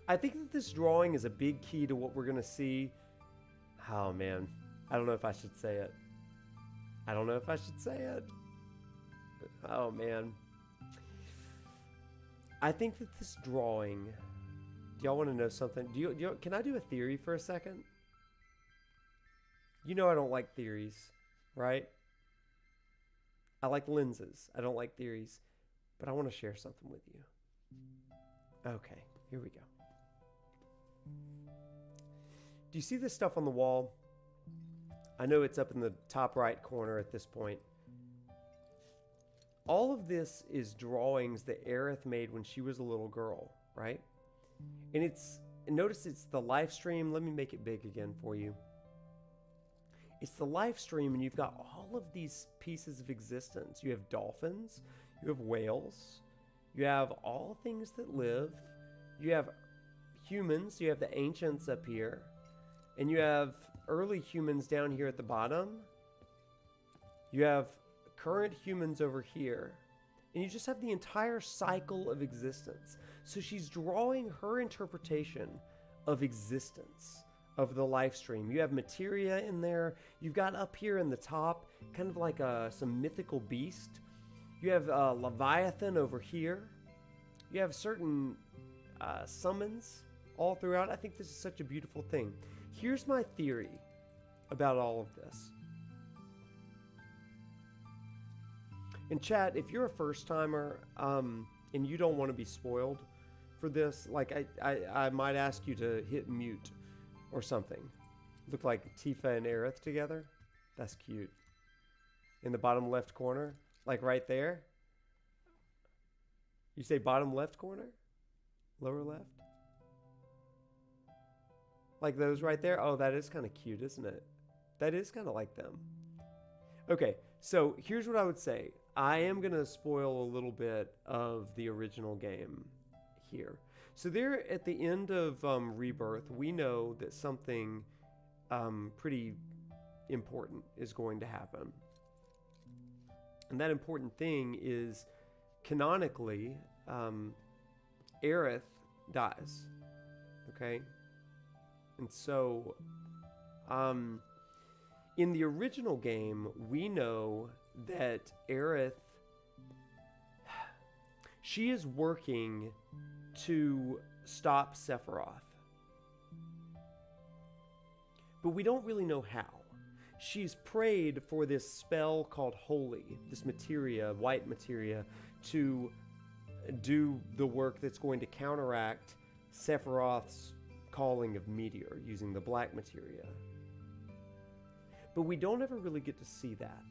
I think that this drawing is a big key to what we're going to see. Oh, man. I don't know if I should say it. Oh, man. I think that this drawing... Do y'all want to know something? Can I do a theory for a second? You know I don't like theories, right? I like lenses. I don't like theories. But I want to share something with you. Okay, here we go. Do you see this stuff on the wall? I know it's up in the top right corner at this point. all of this is drawings that Aerith made when she was a little girl, right? And notice it's the Lifestream. Let me make it big again for you. It's the Lifestream, and you've got all of these pieces of existence. You have dolphins, you have whales, you have all things that live, you have humans, you have the ancients up here, and you have early humans down here at the bottom. You have current humans over here, and you just have the entire cycle of existence. So she's drawing her interpretation of existence, of the Lifestream. You have materia in there. You've got up here in the top kind of like some mythical beast. You have Leviathan over here. You have certain summons all throughout. I think this is such a beautiful thing. Here's my theory about all of this. In chat, if you're a first timer and you don't want to be spoiled for this, like I might ask you to hit mute or something. Look like Tifa and Aerith together. That's cute. In the bottom left corner, like right there. You say bottom left corner? Lower left? Like those right there? Oh, that is kind of cute, isn't it? That is kind of like them. Okay, so here's what I would say. I am going to spoil a little bit of the original game here. So there at the end of Rebirth, we know that something pretty important is going to happen. And that important thing is, canonically, Aerith dies. Okay? And so, in the original game, we know that Aerith, she is working to stop Sephiroth. But we don't really know how. She's prayed for this spell called Holy, this materia, white materia, to do the work that's going to counteract Sephiroth's calling of Meteor using the black materia. But we don't ever really get to see that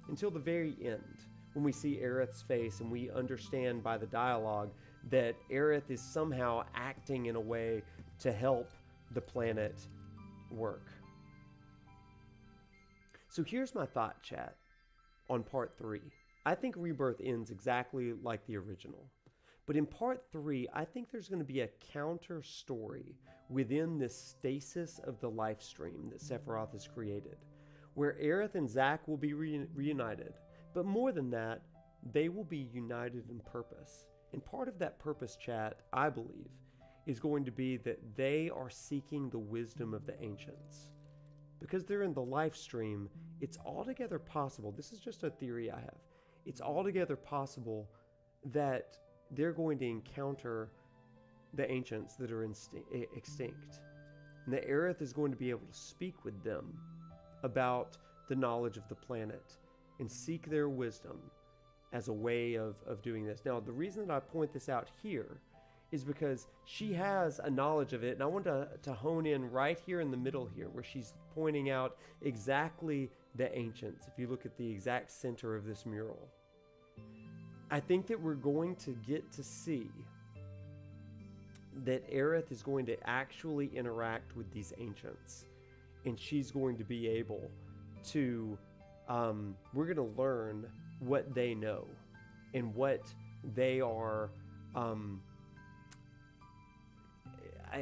until the very end, when we see Aerith's face and we understand by the dialogue that Aerith is somehow acting in a way to help the planet work. So here's my thought, chat, on part 3. I think Rebirth ends exactly like the original. But in part 3, I think there's going to be a counter story within this stasis of the Lifestream that Sephiroth has created, where Aerith and Zack will be reunited. But more than that, they will be united in purpose. And part of that purpose, chat, I believe, is going to be that they are seeking the wisdom of the ancients. Because they're in the Lifestream, it's altogether possible, this is just a theory I have, it's altogether possible that they're going to encounter the ancients that are extinct. And that Aerith is going to be able to speak with them about the knowledge of the planet and seek their wisdom as a way of doing this. Now, the reason that I point this out here is because she has a knowledge of it, and I want to hone in right here in the middle here, where she's pointing out exactly the ancients, if you look at the exact center of this mural. I think that we're going to get to see that Aerith is going to actually interact with these ancients, and she's going to be able to, we're going to learn what they know and what they are,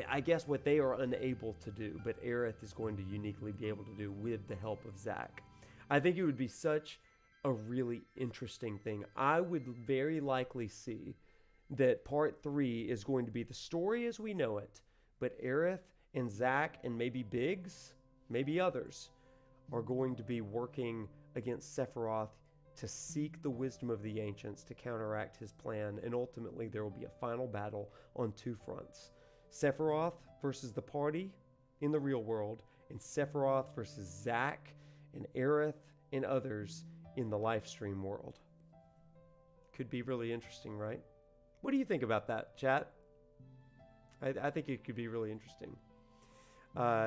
I guess what they are unable to do, but Aerith is going to uniquely be able to do with the help of Zack. I think it would be such a really interesting thing. I would very likely see that part 3 is going to be the story as we know it, but Aerith and Zack and maybe Biggs, maybe others, are going to be working against Sephiroth to seek the wisdom of the ancients to counteract his plan, and ultimately there will be a final battle on 2 fronts. Sephiroth versus the party in the real world, and Sephiroth versus Zack and Aerith and others in the Lifestream world. Could be really interesting, right? What do you think about that, chat? I think it could be really interesting.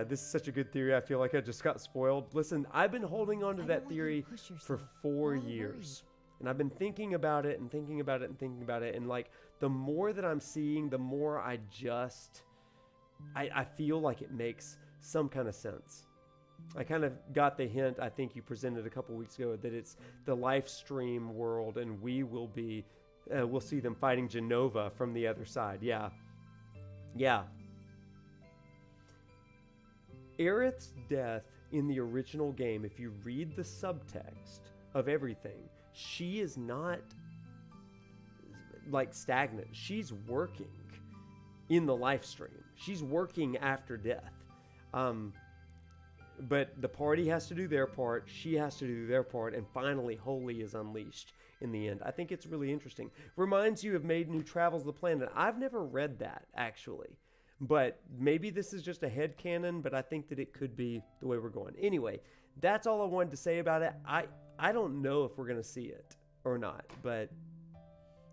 This is such a good theory. I feel like I just got spoiled. Listen, I've been holding on to that theory for 4 years. And I've been thinking about it and thinking about it and thinking about it. And like, the more that I'm seeing, the more I feel like it makes some kind of sense. I kind of got the hint, I think you presented a couple weeks ago, that it's the Lifestream world, and we will be, we'll see them fighting Genova from the other side. Yeah. Yeah. Aerith's death in the original game, if you read the subtext of everything, she is not like stagnant. She's working in the Lifestream. She's working after death. But the party has to do their part, she has to do their part, and finally Holy is unleashed in the end. I think it's really interesting. Reminds you of Made New Travels the Planet. I've never read that, actually. But maybe this is just a headcanon, but I think that it could be the way we're going. Anyway, that's all I wanted to say about it. I don't know if we're going to see it or not, but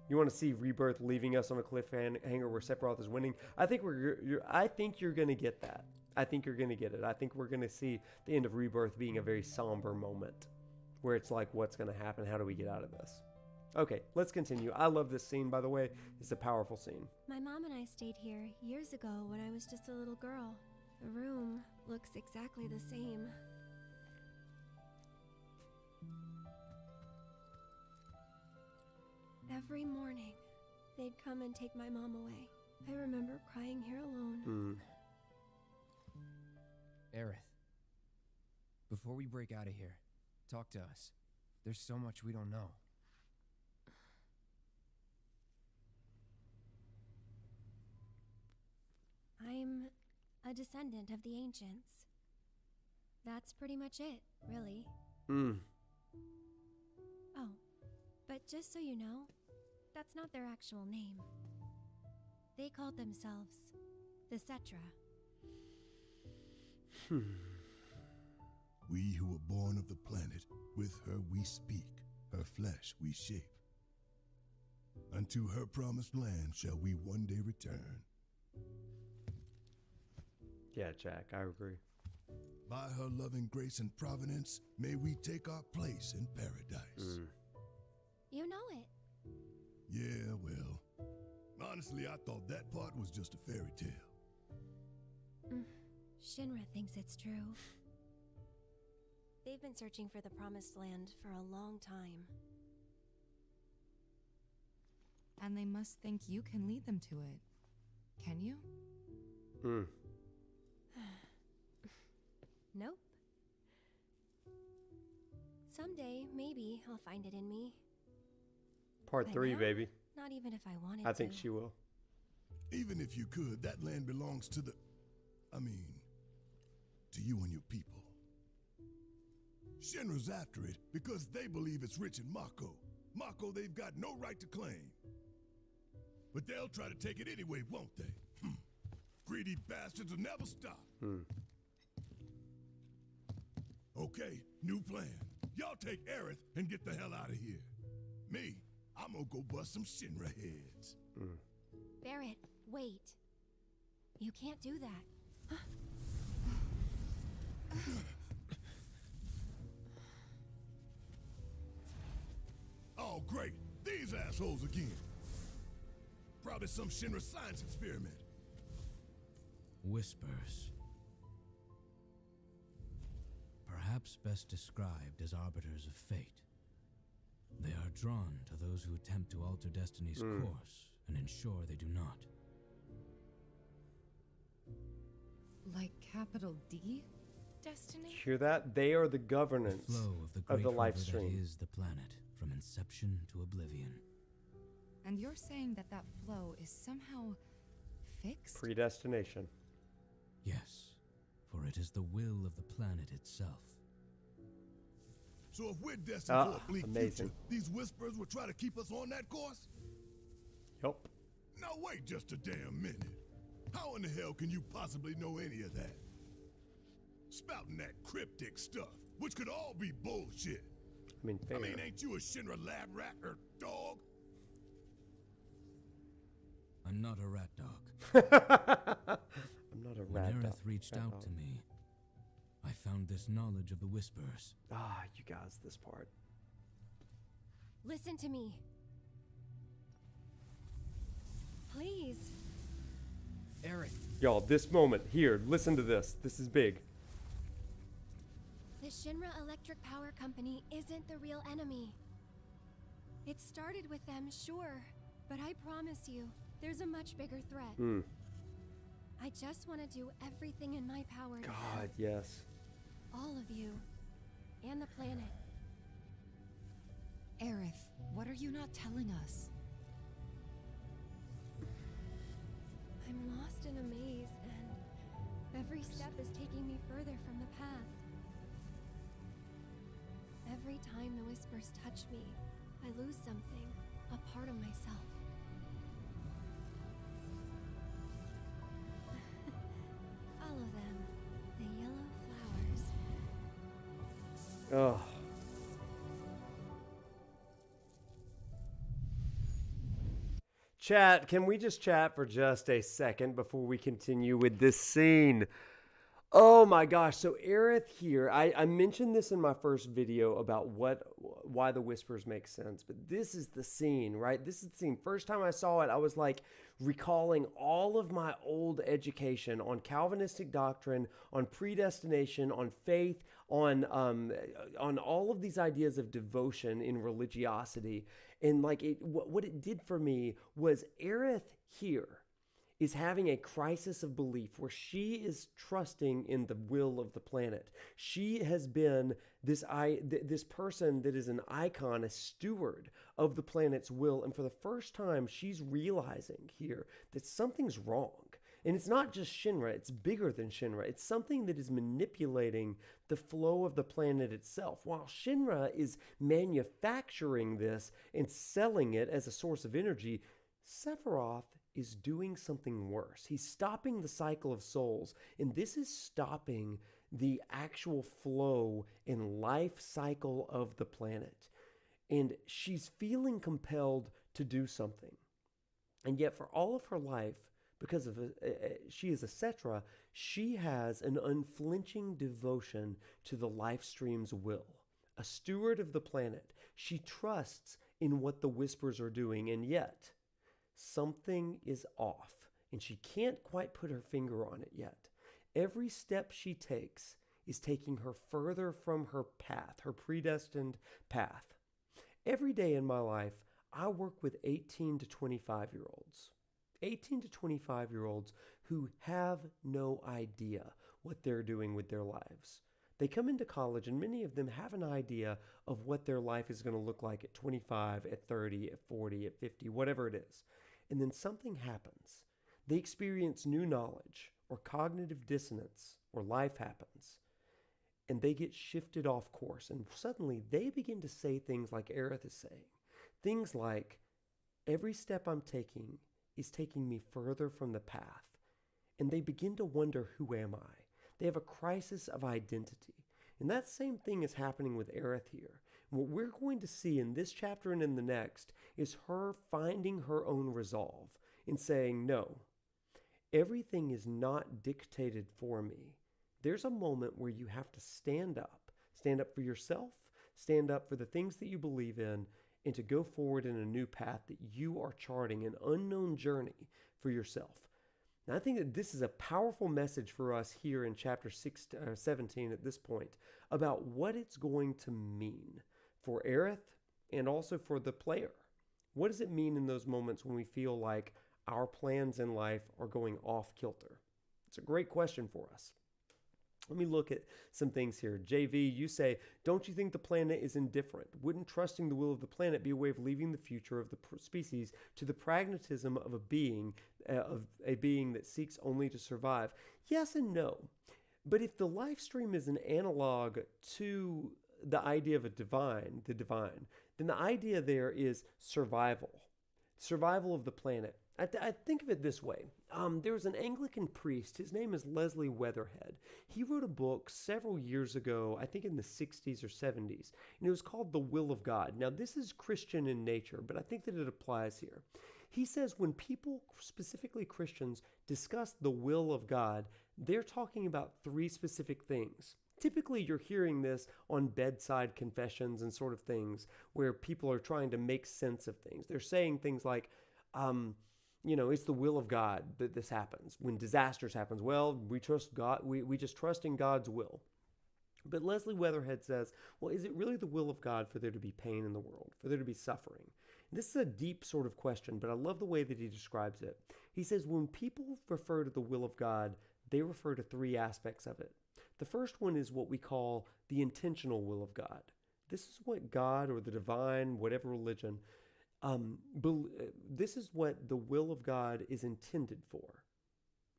you want to see Rebirth leaving us on a cliffhanger where Sephiroth is winning? I think you're going to get that. I think you're going to get it. I think we're going to see the end of Rebirth being a very somber moment where it's like, what's going to happen? How do we get out of this? Okay, let's continue. I love this scene, by the way. It's a powerful scene. My mom and I stayed here years ago when I was just a little girl. The room looks exactly the same. Every morning, they'd come and take my mom away. I remember crying here alone. Aerith, before we break out of here, talk to us. There's so much we don't know. I'm a descendant of the ancients. That's pretty much it, really. Oh, but just so you know, that's not their actual name. They called themselves the Cetra. We who were born of the planet, with her we speak, her flesh we shape. Unto her promised land shall we one day return. Yeah, Jack, I agree. By her loving grace and providence, may we take our place in paradise. You know it. Yeah, well, honestly, I thought that part was just a fairy tale. Shinra thinks it's true. They've been searching for the Promised Land for a long time. And they must think you can lead them to it. Can you? Nope. Someday, maybe, I'll find it in me. Part But 3, now, baby. Not even if I wanted I think to. she will. Even if you could, that land belongs to to you and your people. Shinra's after it because they believe it's rich in Mako. Mako they've got no right to claim. But they'll try to take it anyway, won't they? Greedy bastards will never stop. Okay, new plan. Y'all take Aerith and get the hell out of here. Me, I'm gonna go bust some Shinra heads. Barrett, wait. You can't do that. Oh, great. These assholes again. Probably some Shinra science experiment. Whispers. Perhaps best described as arbiters of fate. They are drawn to those who attempt to alter destiny's course and ensure they do not. Like capital D? Destiny? Hear that? They are the governance The flow of the of great the river that Lifestream. is the planet, from inception to oblivion. And you're saying that that flow is somehow fixed? Predestination. Yes, for it is the will of the planet itself. So if we're destined for a bleak amazing. future, these whispers will try to keep us on that course? Yup. Now wait just a damn minute. How in the hell can you possibly know any of that? Spouting that cryptic stuff, which could all be bullshit. Fair. Ain't you a Shinra lab rat or dog? I'm not a rat dog. I'm not a when rat Aerith dog. reached Rat out dog. to me, I found this knowledge of the Whispers. You guys, this part. Listen to me. Please. Aerith. Y'all, this moment here, listen to this. This is big. The Shinra Electric Power Company isn't the real enemy. It started with them, sure, but I promise you, there's a much bigger threat. I just want to do everything in my power to God, help yes. all of you and the planet. Aerith, what are you not telling us? I'm lost in a maze, and every step is taking me further from the path. Every time the whispers touch me, I lose something, a part of myself. Follow them, the yellow flowers. Ugh. Chat, can we just chat for just a second before we continue with this scene? Oh my gosh, so Aerith here, I mentioned this in my first video about why the whispers make sense, but this is the scene, right? This is the scene. First time I saw it, I was like recalling all of my old education on Calvinistic doctrine, on predestination, on faith, on all of these ideas of devotion in religiosity. And like what it did for me was Aerith here is having a crisis of belief where she is trusting in the will of the planet. She has been this person that is an icon, a steward of the planet's will. And for the first time, she's realizing here that something's wrong. And it's not just Shinra, it's bigger than Shinra. It's something that is manipulating the flow of the planet itself. While Shinra is manufacturing this and selling it as a source of energy, Sephiroth is doing something worse. He's stopping the cycle of souls, and this is stopping the actual flow and life cycle of the planet. And she's feeling compelled to do something. And yet for all of her life, because of she is a Cetra, she has an unflinching devotion to the Lifestream's will. A steward of the planet. She trusts in what the Whispers are doing, and yet something is off, and she can't quite put her finger on it yet. Every step she takes is taking her further from her path, her predestined path. Every day in my life, I work with 18 to 25-year-olds. 18 to 25-year-olds who have no idea what they're doing with their lives. They come into college, and many of them have an idea of what their life is going to look like at 25, at 30, at 40, at 50, whatever it is. And then something happens. They experience new knowledge or cognitive dissonance, or life happens, and they get shifted off course. And suddenly they begin to say things like Aerith is saying. Things like, every step I'm taking is taking me further from the path. And they begin to wonder, who am I? They have a crisis of identity. And that same thing is happening with Aerith here. And what we're going to see in this chapter and in the next is her finding her own resolve in saying, no, everything is not dictated for me. There's a moment where you have to stand up for yourself, stand up for the things that you believe in, and to go forward in a new path that you are charting, an unknown journey for yourself. Now, I think that this is a powerful message for us here in chapter 17 at this point about what it's going to mean for Aerith and also for the player. What does it mean in those moments when we feel like our plans in life are going off kilter? It's a great question for us. Let me look at some things here. JV, you say, don't you think the planet is indifferent? Wouldn't trusting the will of the planet be a way of leaving the future of the species to the pragmatism of a being that seeks only to survive? Yes and no. But if the life stream is an analog to the idea of the divine, then the idea there is survival of the planet. I think of it this way. There was an Anglican priest. His name is Leslie Weatherhead. He wrote a book several years ago, I think in the 60s or 70s, and it was called The Will of God. Now, this is Christian in nature, but I think that it applies here. He says when people, specifically Christians, discuss the will of God, they're talking about three specific things. Typically, you're hearing this on bedside confessions and sort of things where people are trying to make sense of things. They're saying things like, it's the will of God that this happens. When disasters happen, well, we trust God. We just trust in God's will. But Leslie Weatherhead says, well, is it really the will of God for there to be pain in the world, for there to be suffering? And this is a deep sort of question, but I love the way that he describes it. He says, when people refer to the will of God, they refer to three aspects of it. The first one is what we call the intentional will of God. This is what God or the divine, whatever religion, this is what the will of God is intended for.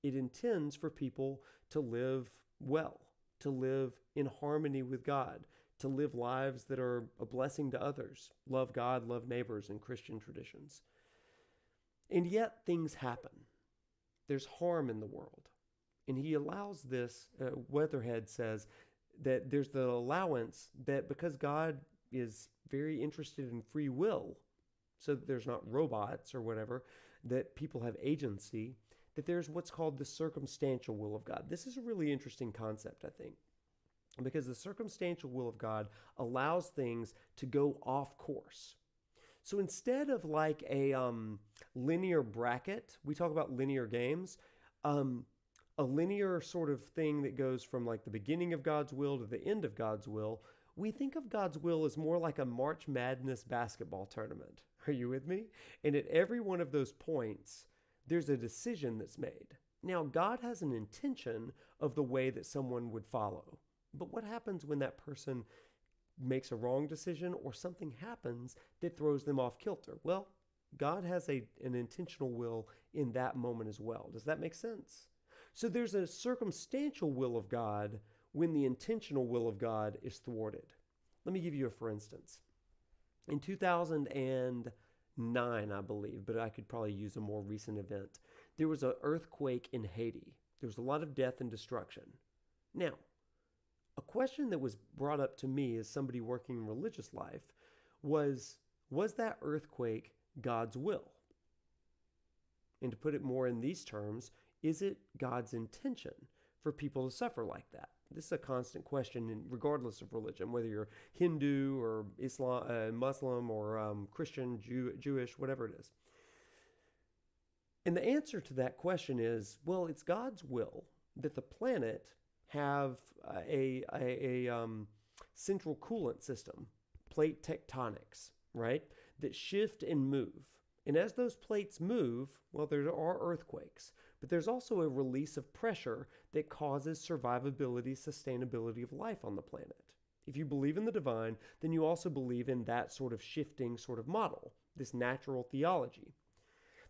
It intends for people to live well, to live in harmony with God, to live lives that are a blessing to others, love God, love neighbors, and Christian traditions. And yet things happen. There's harm in the world. And he allows this, Weatherhead says, that there's the allowance that because God is very interested in free will, so that there's not robots or whatever, that people have agency, that there's what's called the circumstantial will of God. This is a really interesting concept, I think, because the circumstantial will of God allows things to go off course. So instead of like a linear bracket, we talk about linear games, a linear sort of thing that goes from like the beginning of God's will to the end of God's will, we think of God's will as more like a March Madness basketball tournament. Are you with me? And at every one of those points, there's a decision that's made. Now, God has an intention of the way that someone would follow. But what happens when that person makes a wrong decision or something happens that throws them off kilter? Well, God has an intentional will in that moment as well. Does that make sense? So there's a circumstantial will of God when the intentional will of God is thwarted. Let me give you a for instance. In 2009, I believe, but I could probably use a more recent event, there was an earthquake in Haiti. There was a lot of death and destruction. Now, a question that was brought up to me as somebody working in religious life was that earthquake God's will? And to put it more in these terms, is it God's intention for people to suffer like that? This is a constant question, regardless of religion, whether you're Hindu or Islam, Muslim or Christian, Jewish, whatever it is. And the answer to that question is, well, it's God's will that the planet have a central coolant system, plate tectonics, right, that shift and move. And as those plates move, well, there are earthquakes, but there's also a release of pressure that causes survivability, sustainability of life on the planet. If you believe in the divine, then you also believe in that sort of shifting sort of model, this natural theology.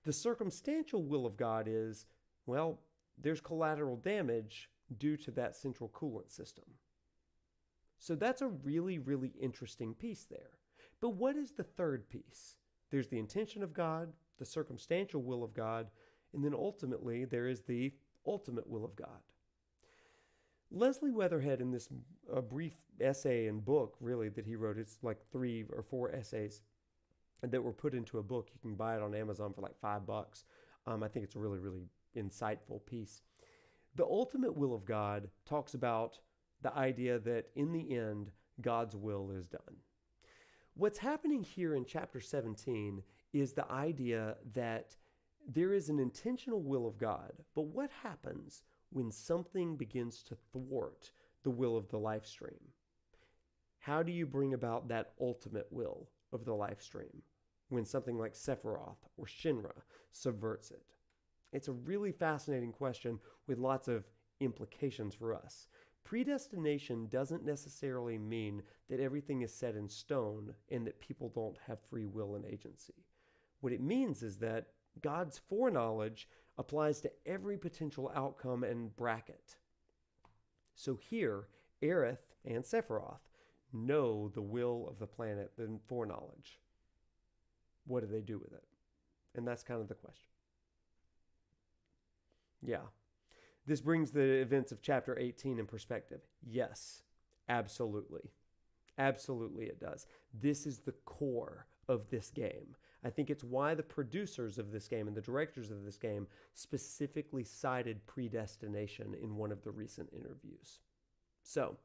The circumstantial will of God is, well, there's collateral damage due to that central coolant system. So that's a really, really interesting piece there. But what is the third piece? There's the intention of God, the circumstantial will of God, and then ultimately there is the ultimate will of God. Leslie Weatherhead, in this brief essay and book, really, that he wrote, it's like 3 or 4 essays that were put into a book. You can buy it on Amazon for like $5. I think it's a really, really insightful piece. The ultimate will of God talks about the idea that in the end, God's will is done. What's happening here in chapter 17 is the idea that there is an intentional will of God, but what happens when something begins to thwart the will of the Lifestream? How do you bring about that ultimate will of the Lifestream when something like Sephiroth or Shinra subverts it? It's a really fascinating question with lots of implications for us. Predestination doesn't necessarily mean that everything is set in stone and that people don't have free will and agency. What it means is that God's foreknowledge applies to every potential outcome and bracket. So here, Aerith and Sephiroth know the will of the planet and foreknowledge. What do they do with it? And that's kind of the question. Yeah. This brings the events of chapter 18 in perspective. Yes, absolutely. Absolutely it does. This is the core of this game. I think it's why the producers of this game and the directors of this game specifically cited predestination in one of the recent interviews. So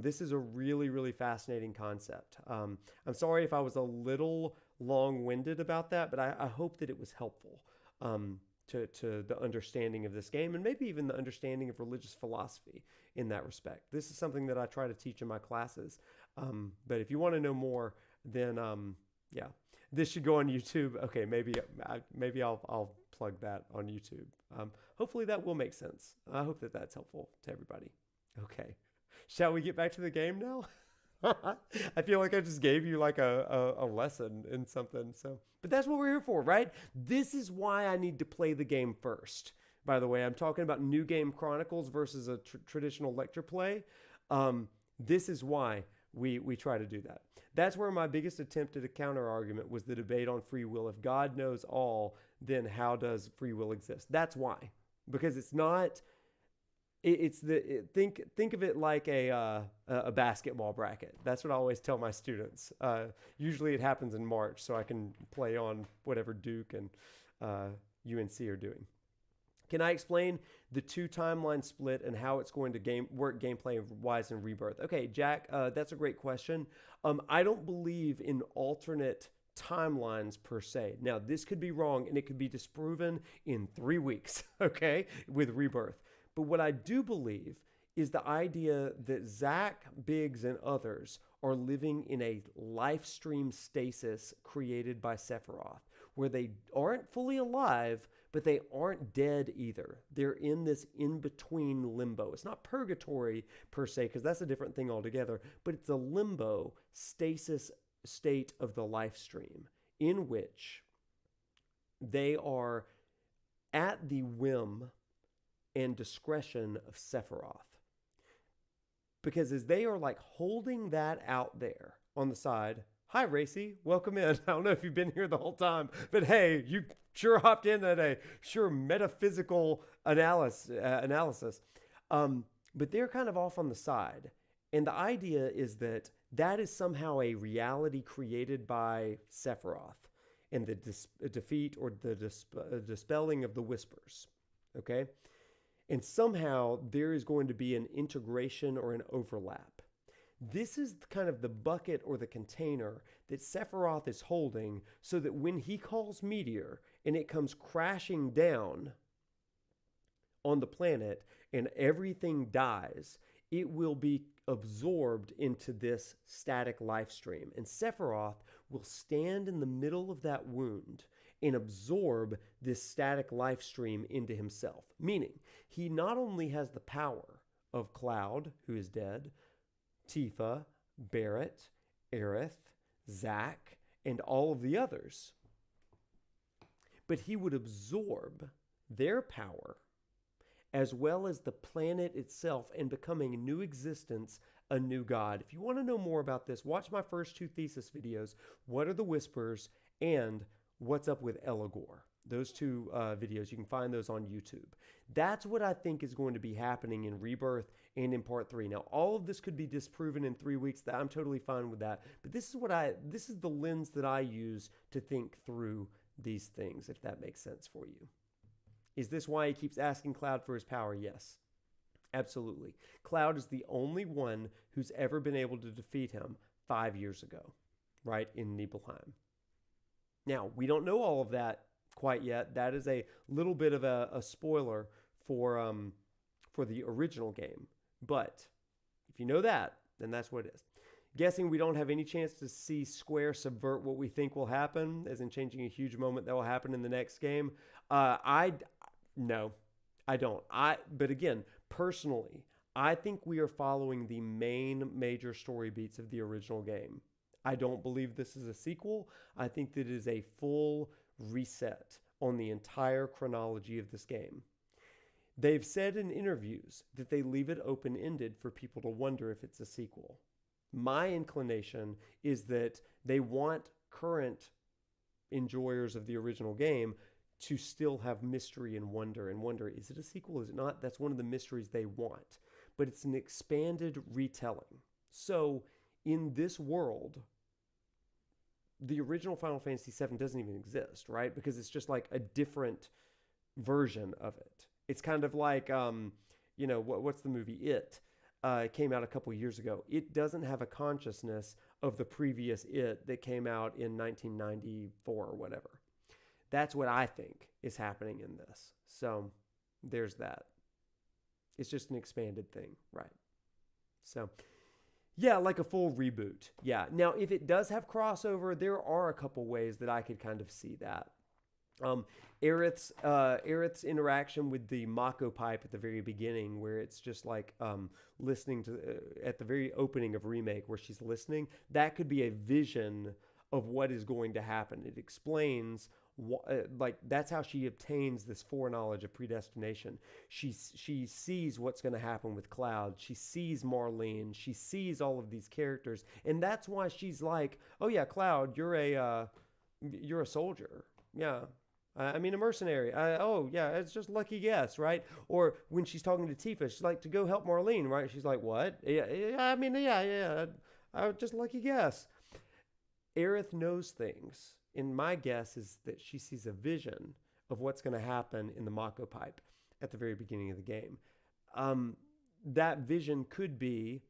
this is a really, really fascinating concept. I'm sorry if I was a little long-winded about that, but I hope that it was helpful to the understanding of this game, and maybe even the understanding of religious philosophy in that respect. This is something that I try to teach in my classes. But if you want to know more, then yeah, this should go on YouTube. Okay, maybe I'll plug that on YouTube. Hopefully that will make sense. I hope that that's helpful to everybody. Okay, shall we get back to the game now? I feel like I just gave you like a lesson in something. So, but that's what we're here for, right? This is why I need to play the game first. By the way, I'm talking about New Game Chronicles versus a traditional lecture play. This is why we try to do that. That's where my biggest attempt at a counter argument was the debate on free will. If God knows all, then how does free will exist? That's why, because it's not. Think of it like a basketball bracket. That's what I always tell my students. Usually it happens in March, so I can play on whatever Duke and UNC are doing. Can I explain the two timeline split and how it's going to work gameplay wise in Rebirth? Okay, Jack, that's a great question. I don't believe in alternate timelines per se. Now, this could be wrong and it could be disproven in 3 weeks, okay, with Rebirth. But what I do believe is the idea that Zach, Biggs, and others are living in a Lifestream stasis created by Sephiroth, where they aren't fully alive, but they aren't dead either. They're in this in-between limbo. It's not purgatory per se, because that's a different thing altogether, but it's a limbo stasis state of the Lifestream in which they are at the whim and discretion of Sephiroth. Because as they are like holding that out there on the side, hi Racy, welcome in. I don't know if you've been here the whole time, but hey, you sure hopped in at a metaphysical analysis. But they're kind of off on the side. And the idea is that that is somehow a reality created by Sephiroth and the defeat or the dispelling of the whispers. Okay? And somehow there is going to be an integration or an overlap. This is kind of the bucket or the container that Sephiroth is holding so that when he calls Meteor and it comes crashing down on the planet and everything dies, it will be absorbed into this static life stream. And Sephiroth will stand in the middle of that wound and absorb this static life stream into himself. Meaning, he not only has the power of Cloud, who is dead, Tifa, Barrett, Aerith, Zack, and all of the others, but he would absorb their power as well as the planet itself and becoming a new existence, a new god. If you want to know more about this, watch my first 2 thesis videos, What Are the Whispers and What's Up with Elagor. Those 2 videos, you can find those on YouTube. That's what I think is going to be happening in Rebirth and in Part 3. Now, all of this could be disproven in 3 weeks. I'm totally fine with that. But this is the lens that I use to think through these things, if that makes sense for you. Is this why he keeps asking Cloud for his power? Yes, absolutely. Cloud is the only one who's ever been able to defeat him 5 years ago, right, in Nibelheim. Now, we don't know all of that quite yet. That is a little bit of a spoiler for the original game. But if you know that, then that's what it is. Guessing we don't have any chance to see Square subvert what we think will happen, as in changing a huge moment that will happen in the next game. No, I don't. But again, personally, I think we are following the main major story beats of the original game. I don't believe this is a sequel. I think that it is a full reset on the entire chronology of this game. They've said in interviews that they leave it open-ended for people to wonder if it's a sequel. My inclination is that they want current enjoyers of the original game to still have mystery and wonder, is it a sequel, is it not? That's one of the mysteries they want. But it's an expanded retelling. So, in this world, the original Final Fantasy VII doesn't even exist, right? Because it's just like a different version of it. It's kind of like, what's the movie It? came out a couple years ago. It doesn't have a consciousness of the previous It that came out in 1994 or whatever. That's what I think is happening in this. So there's that. It's just an expanded thing, right? So yeah, like a full reboot. Yeah. Now, if it does have crossover, there are a couple ways that I could kind of see that. Aerith's interaction with the Mako pipe at the very beginning, where it's just like listening to at the very opening of Remake, where she's listening, that could be a vision of what is going to happen. It explains like that's how she obtains this foreknowledge of predestination. She sees what's going to happen with Cloud. She sees Marlene. She sees all of these characters, and that's why she's like, "Oh yeah, Cloud, you're a soldier." Yeah. I mean, a mercenary. Oh, yeah, it's just lucky guess, right? Or when she's talking to Tifa, she's like, to go help Marlene, right? She's like, what? Yeah, I mean, yeah. Just lucky guess. Aerith knows things. And my guess is that she sees a vision of what's going to happen in the Mako pipe at the very beginning of the game. That vision could be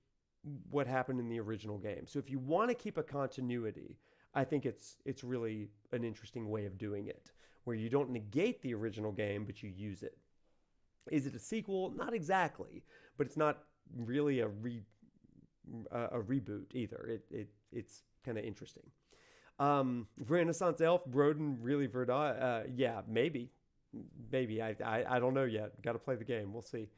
what happened in the original game. So if you want to keep a continuity, I think it's really an interesting way of doing it, where you don't negate the original game, but you use it. Is it a sequel? Not exactly, but it's not really a reboot either. It's kind of interesting. Renaissance Elf, Broden, really Verdun. Yeah, maybe. I don't know yet. Got to play the game. We'll see.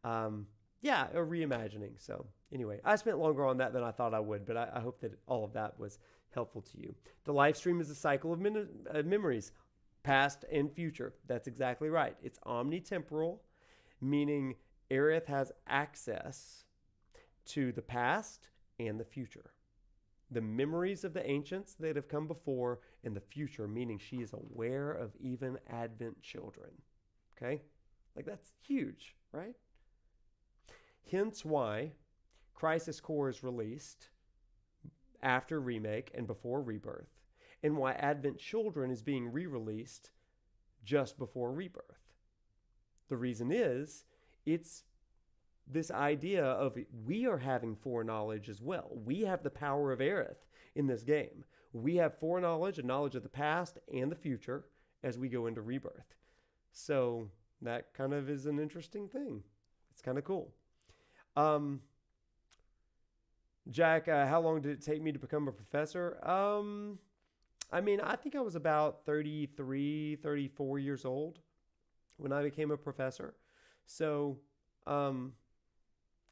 Yeah, a reimagining. So anyway, I spent longer on that than I thought I would, but I hope that all of that was helpful to you. The Lifestream is a cycle of memories, past and future. That's exactly right. It's omnitemporal, meaning Aerith has access to the past and the future. The memories of the ancients that have come before, and the future, meaning she is aware of even Advent children. Okay? Like, that's huge, right? Hence why Crisis Core is released after Remake and before Rebirth, and why Advent Children is being re-released just before Rebirth. The reason is, it's this idea of we are having foreknowledge as well. We have the power of Aerith in this game. We have foreknowledge and knowledge of the past and the future as we go into Rebirth. So that kind of is an interesting thing. It's kind of cool. Jack, how long did it take me to become a professor? I mean, I think I was about 33, 34 years old when I became a professor. So,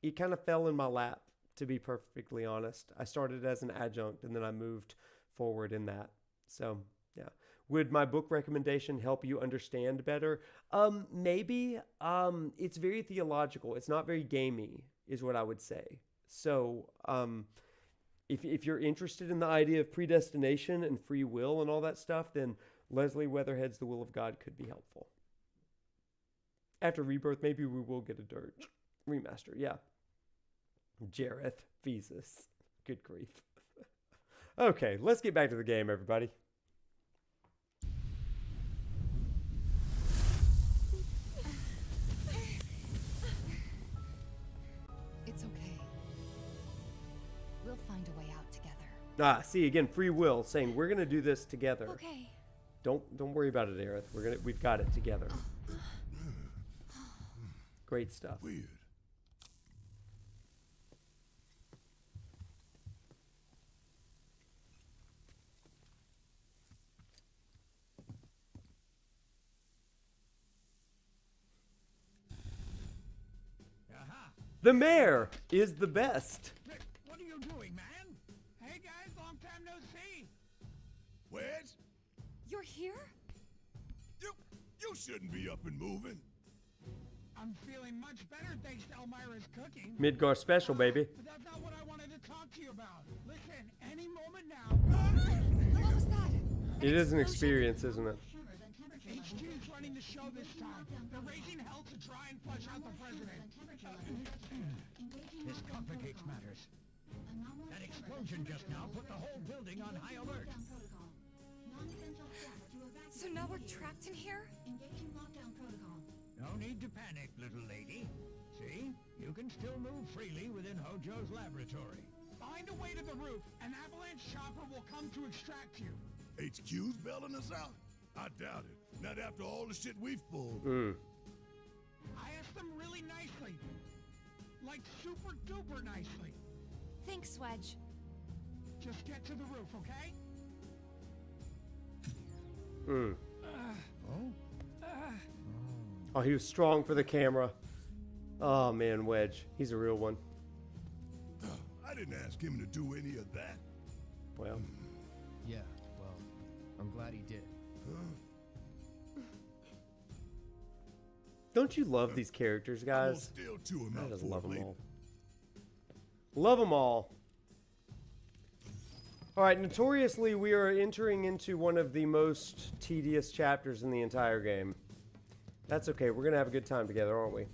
it kind of fell in my lap, to be perfectly honest. I started as an adjunct and then I moved forward in that. So, yeah. Would my book recommendation help you understand better? Maybe. It's very theological. It's not very gamey, is what I would say. So, if you're interested in the idea of predestination and free will and all that stuff, then Leslie Weatherhead's The Will of God could be helpful. After Rebirth, maybe we will get a Dirge remaster. Yeah. Jareth Phesus. Good grief. Okay, let's get back to the game, everybody. It's okay. We'll find a way out together. Ah, see again, free will saying we're gonna do this together. Okay. Don't worry about it, Aerith. We've got it together. Great stuff. Weird. The mayor is the best. Rick, what are you doing, man? Hey guys, long time no see. Wes? You're here? You shouldn't be up and moving. I'm feeling much better thanks to Elmira's cooking. Midgar special, baby. But that's not what I wanted to talk to you about. Listen, any moment now. What was that? It is an experience, isn't it? HQ's running the show this time. They're raising hell to try and flush out the president. This complicates matters. That explosion just now put the whole building on high alert. So now we're trapped in here? No need to panic, little lady. See? You You can still move freely within Hojo's laboratory. Find a way to the roof. An avalanche chopper will come to extract you. HQ's bailing us out? I doubt it. Not after all the shit we've pulled. I asked them really nicely. Like super duper nicely. Thanks, Wedge. Just get to the roof, okay? Oh, he was strong for the camera. Oh man, Wedge. He's a real one. I didn't ask him to do any of that. Well. Yeah, well, I'm glad he did. Don't you love these characters, guys? Still chew him I out just for love them later. all. Love them all. All right, notoriously, we are entering into one of the most tedious chapters in the entire game. That's okay. We're going to have a good time together, aren't we?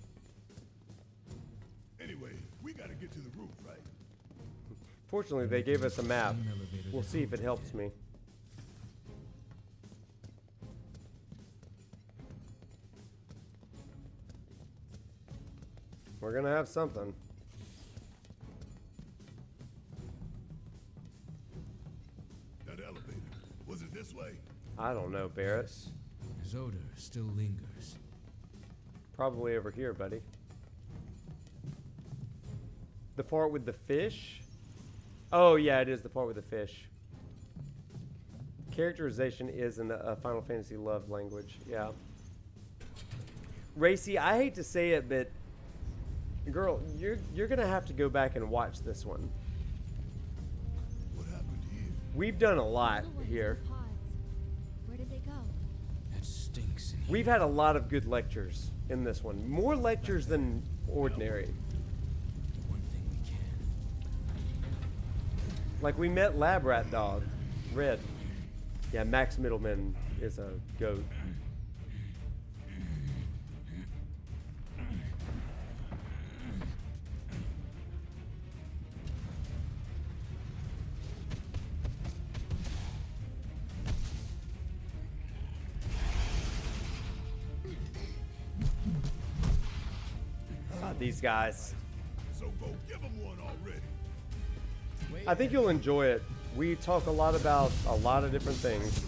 Anyway, we gotta get to the roof, right? Fortunately, they gave us a map. We'll see if it helps me. We're going to have something. That elevator. Was it this way? I don't know, Barrett. His odor still lingers. Probably over here, buddy. The part with the fish? Oh, yeah, it is the part with the fish. Characterization is in a Final Fantasy love language. Yeah. Racy, I hate to say it, but girl, you're gonna have to go back and watch this one. What happened here? We've done a lot here. Where did they go? That stinks in here. We've had a lot of good lectures in this one. More lectures than ordinary. One thing we can. Like we met Lab Rat Dog, Red. Yeah, Max Middleman is a goat. These guys. So go give him one already. I think you'll enjoy it. We talk a lot about a lot of different things.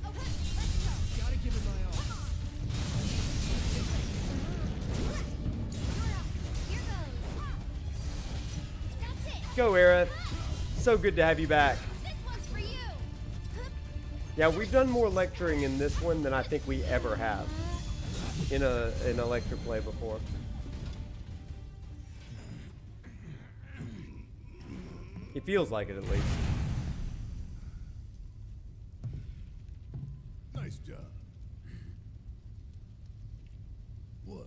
Gotta give it my all. Go, Aerith. So good to have you back. This one's for you. Yeah, we've done more lecturing in this one than I think we ever have in a lecture play before. It feels like it, at least. Nice job. What?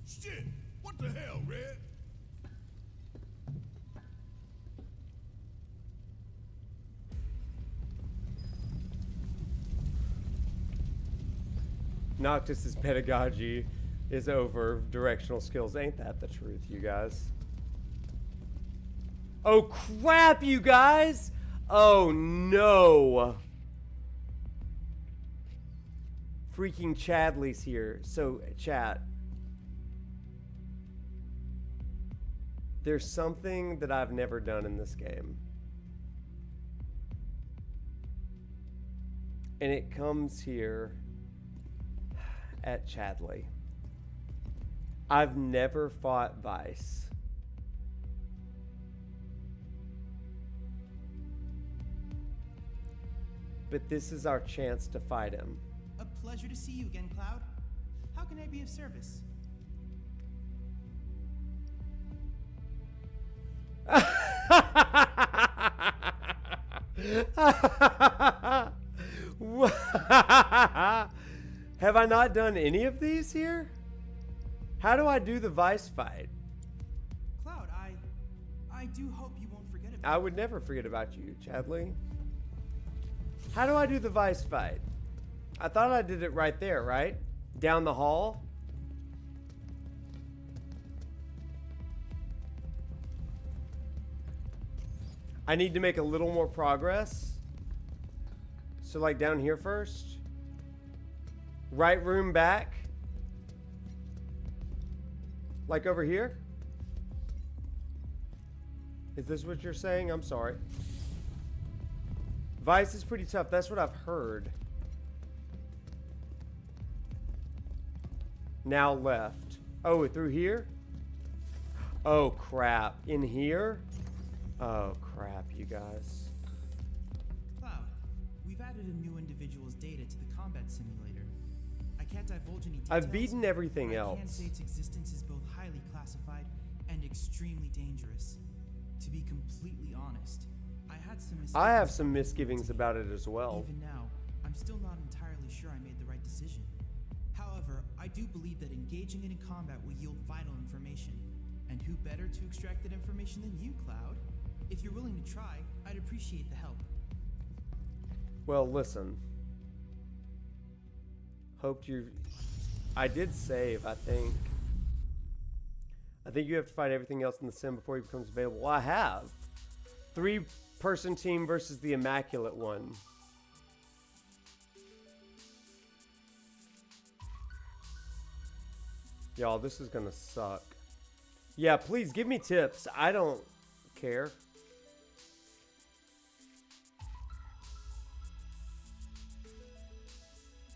Shit! What the hell, Red? Noctis's pedagogy is over directional skills. Ain't that the truth, you guys? Oh, crap, you guys! Oh, no. Freaking Chadley's here. So, chat. There's something that I've never done in this game. And it comes here at Chadley. I've never fought Weiss. But this is our chance to fight him. A pleasure to see you again, Cloud. How can I be of service? Have I not done any of these here? How do I do the Weiss fight? Cloud, I do hope you won't forget about I would never forget about you, Chadley. How do I do the Weiss fight? I thought I did it right there, right? Down the hall? I need to make a little more progress. So like down here first? Right room back? Like over here? Is this what you're saying? I'm sorry. Weiss is pretty tough. That's what I've heard. Now left. Oh, through here? Oh, crap. In here? Oh, crap, you guys. Cloud, we've added a new individual's data to the combat simulator. I can't divulge any details. I've beaten everything else. I can say its existence is both highly classified and extremely dangerous. To be completely honest, I have some misgivings about it as well. Even now, I'm still not entirely sure I made the right decision. However, I do believe that engaging it in combat will yield vital information. And who better to extract that information than you, Cloud? If you're willing to try, I'd appreciate the help. Well, listen. I did save, I think. I think you have to fight everything else in the sim before he becomes available. Well, I have. 3-person team versus the Immaculate One. Y'all, this is gonna suck. Yeah, please give me tips. I don't care.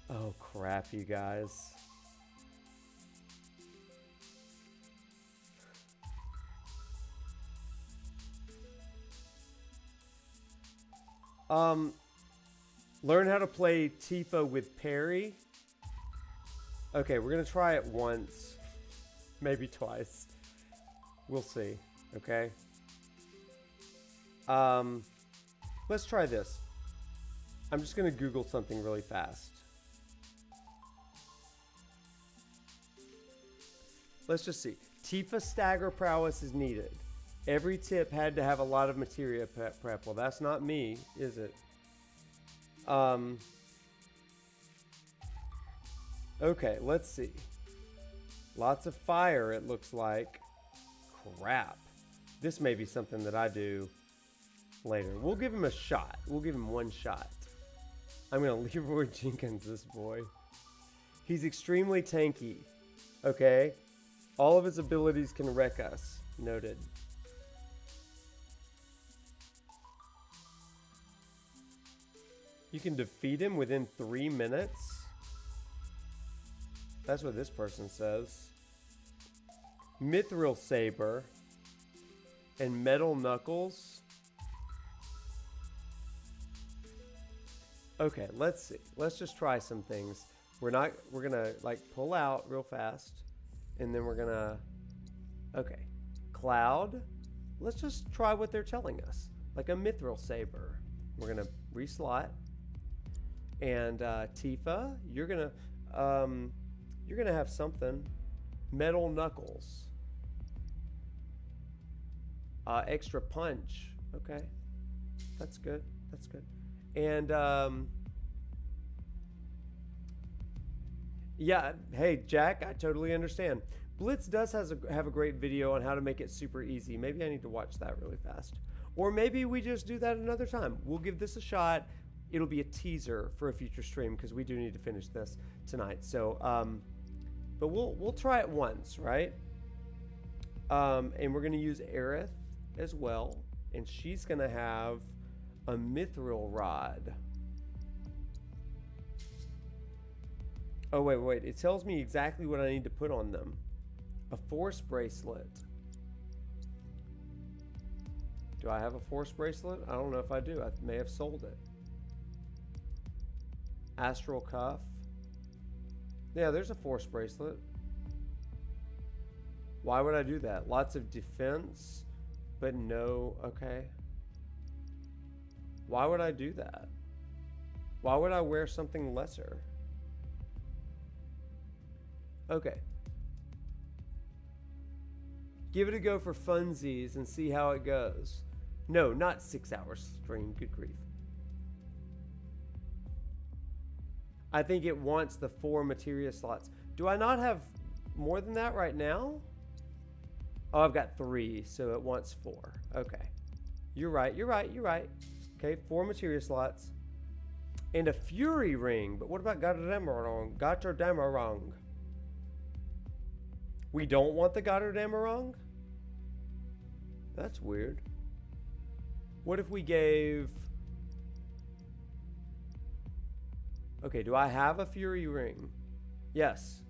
Oh, crap, you guys. Learn how to play Tifa with Perry. Okay, we're gonna try it once, maybe twice. We'll see. Okay. Let's try this. I'm just gonna Google something really fast. Let's just see. Tifa stagger prowess is needed. Every tip had to have a lot of materia prep. Well, that's not me, is it? Okay, let's see. Lots of fire, it looks like. Crap. This may be something that I do later. We'll give him a shot. We'll give him one shot. I'm going to Leroy Jenkins this boy. He's extremely tanky. Okay? All of his abilities can wreck us. Noted. You can defeat him within 3 minutes? That's what this person says. Mithril Saber and Metal Knuckles. Okay, let's see. Let's just try some things. We're gonna like pull out real fast, and then we're gonna, okay. Cloud, let's just try what they're telling us. Like a Mithril Saber. We're gonna reslot. And Tifa, you're gonna have something. Metal Knuckles. Extra punch. Okay, that's good. That's good. And yeah, hey Jack, I totally understand. Blitz does have a great video on how to make it super easy. Maybe I need to watch that really fast, or maybe we just do that another time. We'll give this a shot. It'll be a teaser for a future stream because we do need to finish this tonight. So, but we'll try it once, right? And we're gonna use Aerith as well, and she's gonna have a Mithril Rod. Oh wait! It tells me exactly what I need to put on them. A Force Bracelet. Do I have a Force Bracelet? I don't know if I do. I may have sold it. Astral Cuff. Yeah, there's a Force Bracelet. Why would I do that? Lots of defense, but no, okay. Why would I do that? Why would I wear something lesser? Okay. Give it a go for funsies and see how it goes. No, not 6 hours stream, good grief. I think it wants the 4 materia slots. Do I not have more than that right now? Oh, I've got 3, so it wants 4. Okay. You're right. Okay, 4 materia slots. And a Fury Ring. But what about Götterdämmerung? Götterdämmerung. We don't want the Götterdämmerung? That's weird. What if we gave... Okay, do I have a Fury Ring? Yes.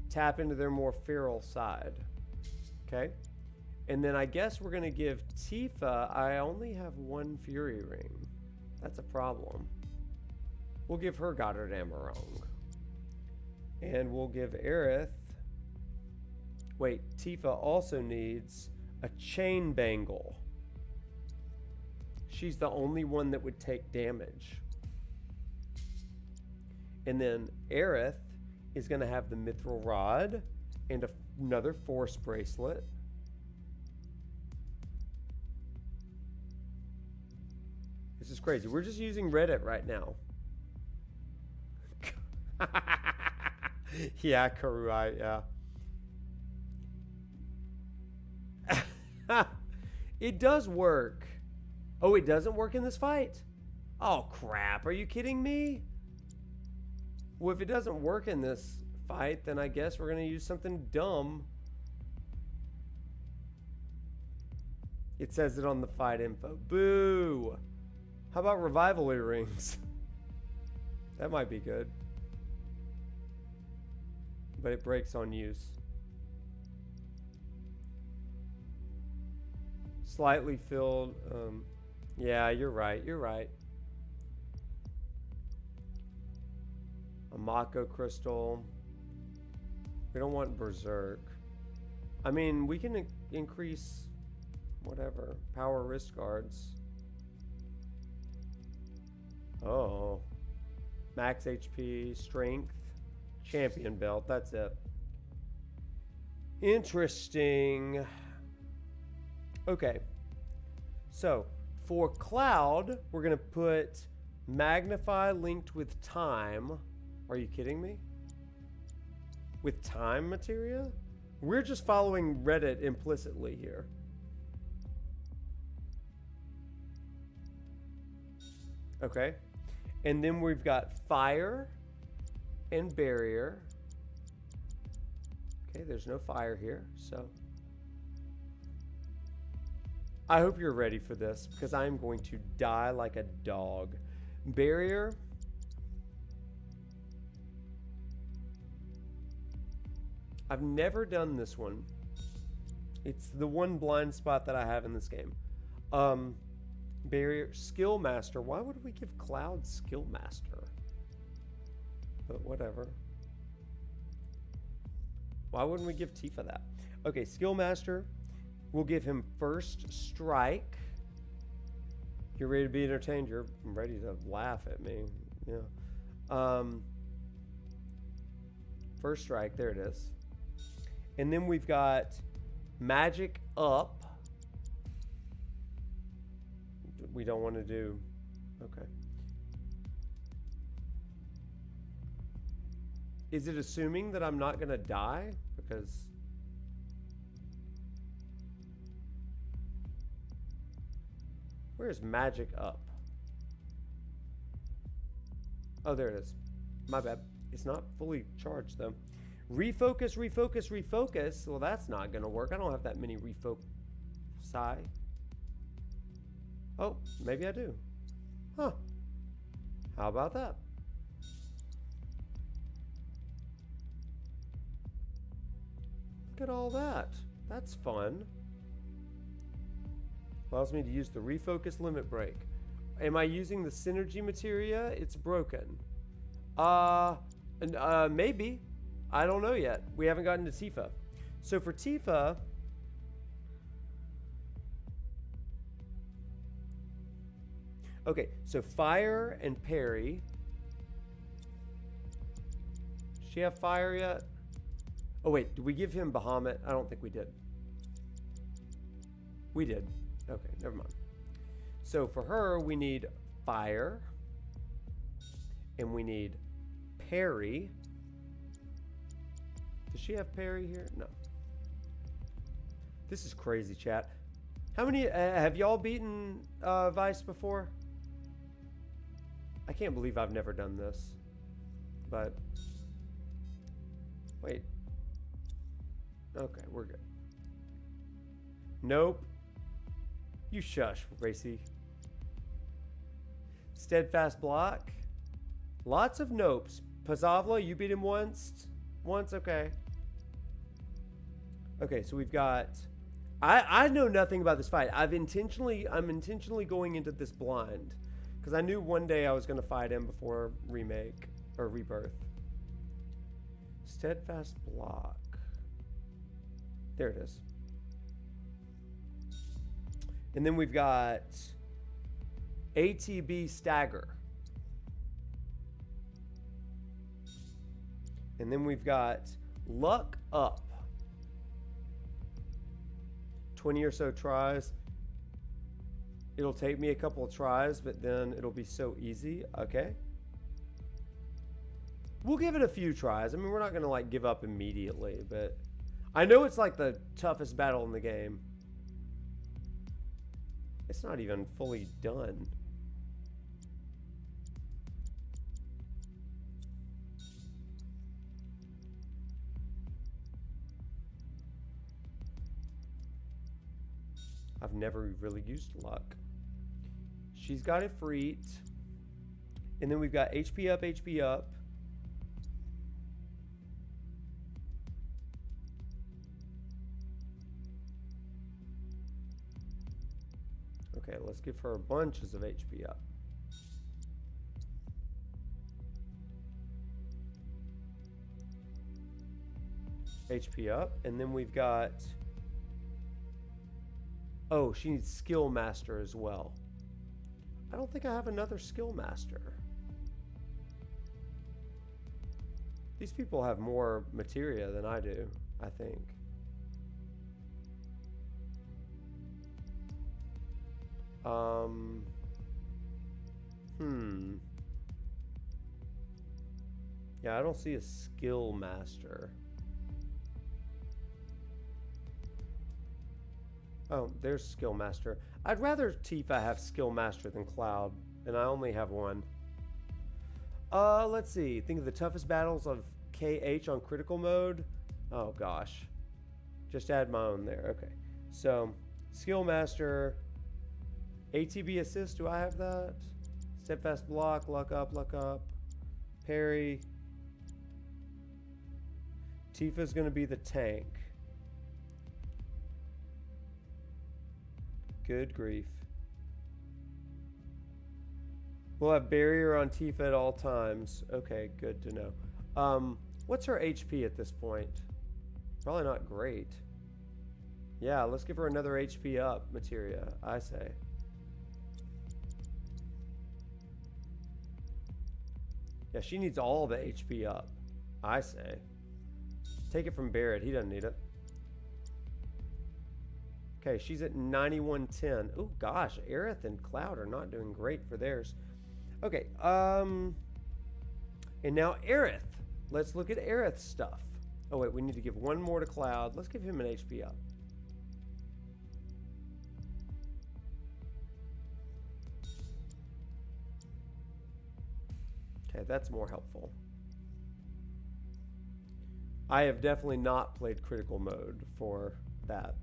Tap into their more feral side. Okay. And then I guess we're going to give Tifa... I only have one Fury Ring. That's a problem. We'll give her Götterdämmerung. And we'll give Aerith... Wait, Tifa also needs a chain bangle. She's the only one that would take damage. And then Aerith is going to have the mithril rod and another force bracelet. This is crazy. We're just using Reddit right now. Yeah, Karuai, yeah. It does work. Oh, it doesn't work in this fight? Oh, crap. Are you kidding me? Well, if it doesn't work in this fight, then I guess we're going to use something dumb. It says it on the fight info. Boo! How about revival earrings? That might be good. But it breaks on use. Slightly filled. Yeah, you're right. You're right. A Mako crystal. We don't want berserk. I mean, we can increase whatever. Power wrist guards. Oh. Max HP, strength, champion belt. That's it. Interesting. Okay. So, for Cloud, we're going to put Magnify linked with time. Are you kidding me? With time materia? We're just following Reddit implicitly here. Okay. And then we've got fire and barrier. Okay, there's no fire here, so. I hope you're ready for this because I'm going to die like a dog. Barrier. I've never done this one. It's the one blind spot that I have in this game. Barrier, skill master. Why would we give Cloud skill master? But whatever. Why wouldn't we give Tifa that? Okay, skill master. We'll give him first strike. You're ready to be entertained. You're ready to laugh at me. Yeah. First strike. There it is. And then we've got magic up. We don't want to do. Okay. Is it assuming that I'm not going to die? Because. Where's magic up? Oh, there it is. My bad. It's not fully charged though. Refocus, refocus, refocus. Well, that's not going to work. I don't have that many refoci. Oh, maybe I do. Huh. How about that? Look at all that. That's fun. Allows me to use the refocus limit break. Am I using the synergy materia? It's broken. Maybe. I don't know yet. We haven't gotten to Tifa. So for Tifa, okay, so fire and parry. Does she have fire yet? Oh wait, did we give him Bahamut? I don't think we did. We did. Okay, never mind. So for her, we need fire. And we need parry. Does she have parry here? No. This is crazy, chat. How many have y'all beaten Weiss before? I can't believe I've never done this. But wait. Okay, we're good. Nope. You shush, Racy. Steadfast block. Lots of nopes. Pazavla, you beat him once? Once, okay. Okay, so we've got... I know nothing about this fight. I'm intentionally going into this blind. Because I knew one day I was going to fight him before Remake. Or Rebirth. Steadfast block. There it is. And then we've got ATB stagger. And then we've got luck up. 20 or so tries. It'll take me a couple of tries, but then it'll be so easy. Okay. We'll give it a few tries. I mean, we're not going to like give up immediately, but I know it's like the toughest battle in the game. It's not even fully done. I've never really used luck. She's got it freed. And then we've got HP up, HP up. Okay, let's give her bunches of HP up. HP up, and then we've got... Oh, she needs Skill Master as well. I don't think I have another Skill Master. These people have more materia than I do, I think. Yeah, I don't see a Skill Master. Oh, there's Skill Master. I'd rather Tifa have Skill Master than Cloud, and I only have one. Let's see. Think of the toughest battles of KH on critical mode. Oh, gosh. Just add my own there. Okay. So, Skill Master. ATB assist, do I have that? Steadfast block, luck up, parry. Tifa's gonna be the tank. Good grief. We'll have barrier on Tifa at all times. Okay, good to know. What's her HP at this point? Probably not great. Yeah, let's give her another HP up materia, I say. Yeah, she needs all the HP up, I say. Take it from Barrett. He doesn't need it. Okay, she's at 9110. Oh, gosh. Aerith and Cloud are not doing great for theirs. Okay, and now Aerith. Let's look at Aerith's stuff. Oh, wait. We need to give one more to Cloud. Let's give him an HP up. Okay, that's more helpful. I have definitely not played critical mode for that.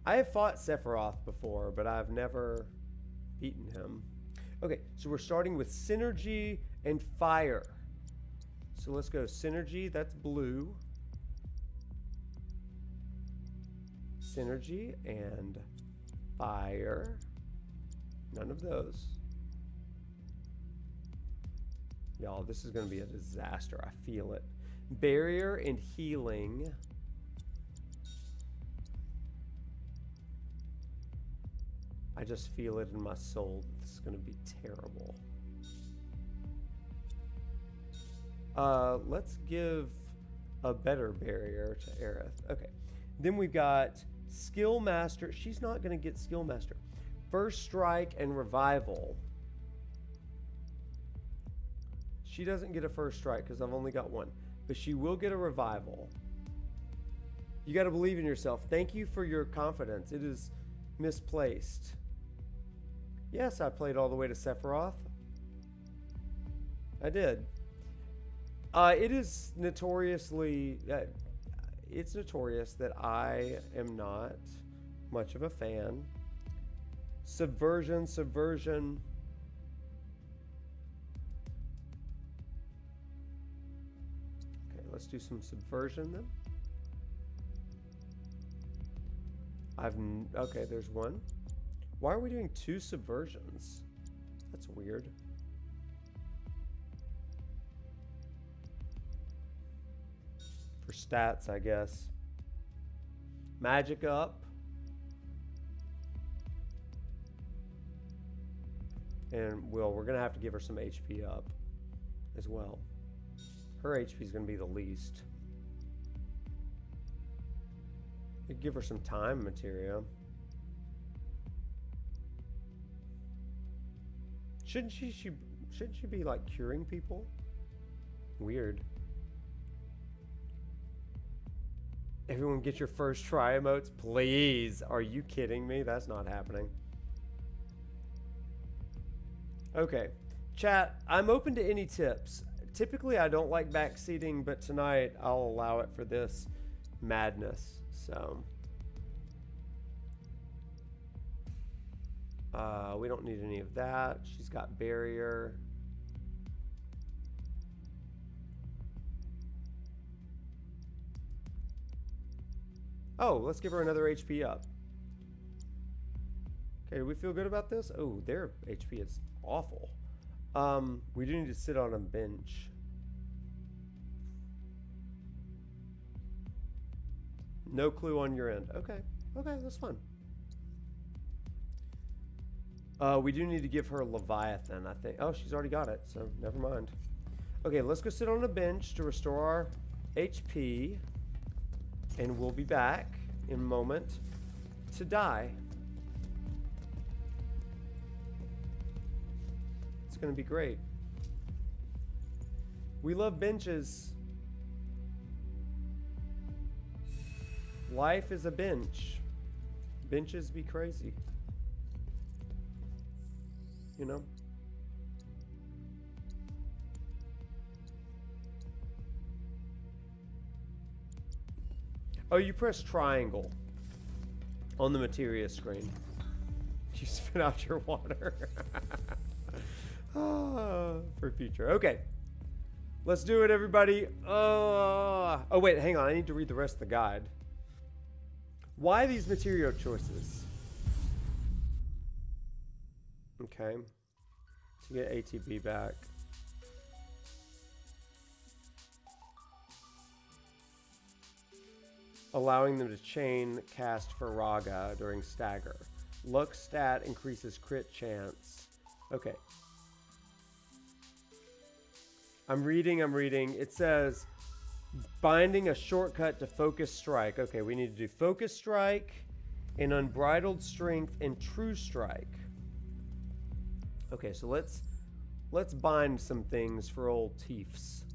I have fought Sephiroth before, but I've never beaten him. Okay, so we're starting with Synergy and Fire. So let's go Synergy, that's blue. Synergy and Fire. None of those. Y'all, this is going to be a disaster. I feel it. Barrier and Healing. I just feel it in my soul that this is going to be terrible. Let's give a better barrier to Aerith. Okay. Then we've got Skill Master. She's not going to get Skill Master. First Strike and Revival. She doesn't get a First Strike because I've only got one. But she will get a Revival. You got to believe in yourself. Thank you for your confidence. It is misplaced. Yes, I played all the way to Sephiroth. I did. It is notoriously... it's notorious that I am not much of a fan. Subversion. Okay, let's do some subversion then. Okay, there's one. Why are we doing 2 subversions? That's weird. For stats, I guess. Magic up. And we're going to have to give her some HP up as well. Her HP is going to be the least. We could give her some time materia. Shouldn't she be like curing people? Weird. Everyone get your first try emotes, please. Are you kidding me? That's not happening. Okay, chat, I'm open to any tips. Typically, I don't like backseating, but tonight I'll allow it for this madness. So, we don't need any of that. She's got barrier. Oh, let's give her another HP up. Okay, do we feel good about this? Oh, their HP is awful. We do need to sit on a bench. No clue on your end. Okay, that's fun. We do need to give her Leviathan, I think. Oh, she's already got it, so never mind. Okay, let's go sit on a bench to restore our HP. And we'll be back in a moment to die. It's going to be great. We love benches. Life is a bench. Benches be crazy. You know? Oh, you press triangle on the materia screen. You spit out your water. For future. Okay. Let's do it, everybody. Oh, wait, hang on. I need to read the rest of the guide. Why these material choices? Okay. To get ATB back. Allowing them to chain cast Faraga during stagger. Luck stat increases crit chance. Okay. I'm reading. It says binding a shortcut to focus strike. Okay, we need to do focus strike and unbridled strength and true strike. Okay, so let's bind some things for old Teefs.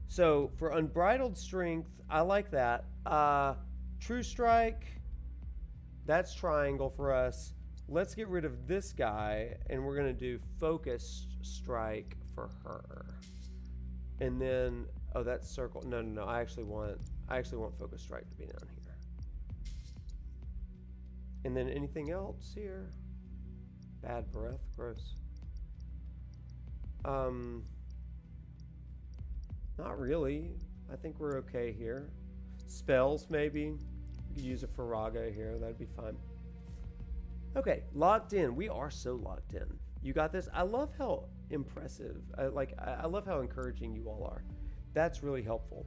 So for unbridled strength, I like that. True strike, that's triangle for us. Let's get rid of this guy, and we're gonna do focus strike for her. And then, oh, that's circle. No. I actually want focus strike to be down here. And then anything else here? Bad breath, gross. Not really. I think we're okay here. Spells, maybe. We could use a Faraga here. That'd be fine. Okay, locked in. We are so locked in. You got this? I love how impressive, I love how encouraging you all are. That's really helpful.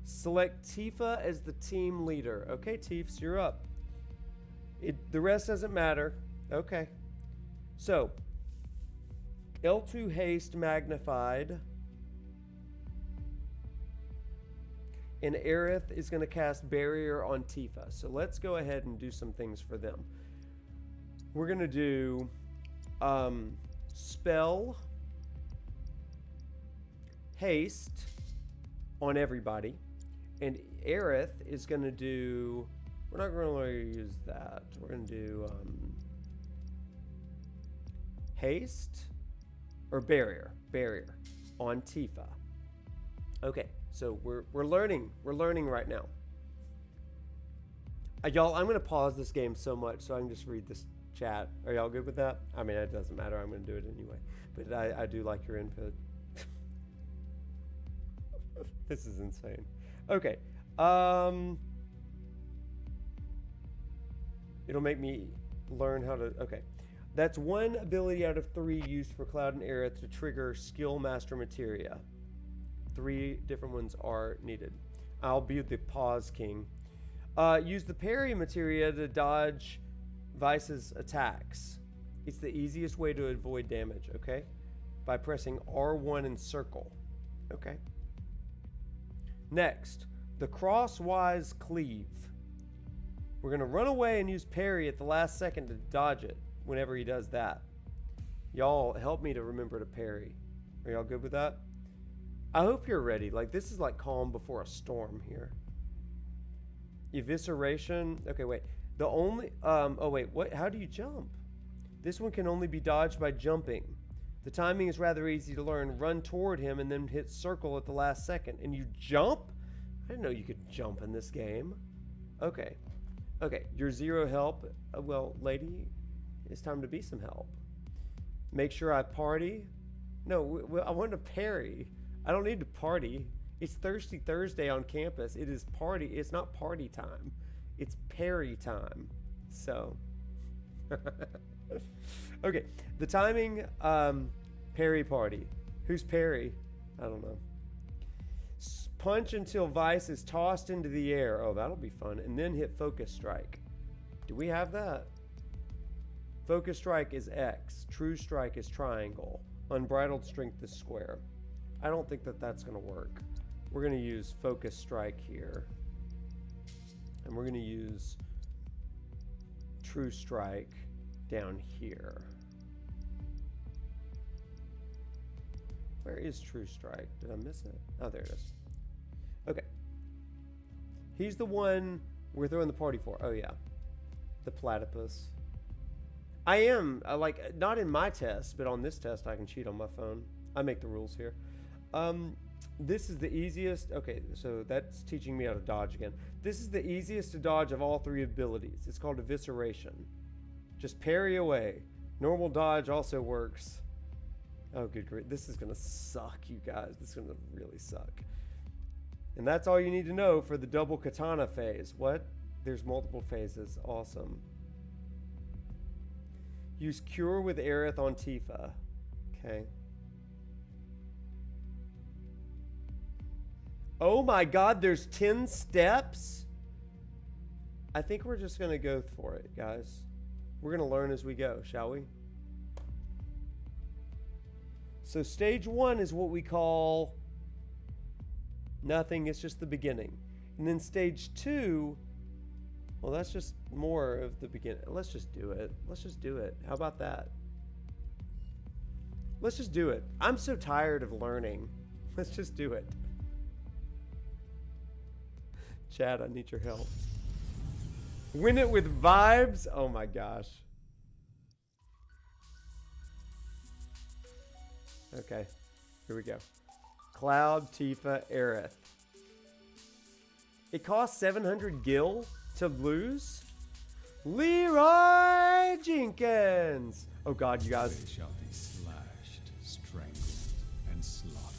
Select Tifa as the team leader. Okay, Teefs, you're up. The rest doesn't matter. Okay. So, L2 haste magnified. And Aerith is going to cast barrier on Tifa. So let's go ahead and do some things for them. We're going to do spell haste on everybody. And Aerith is going to do... We're not going to use that. We're going to do Haste or barrier on Tifa. Okay, so we're learning right now. Y'all, I'm gonna pause this game so much so I can just read this chat. Are y'all good with that? I mean, it doesn't matter. I'm gonna do it anyway. But I do like your input. This is insane. Okay. It'll make me learn how to. Okay. That's one ability out of 3 used for Cloud and Aerith to trigger skill master materia. 3 different ones are needed. I'll be the pause king. Use the parry materia to dodge Weiss's attacks. It's the easiest way to avoid damage, okay? By pressing R1 and circle. Okay. Next, the crosswise cleave. We're going to run away and use parry at the last second to dodge it whenever he does that. Y'all help me to remember to parry. Are y'all good with that? I hope you're ready. Like, this is like calm before a storm here. Evisceration. Okay, wait. The only... oh, wait. What? How do you jump? This one can only be dodged by jumping. The timing is rather easy to learn. Run toward him and then hit circle at the last second. And you jump? I didn't know you could jump in this game. Okay. Okay, you're 0 help. Well, lady, it's time to be some help. Make sure I party. No, I want to parry. I don't need to party. It's Thirsty Thursday on campus. It is party. It's not party time. It's parry time. So, okay. The timing, parry party. Who's parry? I don't know. Punch until Weiss is tossed into the air. Oh, that'll be fun. And then hit focus strike. Do we have that? Focus strike is X. True strike is triangle. Unbridled strength is square. I don't think that that's going to work. We're going to use focus strike here. And we're going to use true strike down here. Where is true strike? Did I miss it? Oh, there it is. Okay. He's the one we're throwing the party for. Oh, yeah. The platypus. I am, like, not in my test, but on this test I can cheat on my phone. I make the rules here. This is the easiest. Okay, so that's teaching me how to dodge again. This is the easiest to dodge of all 3 abilities. It's called evisceration. Just parry away. Normal dodge also works. Oh, good grief. This is going to suck, you guys. This is going to really suck. And that's all you need to know for the double katana phase. What? There's multiple phases. Awesome. Use Cure with Aerith on Tifa. Okay. Oh my god, there's 10 steps? I think we're just going to go for it, guys. We're going to learn as we go, shall we? So stage 1 is what we call nothing. It's just the beginning. And then stage 2, well, that's just more of the beginning. Let's just do it. Let's just do it. How about that? Let's just do it. I'm so tired of learning. Let's just do it. Chad, I need your help. Win it with vibes? Oh my gosh. Okay, here we go. Cloud, Tifa, Aerith. It costs 700 gil to lose? Leroy Jenkins! Oh god, you guys. They shall be slashed, strangled, and slaughtered.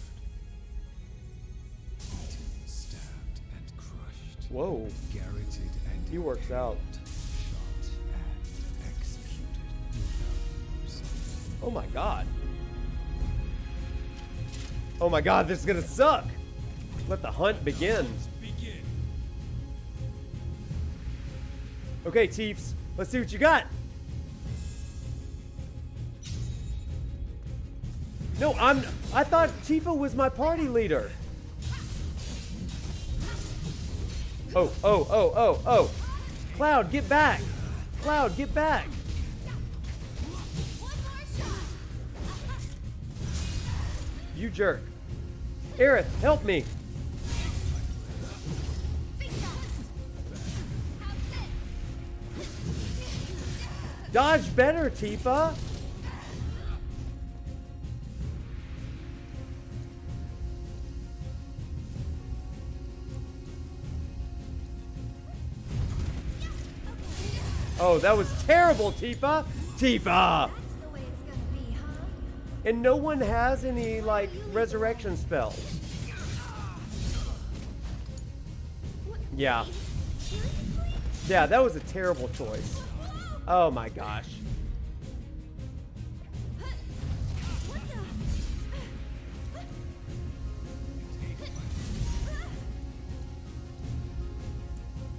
Beaten, stabbed, and crushed. Whoa. Garroted and he works out. Shot and executed without mercy. Oh my god. Oh my god, this is gonna suck. Let the hunt begin. Okay, Chiefs, let's see what you got. No, I thought Tifa was my party leader. Oh. Cloud, get back. Cloud, get back. You jerk. Aerith, help me. Dodge better, Tifa. Oh, that was terrible, Tifa! Tifa! And no one has any, like, resurrection spells. Yeah. Yeah, that was a terrible choice. Oh my gosh.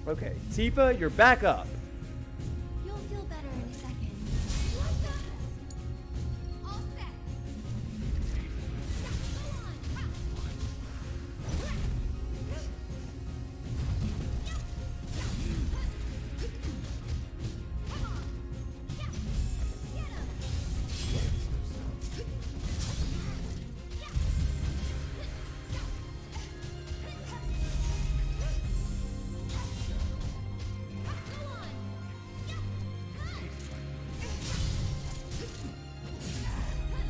Okay, Tifa, you're back up. You'll feel better in a second. All set.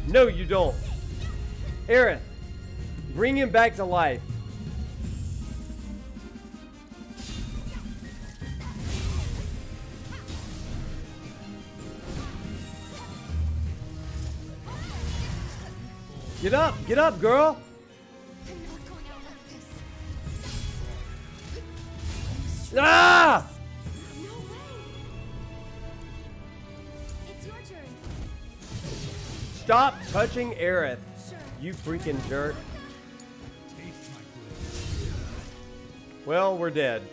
No, you don't. Aerith, bring him back to life. Get up, girl. Ah! It's your turn. Stop touching Aerith, you freaking jerk. Well, we're dead.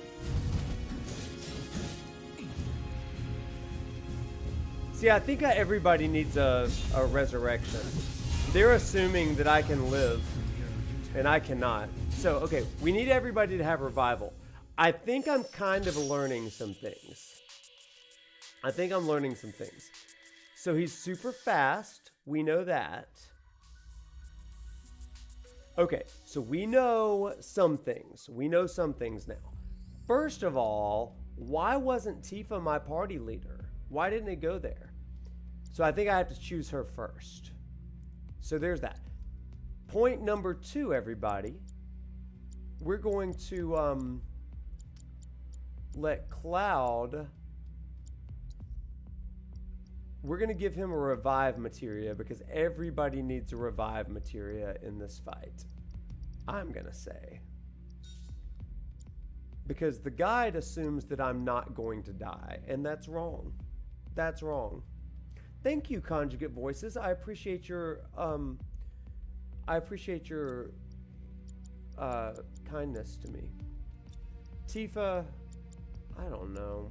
See, I think everybody needs a resurrection. They're assuming that I can live, and I cannot. So, okay, we need everybody to have revival. I think I'm kind of learning some things. So he's super fast. We know that. Okay, so we know some things. We know some things now. First of all, why wasn't Tifa my party leader? Why didn't it go there? So I think I have to choose her first. So there's that. Point number 2, everybody. We're going to let Cloud... We're going to give him a revive materia because everybody needs a revive materia in this fight. I'm going to say. Because the guide assumes that I'm not going to die, and that's wrong. That's wrong. Thank you, Conjugate Voices. I appreciate your kindness to me. Tifa, I don't know.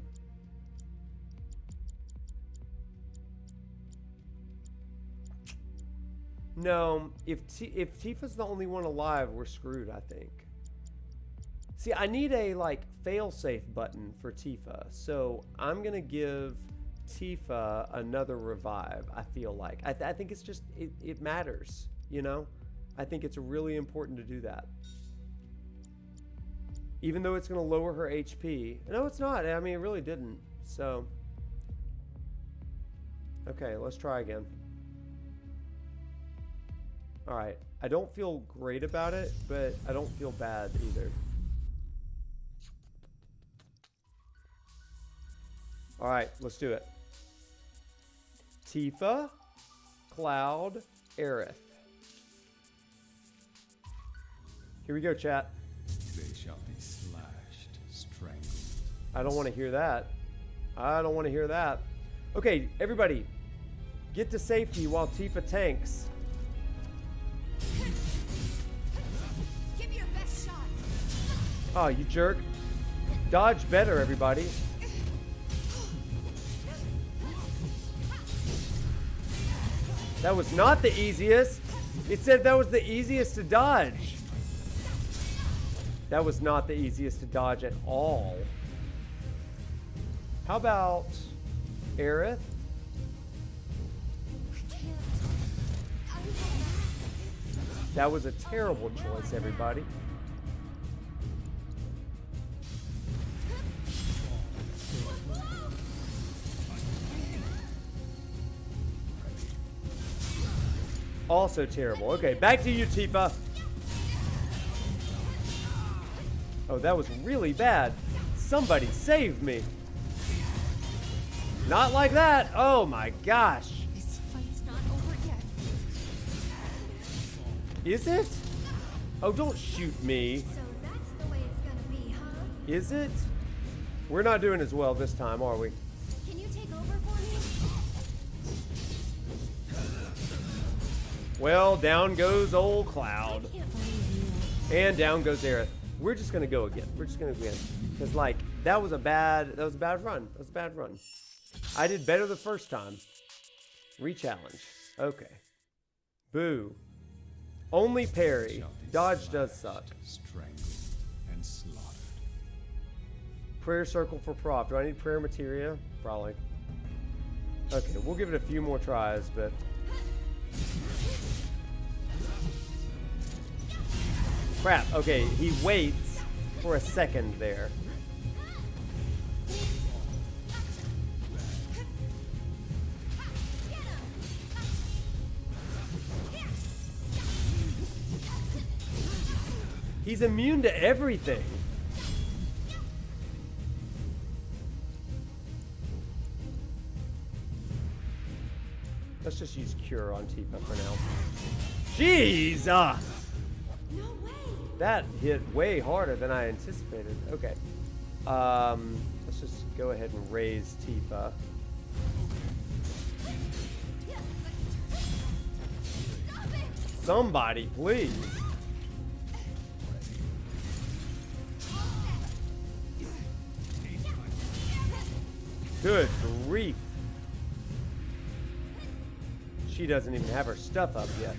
No, if Tifa's the only one alive, we're screwed, I think. See, I need a, like, fail-safe button for Tifa. So I'm going to give Tifa another revive, I feel like. I think it's just, it matters, you know? I think it's really important to do that. Even though it's going to lower her HP. No, it's not. I mean, it really didn't. So, okay, let's try again. Alright, I don't feel great about it, but I don't feel bad either. Alright, let's do it. Tifa, Cloud, Aerith. Here we go, chat. They shall be slashed, strangled. I don't want to hear that. I don't want to hear that. Okay, everybody, get to safety while Tifa tanks. Give me your best shot. Oh, you jerk. Dodge better, everybody. That was not the easiest. It said that was the easiest to dodge. That was not the easiest to dodge at all. How about Aerith? That was a terrible choice, everybody. Also terrible. Okay, back to you, Tifa. Oh, that was really bad. Somebody save me. Not like that. Oh my gosh. This fight's not over yet. Is it? Oh, don't shoot me. So that's the way it's gonna be, huh? Is it? We're not doing as well this time, are we? Can you take over for me? Well, down goes old Cloud. And down goes Aerith. We're just gonna go again. We're just gonna go again. Because like that was a bad run. That was a bad run. I did better the first time. Re-challenge. Okay. Boo. Only parry. Dodge does suck. Strangled and slaughtered. Prayer circle for Prof. Do I need prayer materia? Probably. Okay, we'll give it a few more tries, but... Crap. Okay, he waits for a second there. He's immune to everything. Let's just use Cure on Tifa for now. Jeez! No way. That hit way harder than I anticipated. Okay. Let's just go ahead and raise Tifa. Somebody, please. Good grief. She doesn't even have her stuff up yet.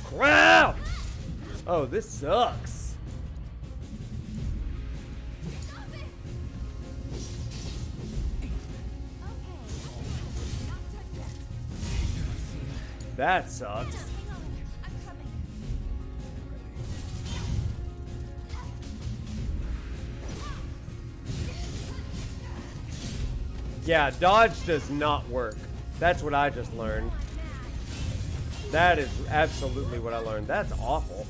Crap! Oh, this sucks. That sucks. Yeah, dodge does not work. That's what I just learned. That is absolutely what I learned. That's awful.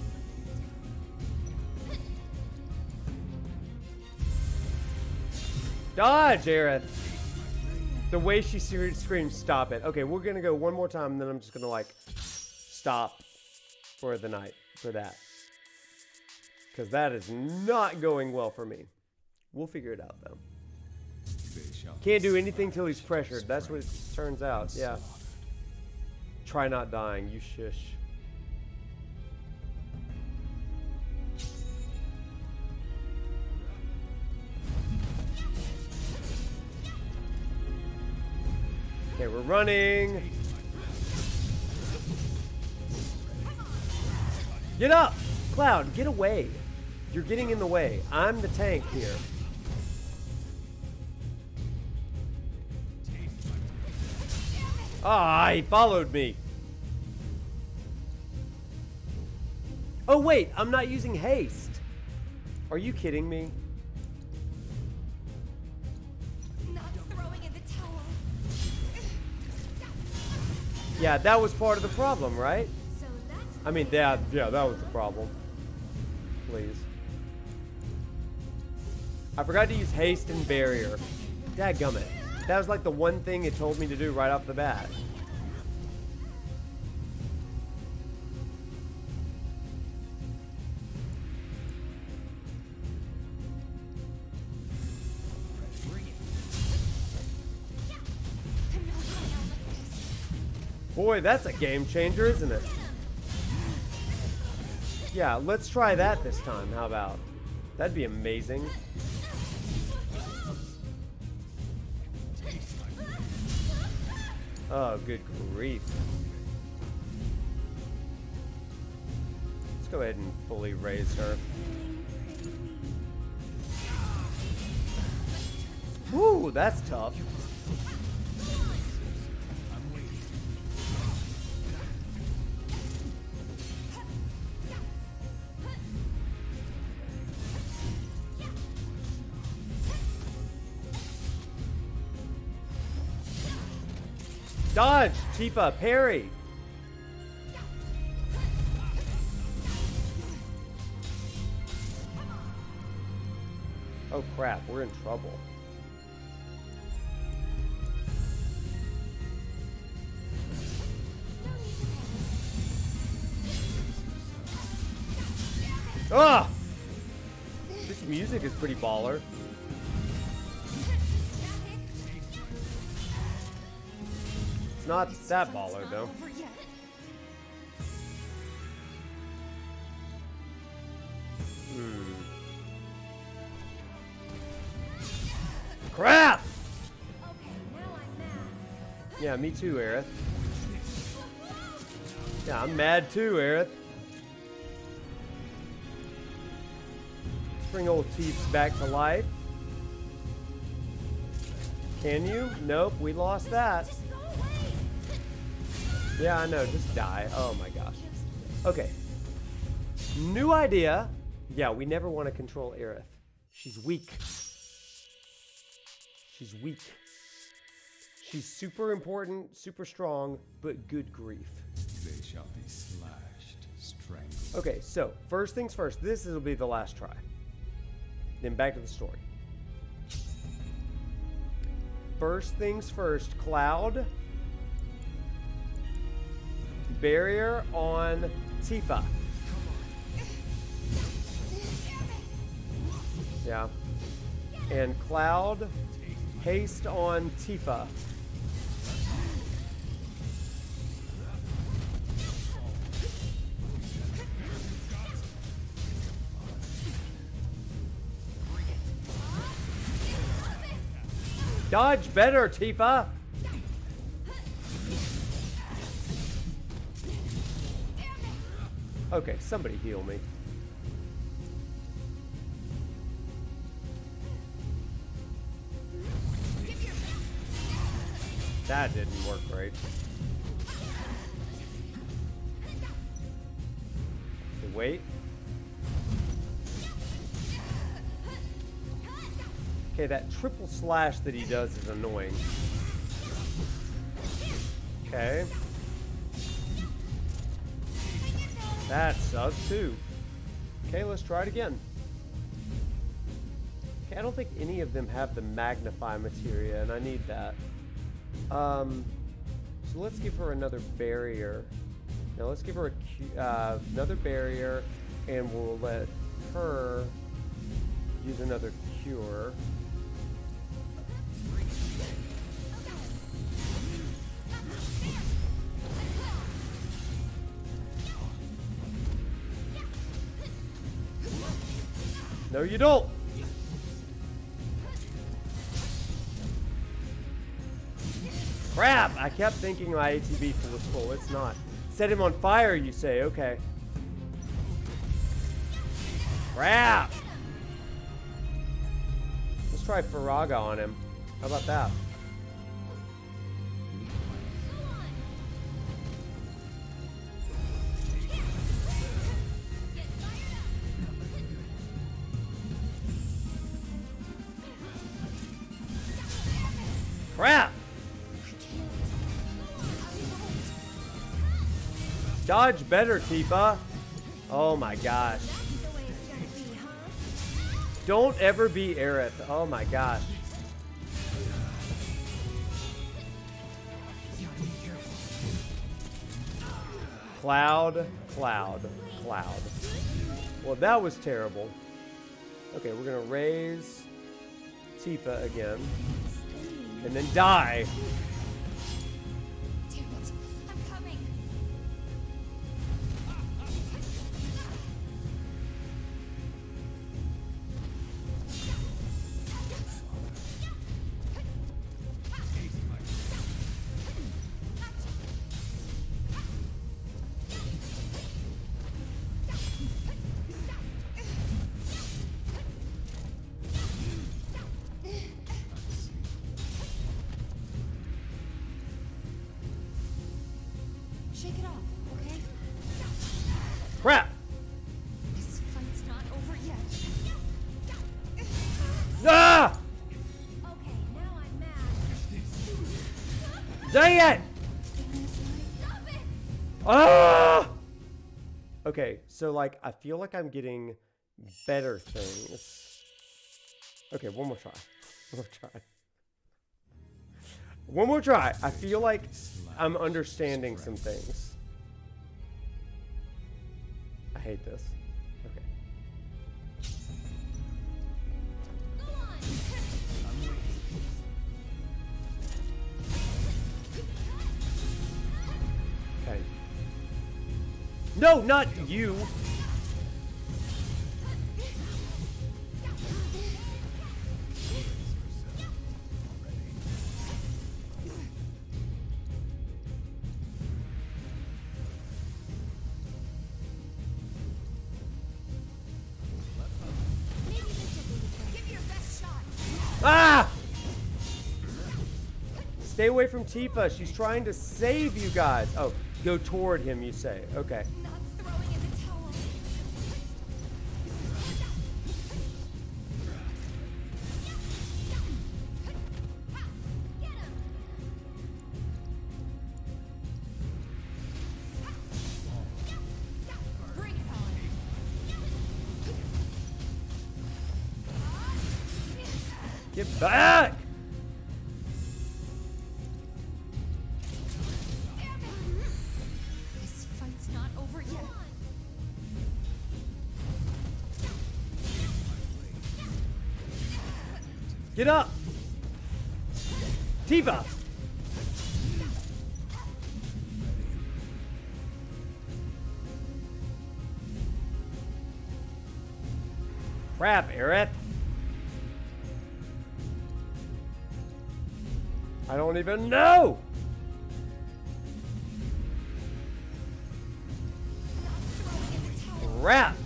Dodge, Aerith. The way she screams, stop it. Okay, we're gonna go one more time, and then I'm just gonna like stop for the night for that. Because that is not going well for me. We'll figure it out though. Can't do anything till he's pressured. That's what it turns out. Yeah. Try not dying. You shush. Okay, we're running. Get up! Cloud, get away. You're getting in the way. I'm the tank here. Ah, he followed me. Oh wait, I'm not using haste. Are you kidding me? Not throwing in the towel. Yeah, that was part of the problem, right? So that's I mean, yeah, that was the problem. Please. I forgot to use haste and barrier. Dadgummit. That was like the one thing it told me to do right off the bat. Boy, that's a game changer, isn't it? Yeah, let's try that this time. How about? That'd be amazing. Oh, good grief. Let's go ahead and fully raise her. Woo, that's tough. Dodge, Tifa, parry. Oh crap, we're in trouble. Ah! This music is pretty baller. It's not that baller though. Crap! Yeah, me too, Aerith. Yeah, I'm mad too, Aerith. Bring old Teeps back to life. Can you? Nope, we lost that. Yeah, I know, just die. Oh my gosh. Okay. New idea. Yeah, we never want to control Aerith. She's weak. She's weak. She's super important, super strong, but good grief. They shall be slashed, strangled. Okay, so first things first. This will be the last try. Then back to the story. First things first, Cloud. Barrier on Tifa. Yeah. And Cloud, haste on Tifa. Dodge better, Tifa. Okay, somebody heal me. That didn't work right. Okay, wait. Okay, that triple slash that he does is annoying. Okay. That sucks too. Okay, let's try it again. Okay, I don't think any of them have the magnify materia, and I need that. So let's give her another barrier. Now let's give her another barrier, and we'll let her use another cure. No, you don't. Crap! I kept thinking my ATB was full. It's not. Set him on fire, you say. Okay. Crap! Let's try Faraga on him. How about that? Crap! Dodge better, Tifa. Oh my gosh. Don't ever be Aerith. Oh my gosh. Cloud, Cloud, Cloud. Well, that was terrible. Okay, we're gonna raise Tifa again. And then die. Damn it, I'm coming. Shake it off, okay? Crap! This fight's not over yet. Ah! Okay, now I'm mad. Dang it! Ah! Okay, so like I feel like I'm getting better things. Okay, one more try. One more try. One more try. I feel like I'm understanding some things. I hate this. Okay. Okay. No, not you. Ah! Stay away from Tifa. She's trying to save you guys. Oh, go toward him, you say. Okay. Get back! This fight's not over yet. Get up! Tifa! Crap, Aerith! I don't even know! Crap!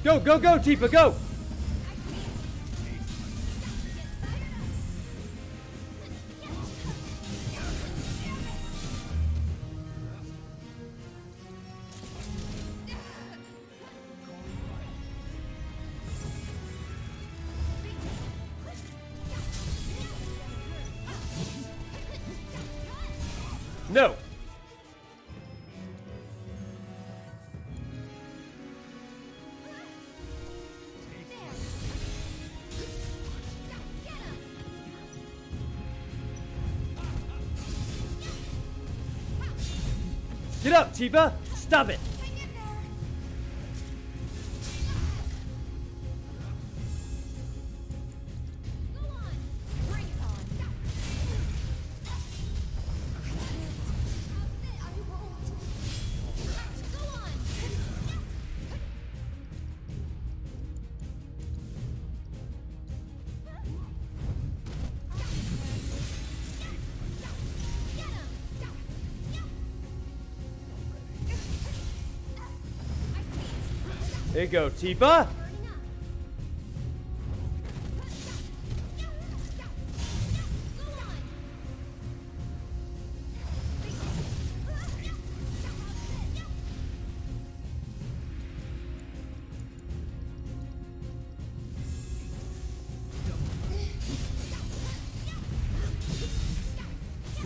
Go, go, go, Tifa, go! No! Get up, Tifa! Stop it! There you go, Tifa!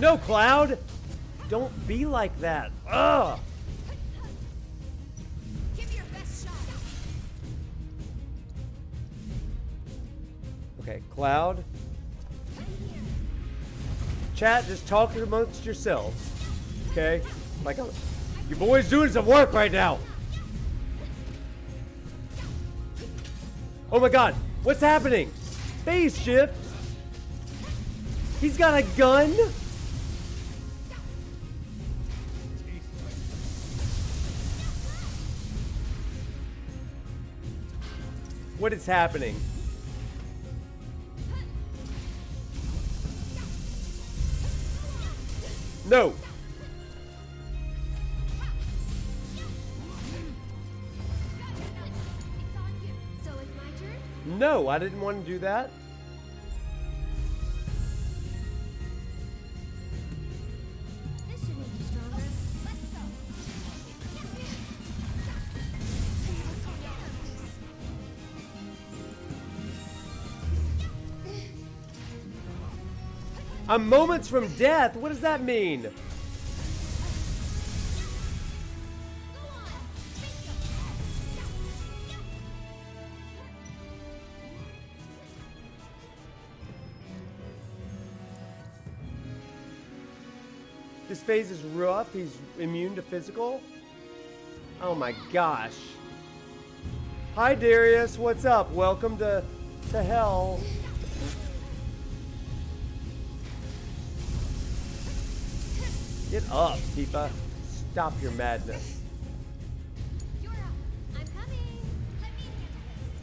No, Cloud! Don't be like that. Ugh! Okay, Cloud. Chat, just talk amongst yourselves. Okay? Like, your boy's doing some work right now. Oh my god, what's happening? Phase shift? He's got a gun? What is happening? No. No, I didn't want to do that. This should make you stronger. Let's go. I'm moments from death? What does that mean? This phase is rough. He's immune to physical. Oh my gosh. Hi Darius, what's up? Welcome to hell. Get up, Tifa. Stop your madness. You're up. I'm coming. Let me handle this.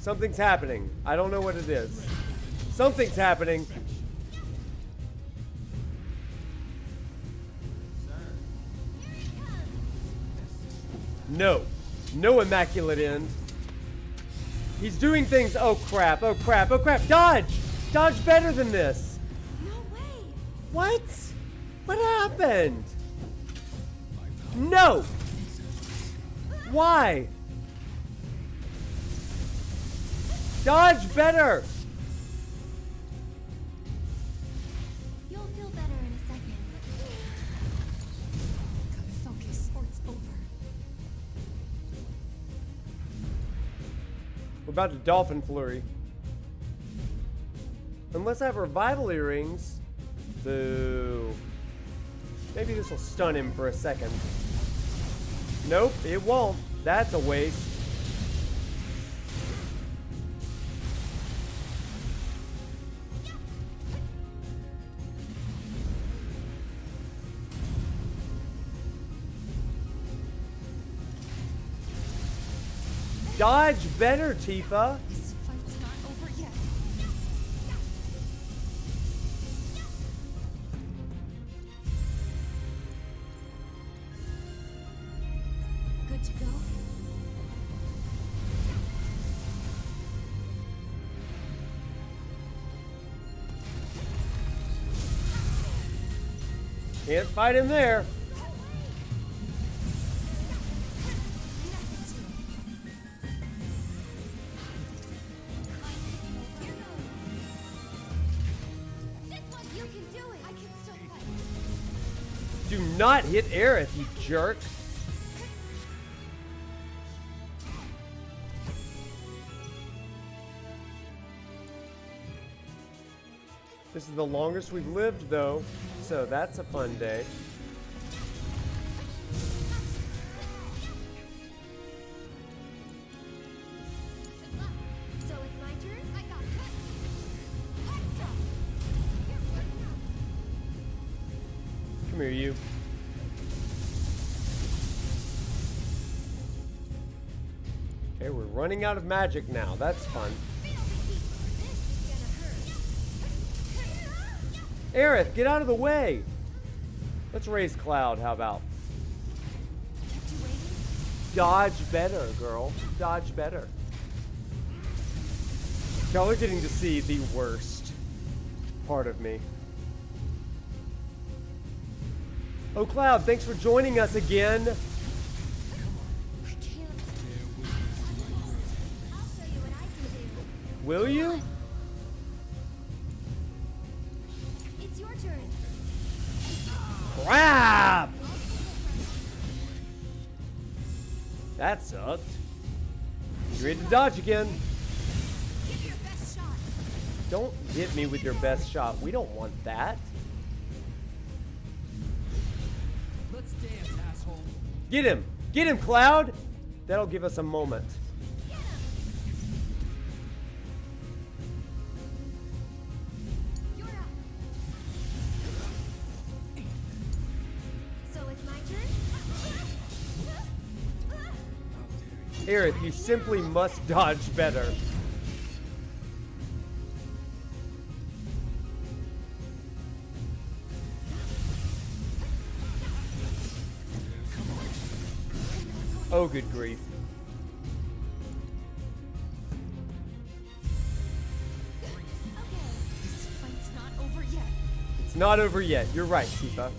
Something's happening. I don't know what it is. Something's happening. No. No immaculate end. He's doing things. Oh crap, oh crap, oh crap. Dodge! Dodge better than this. No way. What? What happened? No! Why? Dodge better! You'll feel better in a second. Gotta focus or it's over. We're about to dolphin flurry. Unless I have revival earrings. Boo. Maybe this will stun him for a second. Nope, it won't. That's a waste. Dodge better, Tifa. This fight's not over yet. Good to go. Can't fight him there. You can do it. I can still fight. Do not hit Aerith, you jerk. This is the longest we've lived, though, so that's a fun day. So it's my turn? I got this. Extra. Come here, you. Okay, we're running out of magic now. That's fun. Aerith, get out of the way. Let's raise Cloud, how about? Dodge better, girl. Dodge better. Y'all are getting to see the worst part of me. Oh, Cloud, thanks for joining us again. I can't. I'll show you what I can do. Will you? It's your turn. Crap! That sucked. You ready to dodge again? Give your best shot. Don't hit me with your best shot. We don't want that. Let's dance, asshole. Get him! Get him, Cloud! That'll give us a moment. You're up. So it's my turn? Aerith, you simply must dodge better. Oh, good grief. This fight's not over yet. It's not over yet. You're right, Tifa.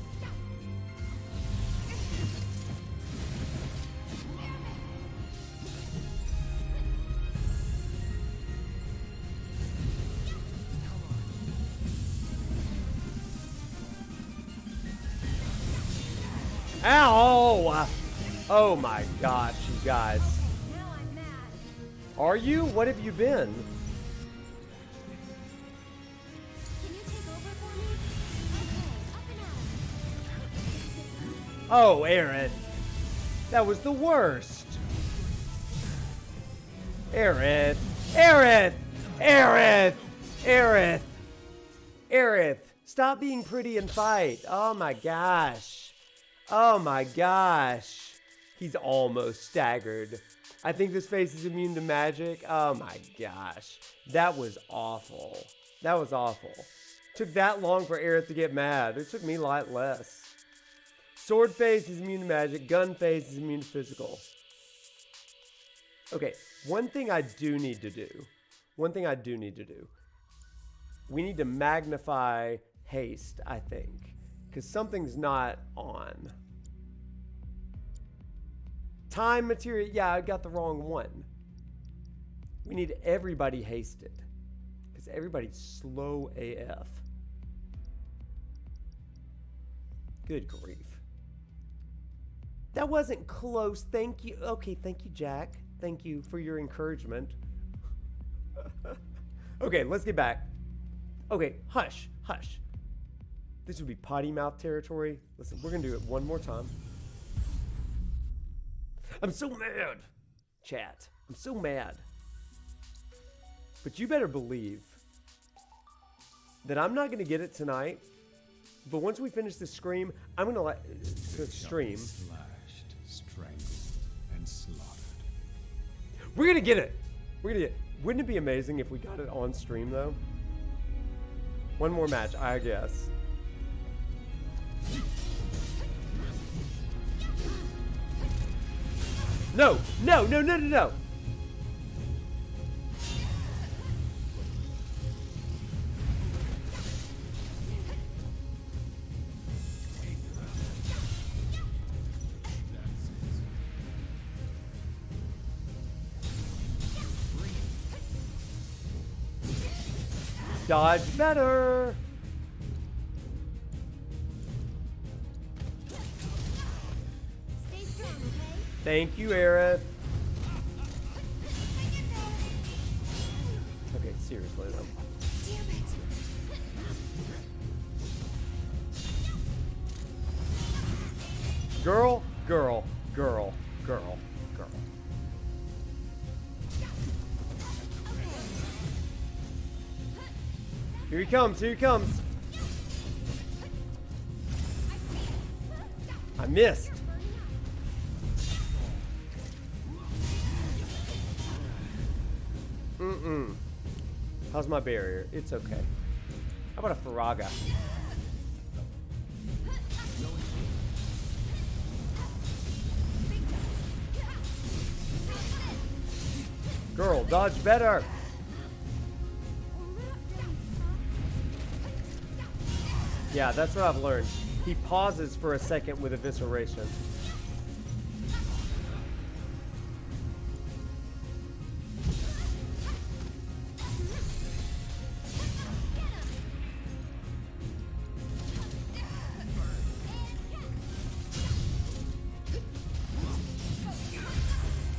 Ow! Oh my gosh, you guys. Now I'm mad. Are you? What have you been? Can you take over for me? Okay, up and out. Oh, Aerith. That was the worst. Aerith. Aerith! Aerith! Aerith! Aerith! Stop being pretty and fight. Oh my gosh. Oh my gosh. He's almost staggered. I think this face is immune to magic. Oh my gosh. That was awful. That was awful. Took that long for Aerith to get mad. It took me a lot less. Sword face is immune to magic. Gun face is immune to physical. Okay, one thing I do need to do. We need to magnify haste, I think. Because something's not on. Time material. Yeah, I got the wrong one. We need everybody hasted. Because everybody's slow AF. Good grief. That wasn't close. Thank you. Okay, thank you, Jack. Thank you for your encouragement. Okay, let's get back. Okay, hush, hush. This would be potty mouth territory. Listen, we're going to do it one more time. I'm so mad, chat. I'm so mad. But you better believe that I'm not going to get it tonight. But once we finish this stream, I'm going to stream. Slashed, strangled, and slaughtered. We're going to get it. We're going to get it. Wouldn't it be amazing if we got it on stream, though? One more match, I guess. No, no, no, no, no, no. Dodge better. Stay strong, okay? Thank you, Aerith. Okay, seriously though. Damn it. Girl, girl, girl, girl, girl. Here he comes, here he comes. I missed. How's my barrier? It's okay. How about a Faraga? Girl, dodge better. Yeah, that's what I've learned. He pauses for a second with evisceration.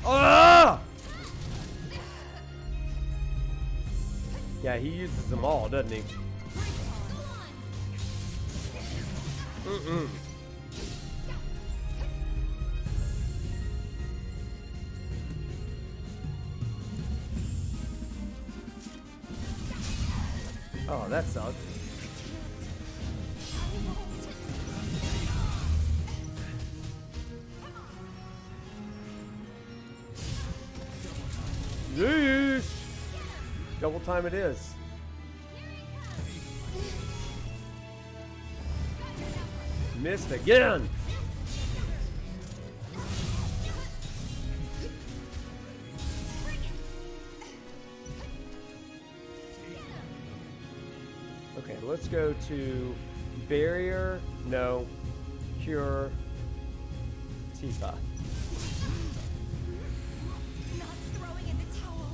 Ah! Yeah, he uses them all, doesn't he? Oh, that sucks. Yeesh! Double time it is. Missed again. let's go to barrier. No. Cure. Tifa. Not throwing in the towel.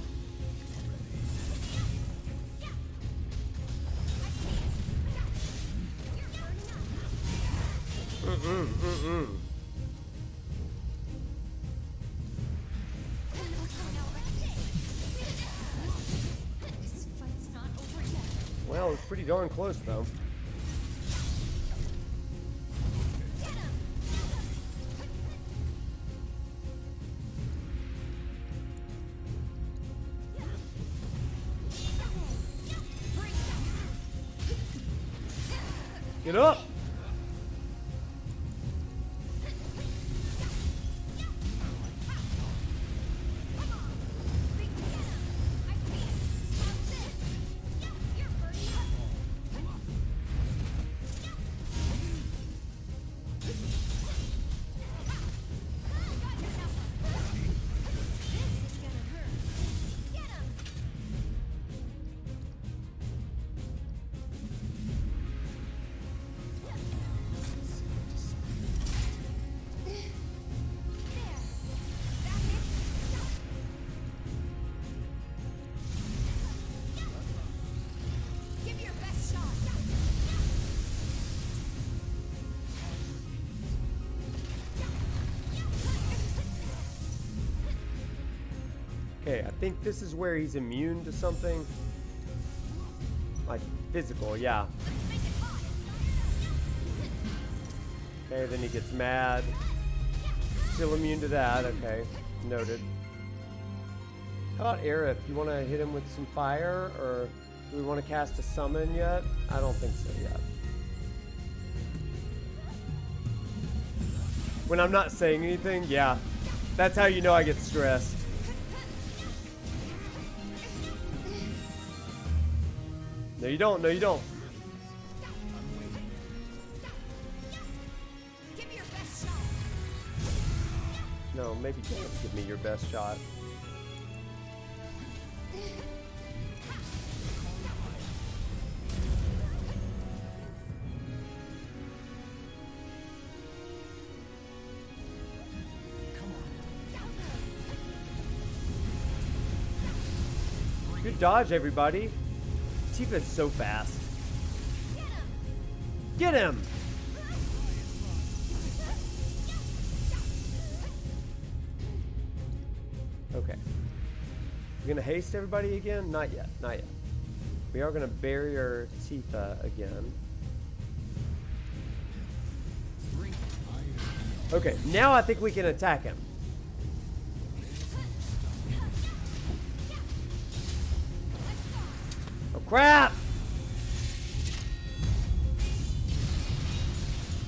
This fight's not over yet. Well, it's pretty darn close, though. Get up! Give your best shot. Okay, I think this is where he's immune to something. Like physical, yeah. Okay, then he gets mad. Still immune to that, okay. Noted. How about Aerith? You want to hit him with some fire? Or do we want to cast a summon yet? I don't think so yet. When I'm not saying anything, yeah. That's how you know I get stressed. No, you don't. No, you don't. Give your best shot. No, maybe don't give me your best shot. Good dodge, everybody. Tifa's so fast. Get him! Okay. We're gonna haste everybody again? Not yet, not yet. We are gonna barrier Tifa again. Okay, now I think we can attack him. Oh crap!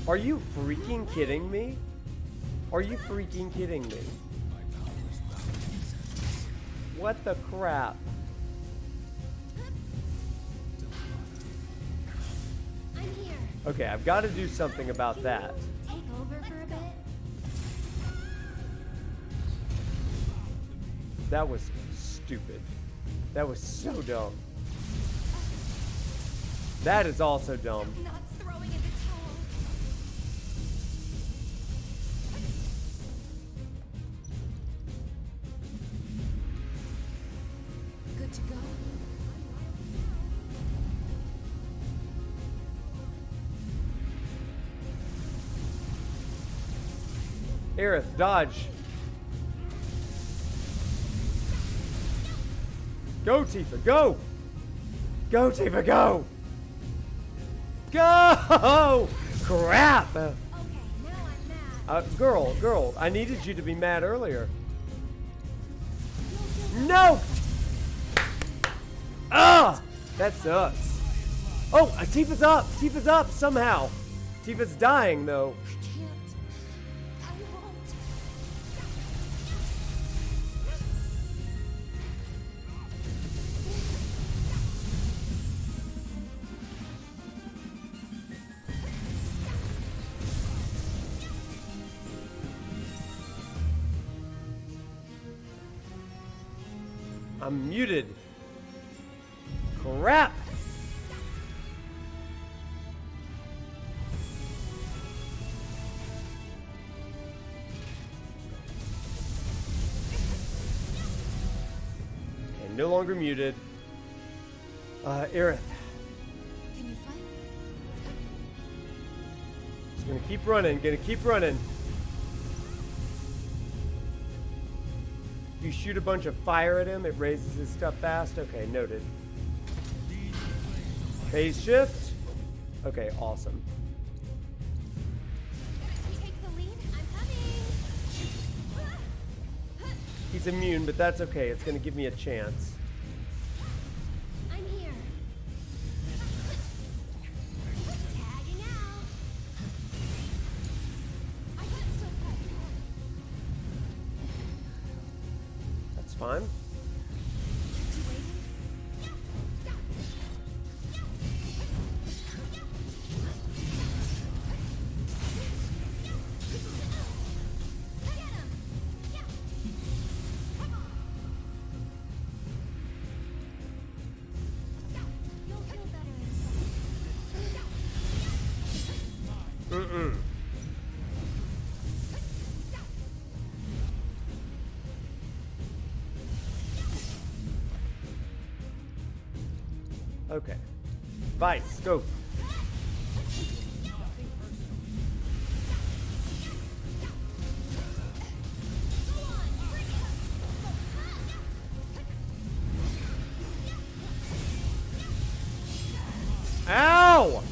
Are you freaking kidding me? Are you freaking kidding me? What the crap? I'm here. Okay, I've got to do something about that. Take over for a bit. That was stupid. That was so dumb. That is also dumb. Not throwing in the towel. Good to go. Aerith, dodge. Go, Tifa, go! Go, Tifa, go! Go! Crap! Okay, now I'm mad. Girl, I needed you to be mad earlier. No! Ah! That sucks. Oh, Tifa's up! Tifa's up somehow. Tifa's dying, though. I'm muted. Crap! no longer muted. Aerith. Can you fight? Just gonna keep running, If you shoot a bunch of fire at him, it raises his stuff fast. Okay, noted. Phase shift. Okay, awesome. Take the lead. I'm coming. He's immune, but that's okay. It's gonna give me a chance. I'm here. Tagging out. I can still fight. That's fine. You waiting? You'll feel better in a second. Mm-mm. Okay. Weiss, go. Ow!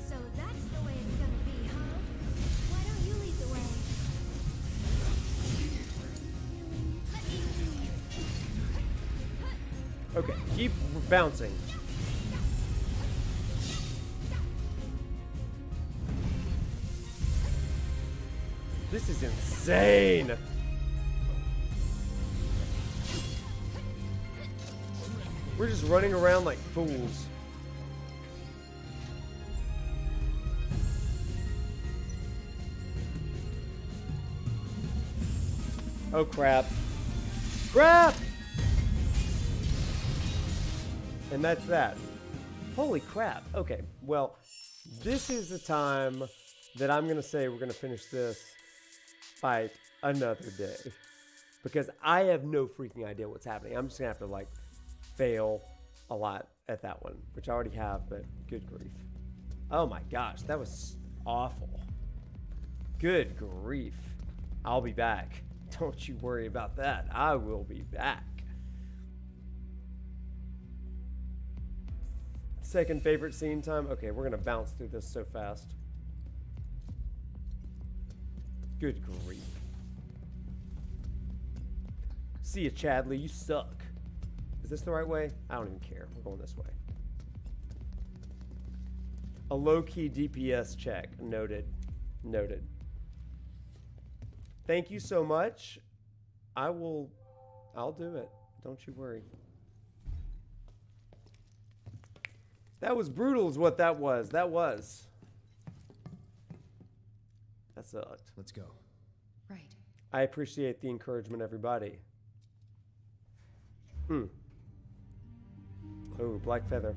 So that's the way it's gonna be, huh? Why don't you lead the way? Okay, keep bouncing. This is insane. We're just running around like fools. Oh crap. Crap! And that's that. Holy crap. Okay, well, this is the time that I'm going to say we're going to finish this fight another day. Because I have no freaking idea what's happening. I'm just going to have to, like, fail a lot at that one. Which I already have, but good grief. Oh my gosh, that was awful. Good grief. I'll be back. Don't you worry about that. I will be back. Second favorite scene time. Okay, we're gonna bounce through this so fast. Good grief. See ya, Chadley. You suck. Is this the right way? I don't even care. We're going this way. A low-key DPS check. Noted. Noted. Thank you so much. I'll do it. Don't you worry. That was brutal is what that was. That sucked. Let's go. Right. I appreciate the encouragement, everybody. Oh, black feather.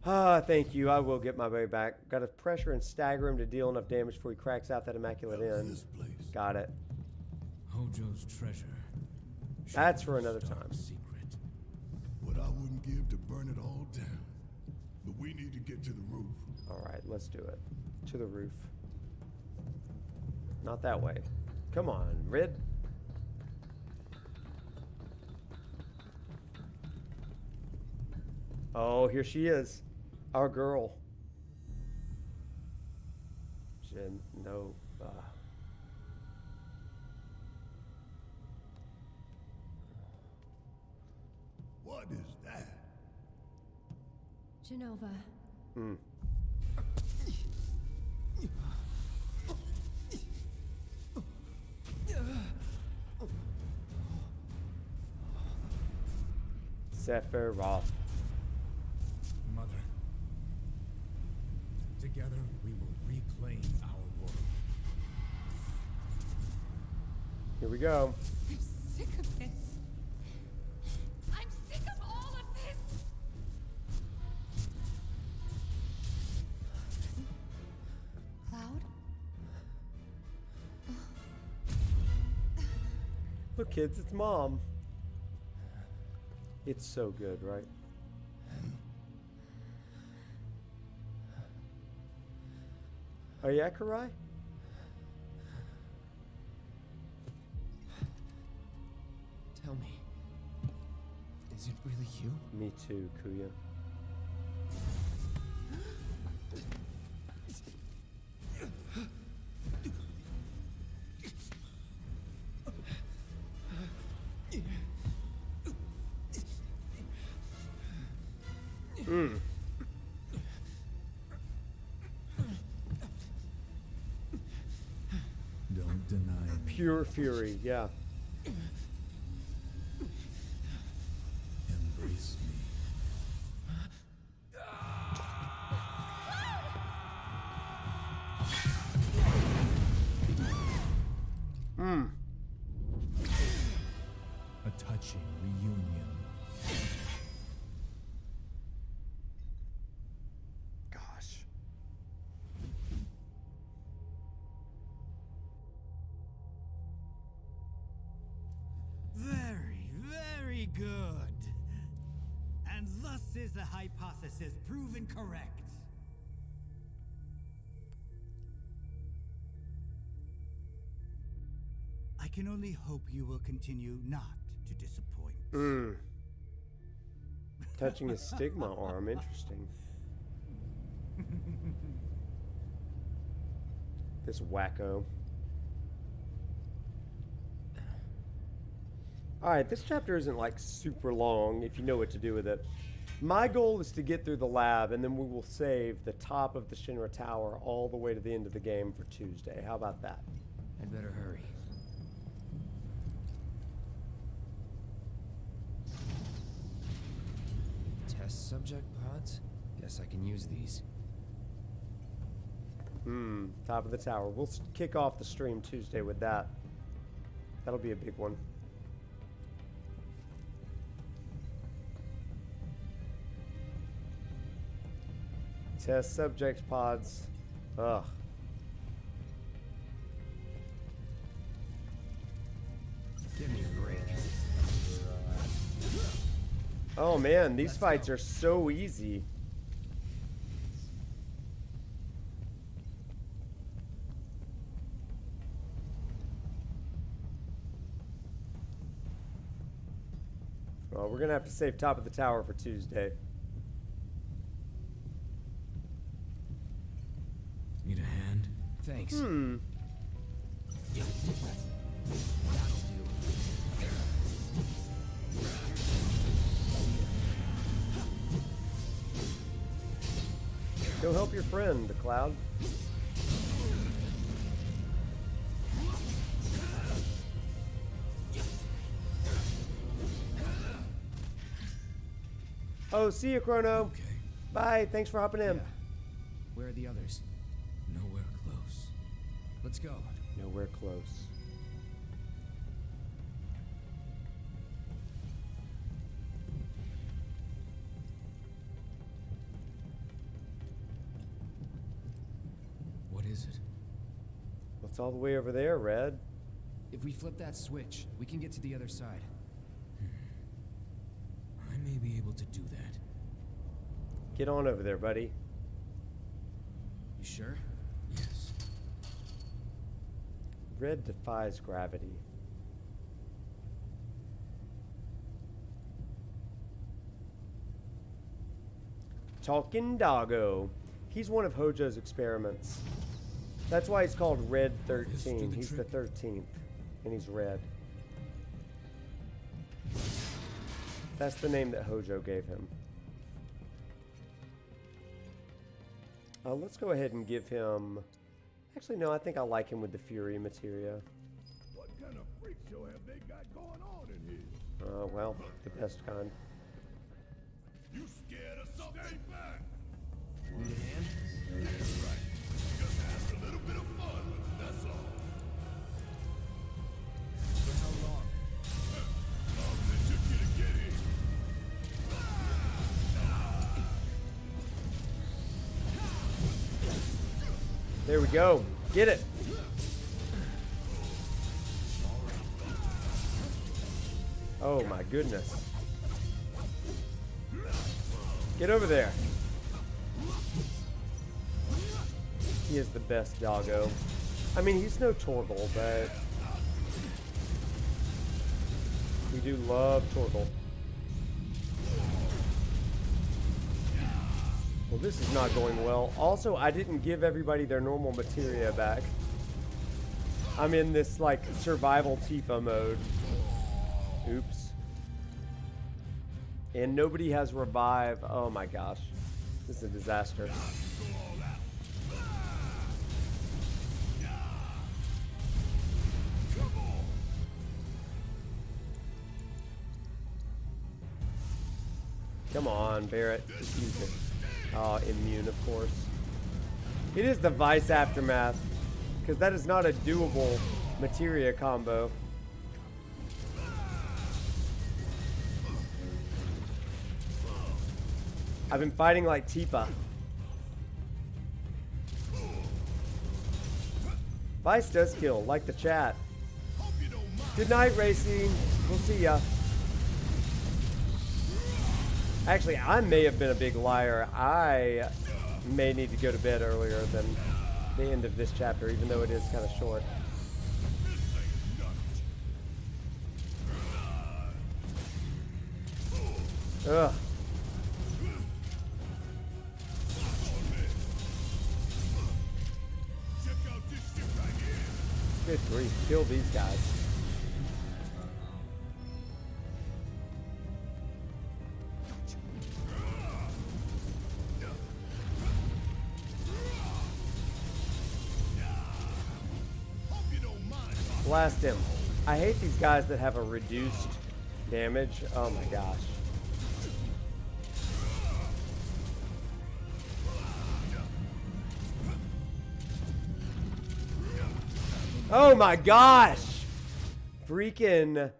Ah, thank you. I will get my way back. Got to pressure and stagger him to deal enough damage before he cracks out that immaculate end. Got it. Hojo's treasure. That's for another time. Secret. What I wouldn't give to burn it all down. But we need to get to the roof. All right, let's do it. To the roof. Not that way. Come on, Rid. Oh, here she is. Our girl. Jin, no. What is that? Genova. Sephiroth. Mother. Together we will reclaim our world. Here we go. I'm sick of this. I'm sick of all of this. Look, kids, it's Mom. It's so good, right? Are you at Karai? Tell me, is it really you? Me too, Kuya. Don't deny me. Pure fury, yeah. Embrace me. A touching reunion. Gosh. Very, very good. And thus is the hypothesis proven correct. I can only hope you will continue not to disappoint. Touching his stigma arm, interesting. This wacko. Alright, this chapter isn't like super long if you know what to do with it. My goal is to get through the lab and then we will save the top of the Shinra Tower all the way to the end of the game for Tuesday. How about that? I'd better hurry. Test subject pods? Guess I can use these. Top of the tower. We'll kick off the stream Tuesday with that. That'll be a big one. Test subject pods. Ugh. Give me a break. Oh man, these fights are so easy. Well, we're gonna have to save top of the tower for Tuesday. Need a hand? Thanks. Hmm. That'll do. Go help your friend, the Cloud. Oh, see you, Chrono. Okay. Bye. Thanks for hopping in. Yeah. Where are the others? Nowhere close. Let's go. Nowhere close. What is it? What's all the way over there, Red? If we flip that switch, we can get to the other side. I may be able to do that. Get on over there, buddy. You sure? Yes. Red defies gravity. Talking Doggo. He's one of Hojo's experiments. That's why he's called Red 13. He's the 13th, and he's red. That's the name that Hojo gave him. Let's go ahead and give him... Actually, no, I think I like him with the Fury materia. What kind of freak show have they got going on in here? Well, the best kind. You scared of something? Stay back! Need a hand? That's right. Just have a little bit of fun with it, that's all. For how long? Long as it took you to get here. There we go. Get it. Oh my goodness. Get over there. He is the best doggo. I mean, he's no Torgal, but we do love Torgal. Well, this is not going well. Also, I didn't give everybody their normal materia back. I'm in this, like, survival Tifa mode. Oops. And nobody has revive. Oh my gosh. This is a disaster. Come on, Barrett. Just use it. Oh, immune, of course. It is the Weiss Aftermath, because that is not a doable materia combo. I've been fighting like Tifa. Weiss does kill, like the chat. Good night, Racing. We'll see ya. Actually, I may have been a big liar. I may need to go to bed earlier than the end of this chapter, even though it is kind of short. Ugh. Good grief, kill these guys. Blast him. I hate these guys that have a reduced damage. Oh my gosh. Oh my gosh! Freaking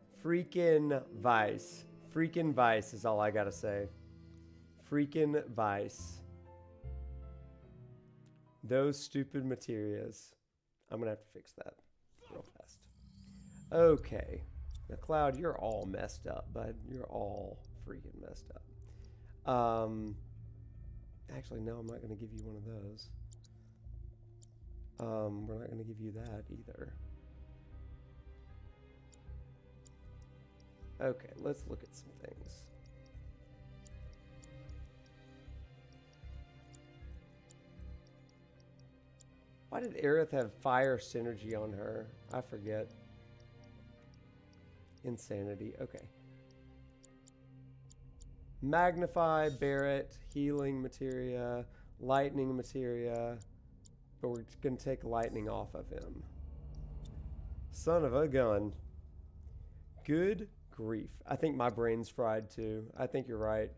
Weiss. Freaking Weiss is all I gotta say. Freaking Weiss. Those stupid materias. I'm gonna have to fix that real fast. Okay. Now, Cloud, you're all messed up, bud. You're all freaking messed up. Actually, no, I'm not gonna give you one of those. We're not going to give you that either. Okay, let's look at some things. Why did Aerith have fire synergy on her? I forget. Insanity. Okay. Magnify, Barrett, healing materia, lightning materia. But we're going to take lightning off of him. Son of a gun. Good grief. I think my brain's fried too. I think you're right.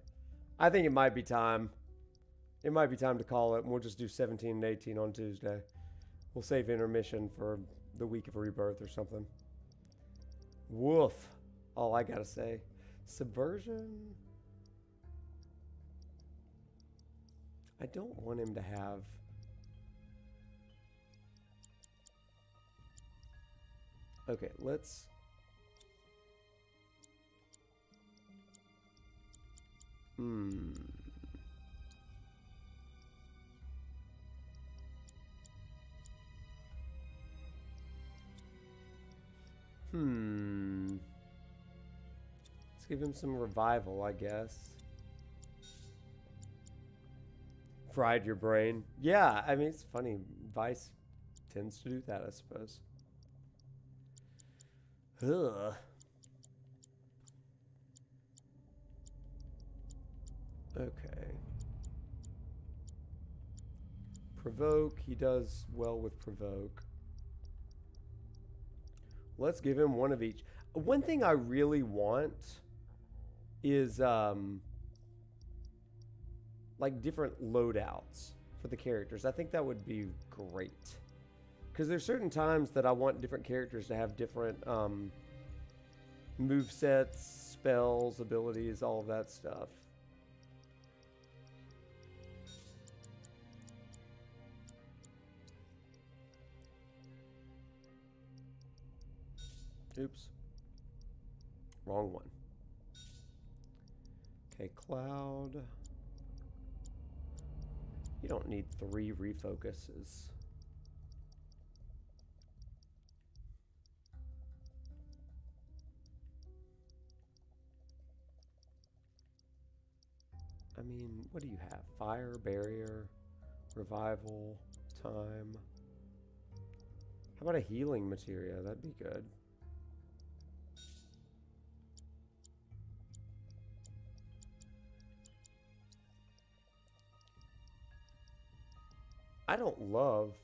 I think it might be time. It might be time to call it, and we'll just do 17 and 18 on Tuesday. We'll save intermission for the week of rebirth or something. Woof. All I gotta say. Subversion. I don't want him to have... Okay, let's... Let's give him some revival, I guess. Fried your brain. Yeah, I mean, it's funny. Weiss tends to do that, I suppose. Ugh. Okay. Provoke. He does well with provoke. Let's give him one of each. One thing I really want is like different loadouts for the characters. I think that would be great. Because there's certain times that I want different characters to have different movesets, spells, abilities, all of that stuff. Oops. Wrong one. Okay, Cloud. You don't need 3 refocuses. I mean, what do you have? Fire, barrier, revival, time. How about a healing materia? That'd be good. I don't love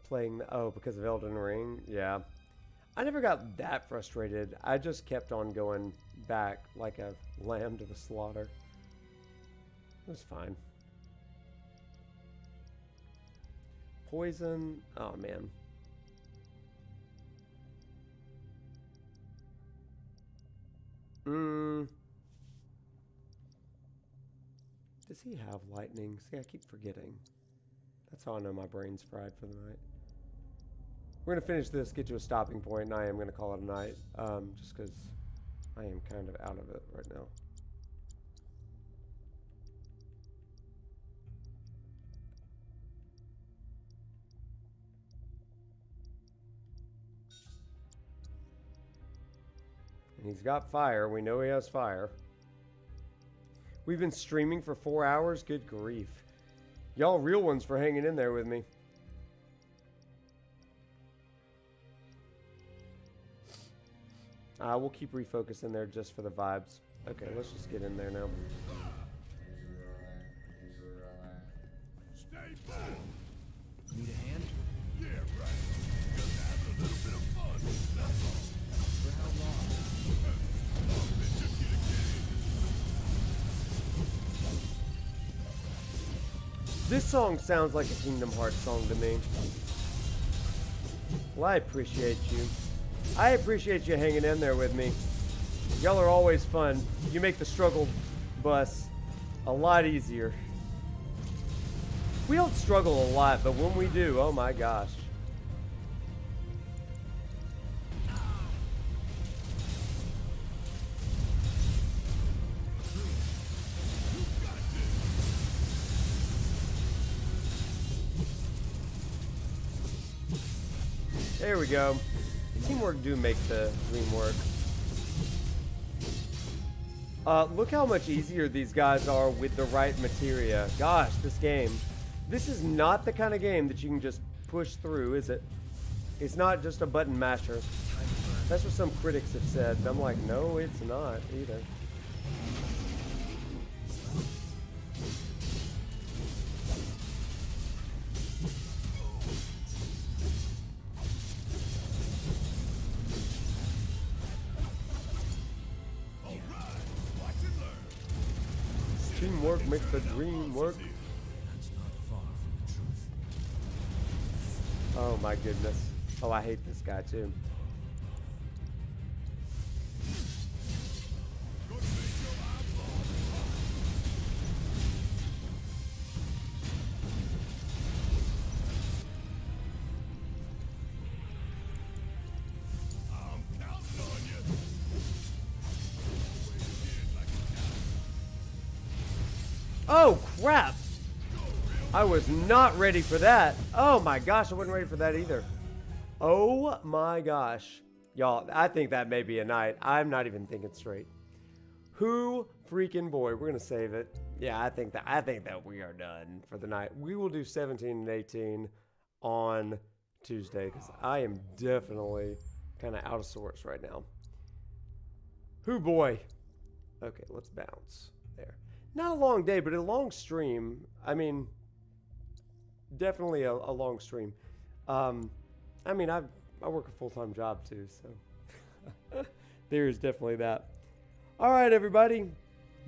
playing because of Elden Ring. Yeah. I never got that frustrated. I just kept on going back like a lamb to the slaughter. It was fine. Poison. Oh, man. Does he have lightning? See, I keep forgetting. That's how I know my brain's fried for the night. We're going to finish this, get to a stopping point, and I am going to call it a night. Just because I am kind of out of it right now. And he's got fire. We know he has fire. We've been streaming for 4 hours. Good grief. Y'all real ones for hanging in there with me. We'll keep refocusing there just for the vibes. Okay, let's just get in there now. Stay back. Need a hand? Yeah, right. Just having a little bit of fun. That's all. For how long? This song sounds like a Kingdom Hearts song to me. Well, I appreciate you. I appreciate you hanging in there with me. Y'all are always fun. You make the struggle bus a lot easier. We don't struggle a lot, but when we do, oh my gosh. There we go. Teamwork do make the dream work. Look how much easier these guys are with the right materia. Gosh, this game. This is not the kind of game that you can just push through, is it? It's not just a button masher. That's what some critics have said. And I'm like, no, it's not either. Teamwork makes the dream work. That's not far from the truth. Oh my goodness. Oh, I hate this guy too. Oh, crap. I was not ready for that. Oh, my gosh. I wasn't ready for that either. Oh, my gosh. Y'all, I think that may be a night. I'm not even thinking straight. Who freaking boy. We're going to save it. Yeah, I think that we are done for the night. We will do 17 and 18 on Tuesday because I am definitely kind of out of sorts right now. Who boy. Okay, let's bounce there. Not a long day, but a long stream. I mean, definitely a long stream. I mean, I work a full-time job too, so there is definitely that. All right, everybody.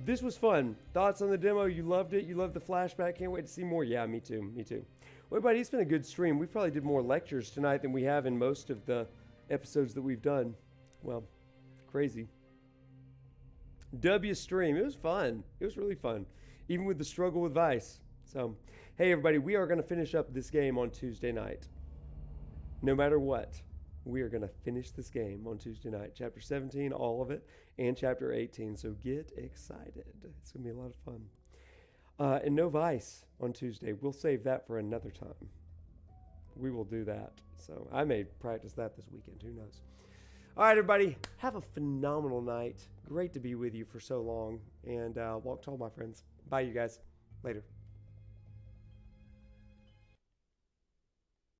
This was fun. Thoughts on the demo? You loved it? You loved the flashback? Can't wait to see more? Yeah, me too. Me too. Well, everybody, it's been a good stream. We probably did more lectures tonight than we have in most of the episodes that we've done. Well, crazy. W stream. It was fun. It was really fun. Even with the struggle with Weiss. So, hey everybody, we are going to finish up this game on Tuesday night. No matter what. we are going to finish this game on Tuesday night. Chapter 17, all of it, and Chapter 18. So get excited. It's going to be a lot of fun. And no Weiss on Tuesday. We'll save that for another time. We will do that. So I may practice that this weekend. Who knows? All right, everybody. Have a phenomenal night. Great to be with you for so long. And walk tall, my friends. Bye, you guys. Later.